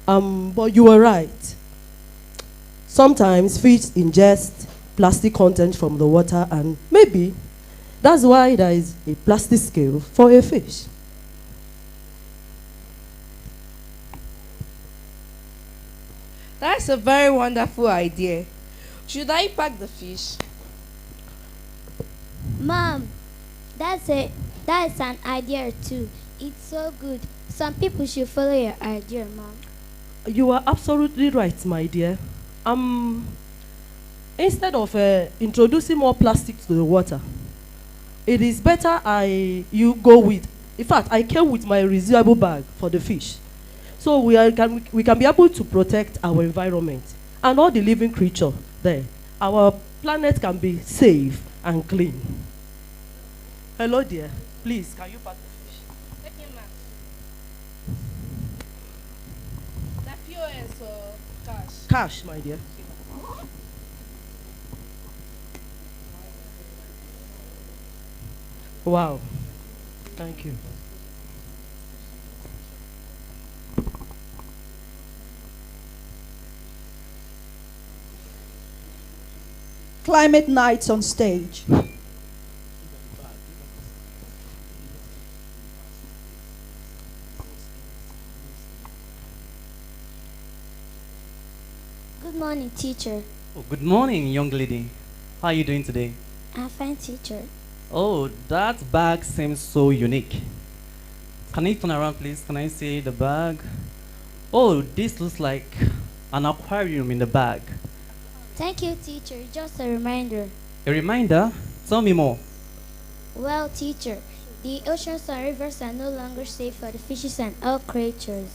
But you were right. Sometimes fish ingest plastic content from the water, and maybe that's why there is a plastic scale for a fish. That's a very wonderful idea. Should I pack the fish? Mom, that's an idea too. It's so good. Some people should follow your idea, Mom. You are absolutely right, my dear. Instead of introducing more plastic to the water, it is better you go with. In fact, I came with my reusable bag for the fish, so we can be able to protect our environment and all the living creature there. Our planet can be safe and clean. Hello, dear. Please, can you pack the fish? Okay, ma'am. That POS or cash? Cash, my dear. Wow. Thank you. Climate nights on stage. Good morning, teacher. Oh, good morning, young lady. How are you doing today? I'm fine, teacher. Oh, that bag seems so unique. Can you turn around, please? Can I see the bag? Oh, this looks like an aquarium in the bag. Thank you, teacher. Just a reminder. A reminder? Tell me more. Well, teacher, the oceans and rivers are no longer safe for the fishes and all creatures.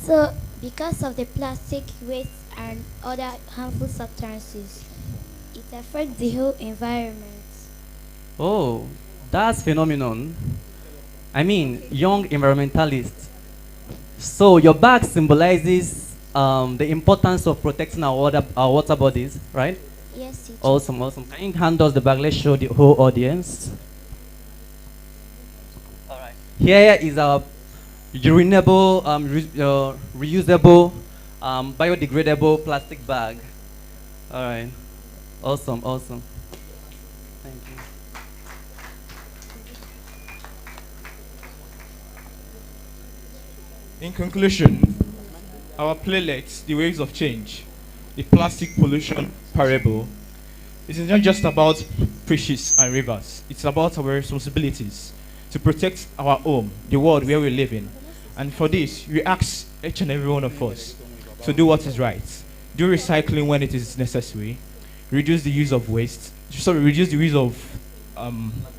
So, because of the plastic waste and other harmful substances, it affects the whole environment. Oh, that's phenomenon. I mean, young environmentalist. So your bag symbolizes the importance of protecting our water bodies, right? Yes, teacher. Awesome, awesome. Can you hand us the bag? Let's show the whole audience. All right. Here is our reusable, reusable, biodegradable plastic bag. All right. Awesome, awesome. Thank you. In conclusion, our playlet, The Waves of Change, the plastic pollution parable, it is not just about fishes and rivers. It's about our responsibilities to protect our home, the world where we live in. And for this, we ask each and every one of us to do what is right. Do recycling when it is necessary. Reduce the use of reduce the use of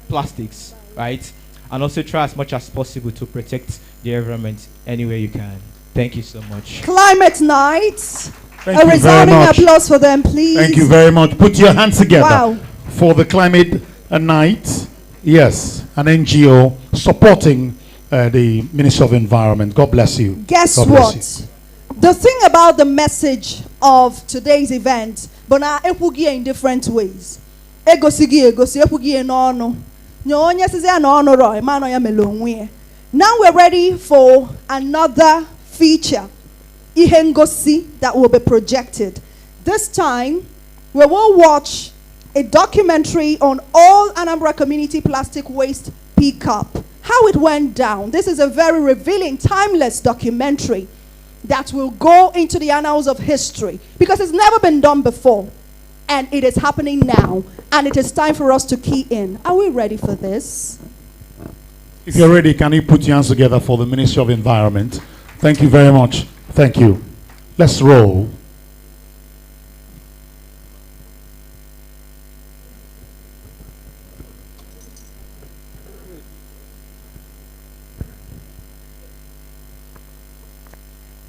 plastics, right? And also try as much as possible to protect the environment any way you can. Thank you so much. Climate nights. Thank A you very resounding much. applause for them, please. Thank you very much. Put your hands together Wow. for the Climate Night. Yes, an NGO supporting the Ministry of Environment. God bless you. Guess God what? bless you. The thing about the message of today's event, but now ekwugie in different ways. Egosi ekwugie n'ọnụ. Nyo onye sizi ya n'ọnụ ro, emano ya melo onwe ya. Now we're ready for another feature, ihe ngosi, that will be projected. This time, we will watch a documentary on all Anambra community plastic waste pickup, how it went down. This is a very revealing, timeless documentary that will go into the annals of history because it's never been done before. And it is happening now. And it is time for us to key in. Are we ready for this? If you're ready, can you put your hands together for the Ministry of Environment? Thank you very much. Thank you. Let's roll.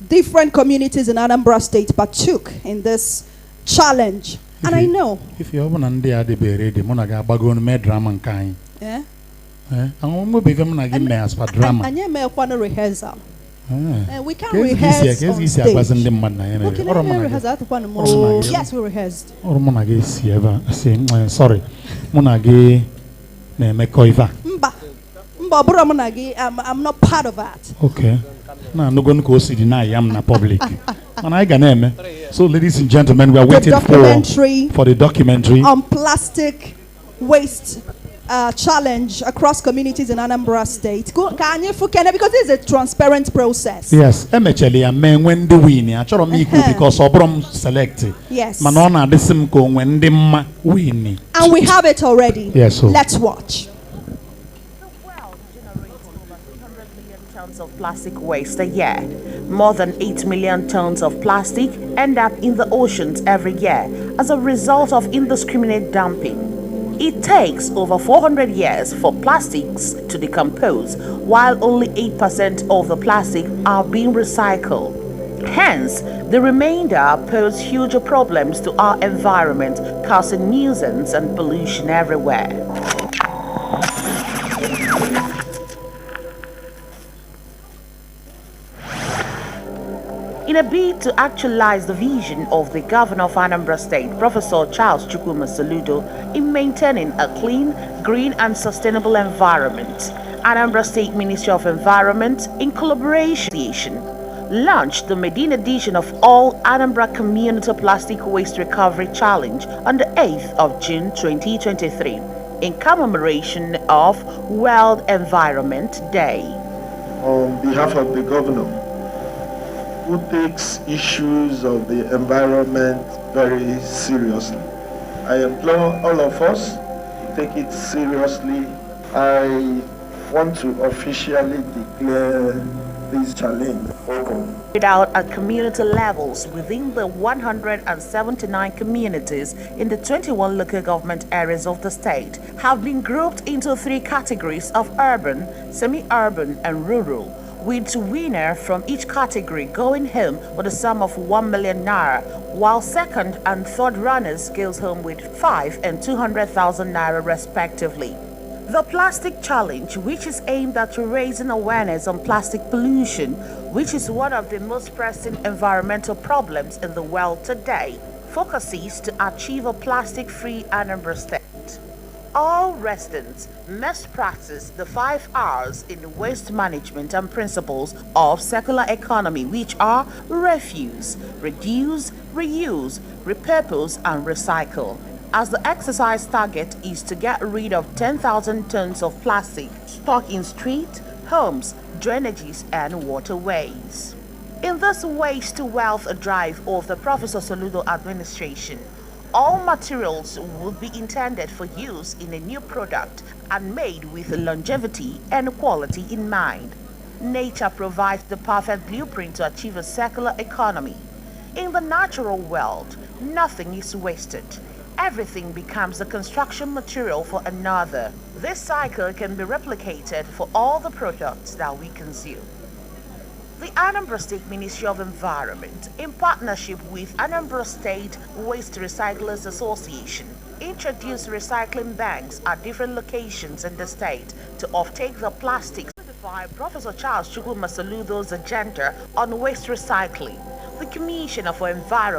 Different communities in Anambra State partook in this challenge. And I know. If you're one and they are the ready, Monaga Bagon made drama and kind. Yeah. I'm going to be them again as for drama. And you may want to rehearsal. We can Yes, rehearse yes, on yes, stage. wasn't the man. Okay, let me rehearse that one more. Monaga. Yes, we rehearsed. Or Monaga, sorry. Monaga, Mekoiva. Mba, bro, I'm not part of that. Okay. No, I'm not going to go see the night. I'm not public. And I can So, ladies and gentlemen, we are waiting for the documentary on plastic waste challenge across communities in Anambra State. Because this is a transparent process. Yes, eventually, I mean, when the winner, I try me because Obrom select. Yes. Manona, this is when the winning. And we have it already. Yes, so. Let's watch. Of plastic waste a year. More than 8 million tons of plastic end up in the oceans every year as a result of indiscriminate dumping. It takes over 400 years for plastics to decompose, while only 8% of the plastic are being recycled. Hence, the remainder pose huge problems to our environment, causing nuisance and pollution everywhere. In a bid to actualize the vision of the governor of Anambra State, Professor Charles Chukwuma Soludo, in maintaining a clean, green and sustainable environment, Anambra State Ministry of Environment, in collaboration, launched the Medina edition of All Anambra Community Plastic Waste Recovery Challenge on the 8th of June 2023, in commemoration of World Environment Day. On behalf of the governor, who takes issues of the environment very seriously, I implore all of us to take it seriously. I want to officially declare this challenge open. Carried out at community levels within the 179 communities in the 21 local government areas of the state have been grouped into 3 categories of urban, semi-urban and rural, with winner from each category going home with a sum of 1 million naira, while second and third runners goes home with 5 and 200,000 naira respectively. The Plastic Challenge, which is aimed at raising awareness on plastic pollution, which is one of the most pressing environmental problems in the world today, focuses to achieve a plastic-free Anambra State. All residents must practice the 5 R's in waste management and principles of circular economy, which are refuse, reduce, reuse, repurpose, and recycle. As the exercise target is to get rid of 10,000 tons of plastic stored in streets, homes, drainages, and waterways. In this waste to wealth drive of the Professor Soludo administration, all materials would be intended for use in a new product and made with longevity and quality in mind. Nature provides the perfect blueprint to achieve a circular economy. In the natural world, nothing is wasted. Everything becomes a construction material for another. This cycle can be replicated for all the products that we consume. The Anambra State Ministry of Environment, in partnership with Anambra State Waste Recyclers Association, introduced recycling banks at different locations in the state to offtake the plastics. Professor Charles Chukwuma Soludo's agenda on waste recycling. The Commissioner for Environment